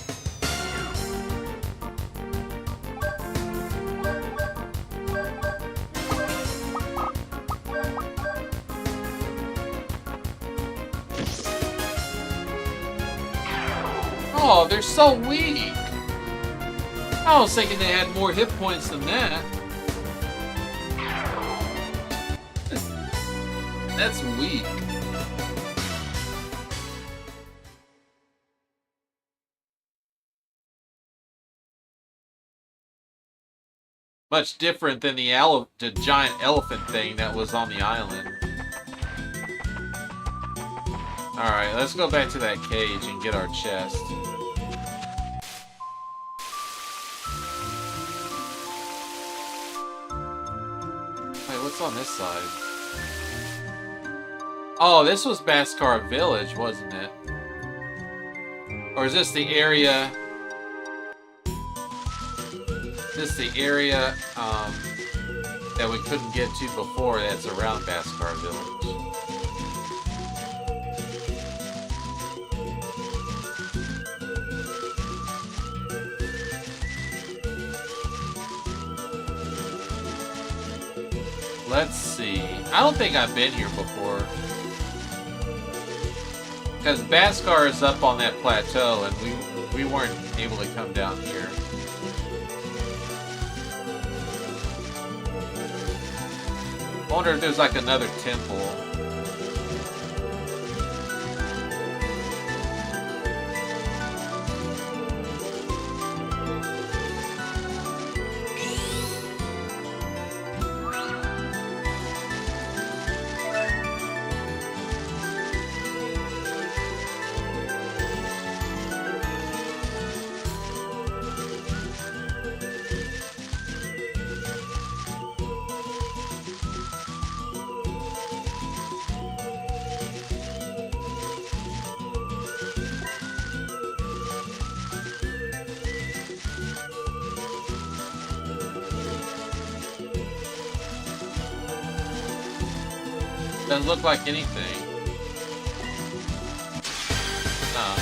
Oh, they're so weak! I was thinking they had more hit points than that. That's weak. Much different than the giant elephant thing that was on the island. Alright, let's go back to that cage and get our chest. What's on this side? Oh, this was Baskar Village, wasn't it? Or is this the area? Is this the area that we couldn't get to before that's around Baskar Village? Let's see. I don't think I've been here before. Because Baskar is up on that plateau, and we weren't able to come down here. I wonder if there's like another temple. Doesn't look like anything. No.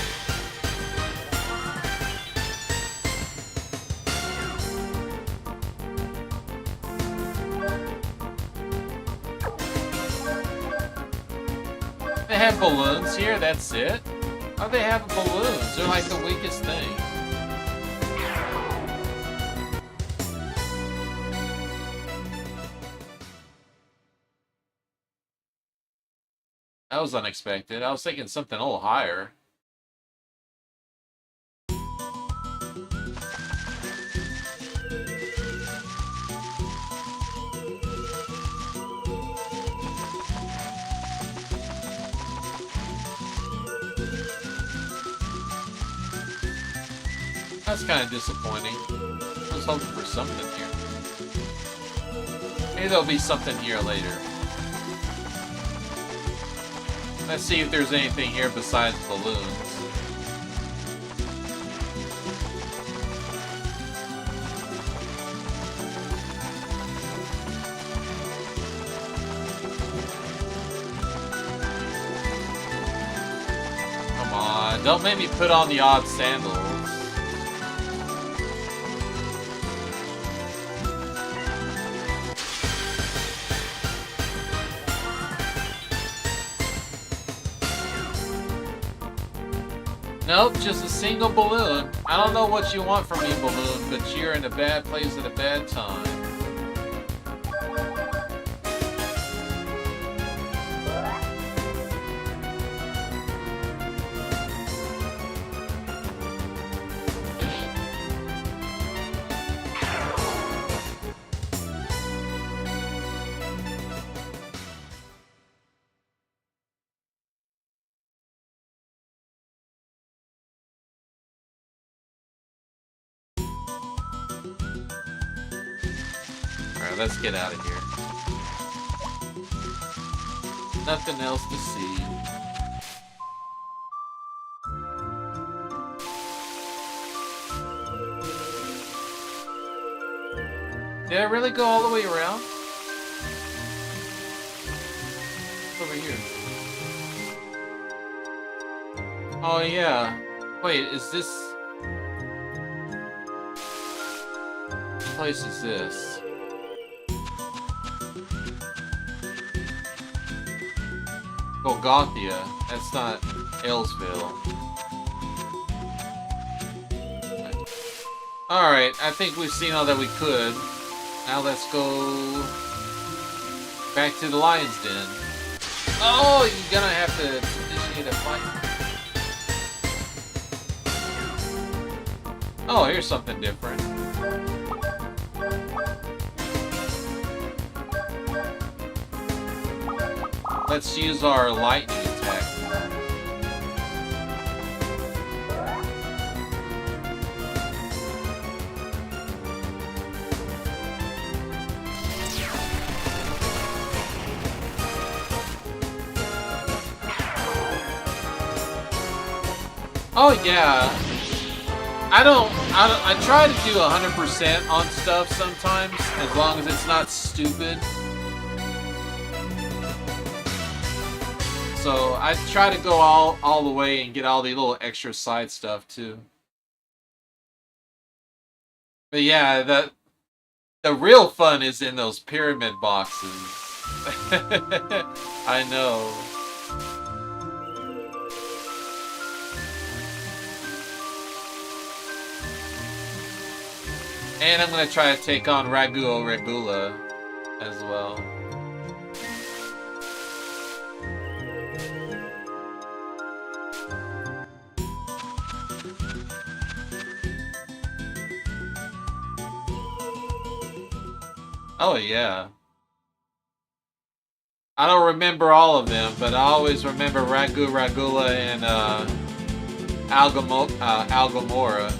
They have balloons here, that's it? Why do they have balloons? They're like the weakest thing. That was unexpected. I was thinking something a little higher. That's kind of disappointing. I was hoping for something here. Maybe there'll be something here later. Let's see if there's anything here besides balloons. Come on, don't make me put on the odd sandals. Nope, just a single balloon. I don't know what you want from me, balloon, but you're in a bad place at a bad time. Alright, let's get out of here. Nothing else to see. Did I really go all the way around? Over here. Oh yeah. Wait, is this... What place is this? Golgothia. That's not Aylesville. Alright, I think we've seen all that we could. Now let's go back to the Lion's Den. Oh, you're gonna have to initiate a fight. Oh, here's something different. Let's use our lightning attack. Oh yeah. I try to do 100% on stuff sometimes, as long as it's not stupid. So I try to go all the way and get all the little extra side stuff too. But yeah, the real fun is in those pyramid boxes. I know. And I'm gonna try to take on Ragu Regula as well. Oh yeah. I don't remember all of them, but I always remember Ragu Regula and Algamora.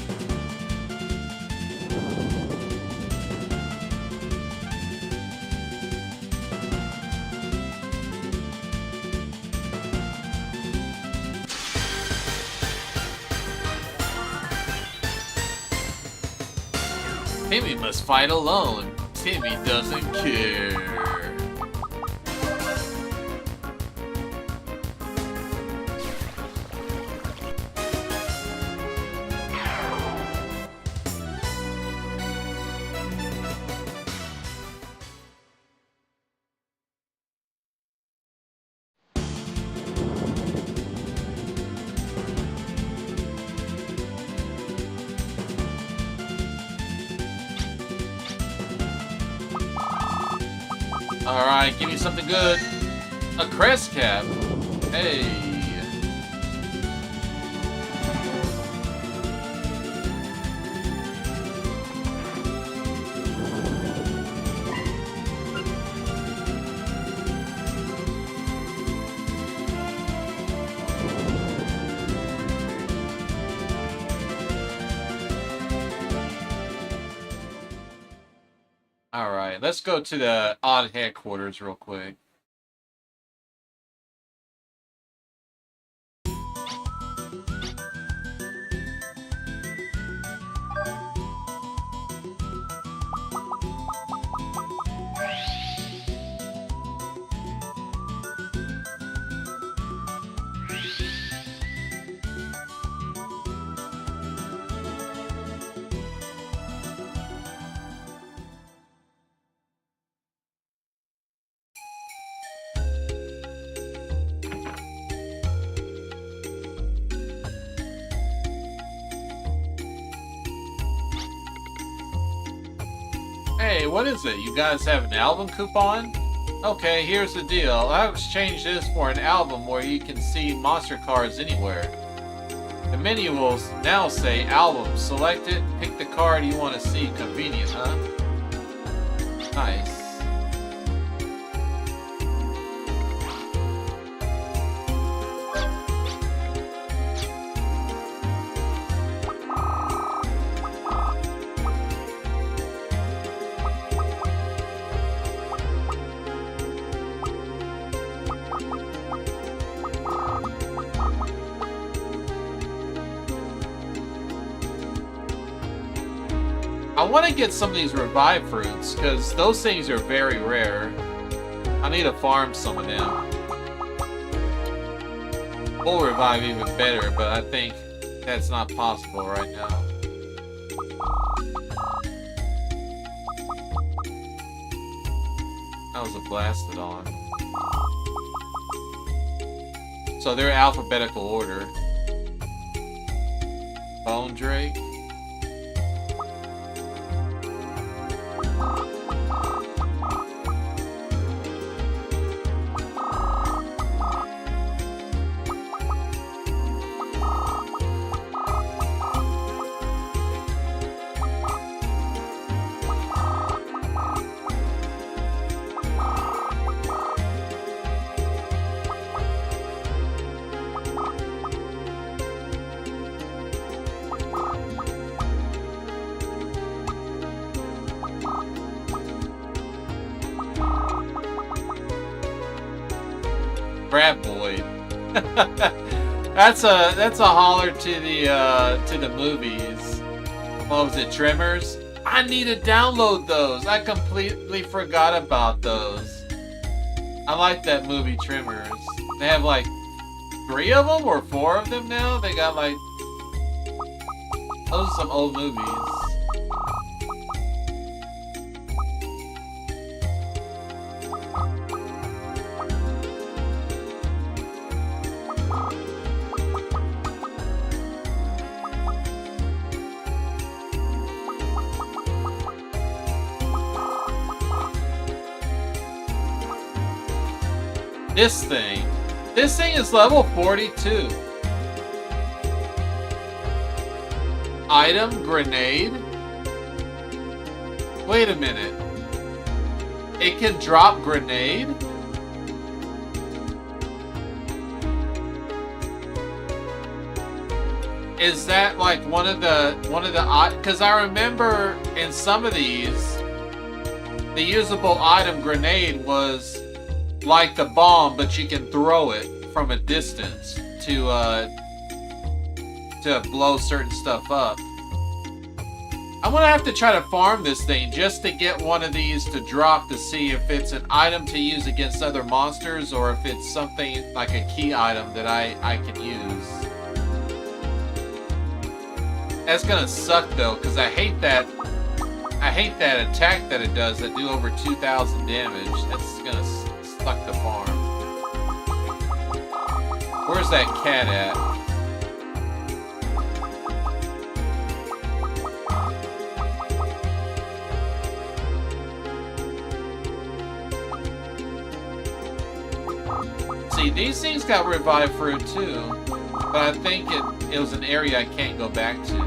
Timmy must fight alone. Timmy doesn't care. Alright, give me something good. A crest cap. Hey. Alright, let's go to the odd headquarters real quick. Hey, what is it? You guys have an album coupon? Okay, here's the deal. I'll exchange this for an album where you can see monster cards anywhere. The menu will now say album. Select it, pick the card you want to see. Convenient, huh? Nice. I want to get some of these revive fruits, because those things are very rare. I need to farm some of them. Full revive even better, but I think that's not possible right now. That was a Blastodon. So they're alphabetical order. Bone Drake. Graboid. That's a holler to the movies. What was it, Tremors? I need to download those. I completely forgot about those. I like that movie, Tremors. They have like 3 of them or 4 of them now. They got like, those are some old movies. This thing is level 42. Item, grenade. Wait a minute. It can drop grenade? Is that like one of the because I remember in some of these the usable item grenade was like the bomb, but you can throw it from a distance to blow certain stuff up. I'm gonna have to try to farm this thing just to get one of these to drop to see if it's an item to use against other monsters or if it's something like a key item that I can use. That's gonna suck though, because I hate that attack that it does that do over 2,000 damage. That's gonna suck the farm. Where's that cat at? See, these things got revived fruit too, but I think it was an area I can't go back to.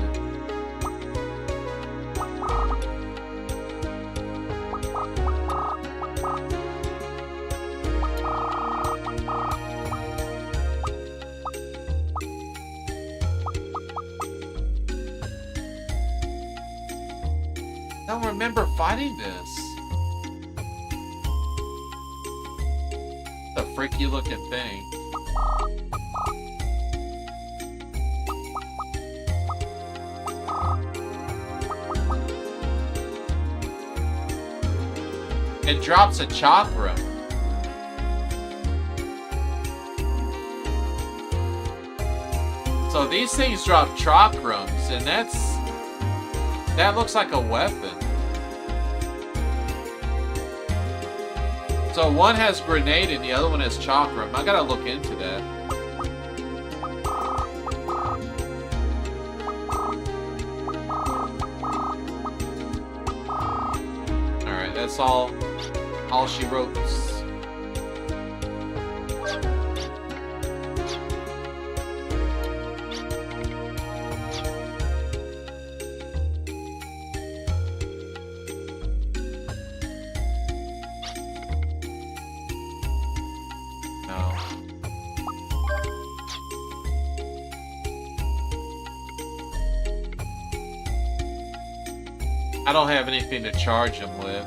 I don't remember fighting this. The freaky looking thing. It drops a chakra. So these things drop chakrams, and that looks like a weapon. So one has grenade and the other one has chakram. I gotta look into that. Alright, that's all she wrote. I don't have anything to charge him with.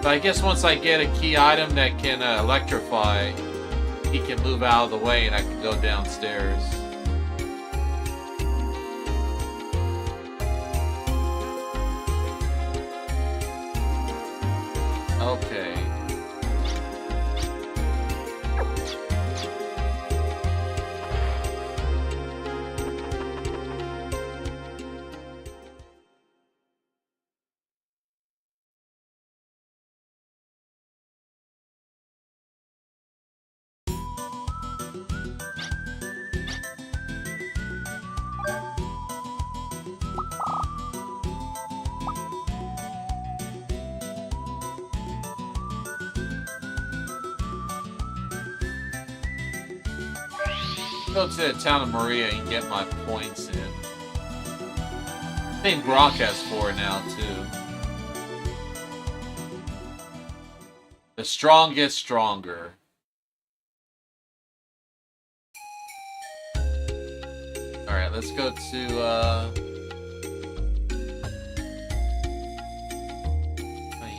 But I guess once I get a key item that can electrify, he can move out of the way and I can go downstairs. Okay. Go to the town of Maria and get my points in. I think Brock has 4 now, too. The strong get stronger. Alright, let's go to, oh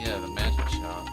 yeah, the magic shop.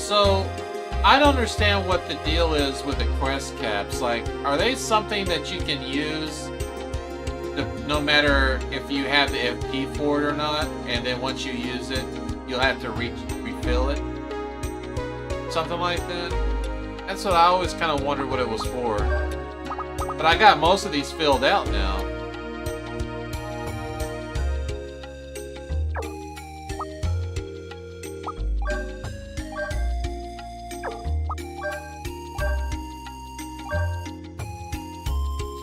So, I don't understand what the deal is with the quest caps. Like, are they something that you can use no matter if you have the FP for it or not? And then once you use it, you'll have to refill it? Something like that? That's what I always kind of wondered what it was for. But I got most of these filled out now.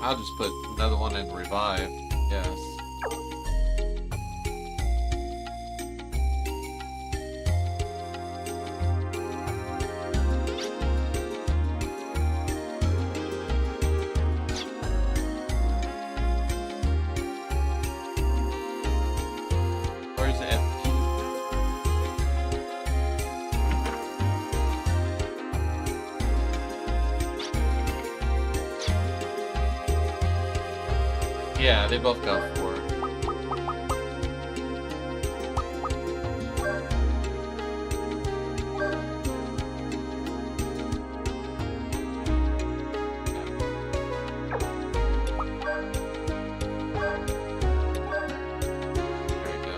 I'll just put another one in revive, yes. Where's the FP? Yeah, they both got 4. There we go.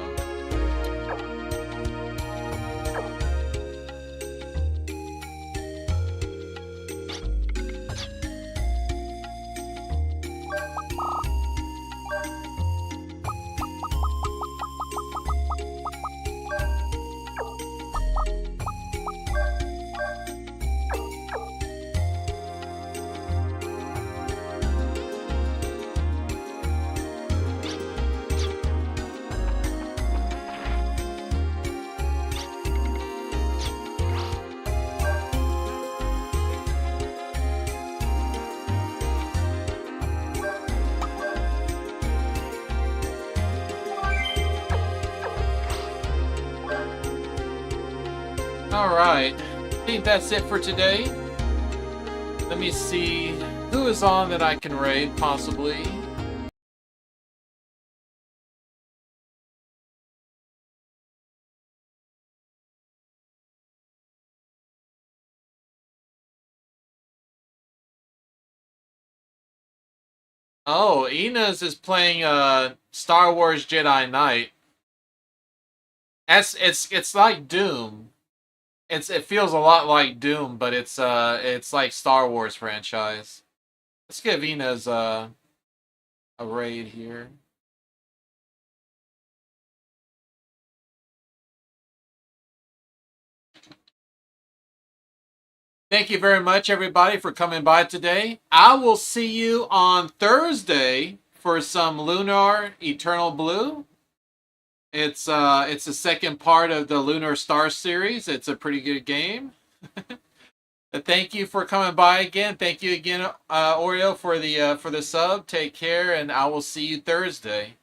Alright, I think that's it for today. Let me see who is on that I can raid, possibly. Oh, Enos is playing Star Wars Jedi Knight. It's like Doom. It feels a lot like Doom, but it's like Star Wars franchise. Let's give Enos a raid here. Thank you very much, everybody, for coming by today. I will see you on Thursday for some Lunar Eternal Blue. It's the second part of the Lunar Star series. It's a pretty good game. Thank you for coming by again. Thank you again, Oreo, for the sub. Take care, and I will see you Thursday.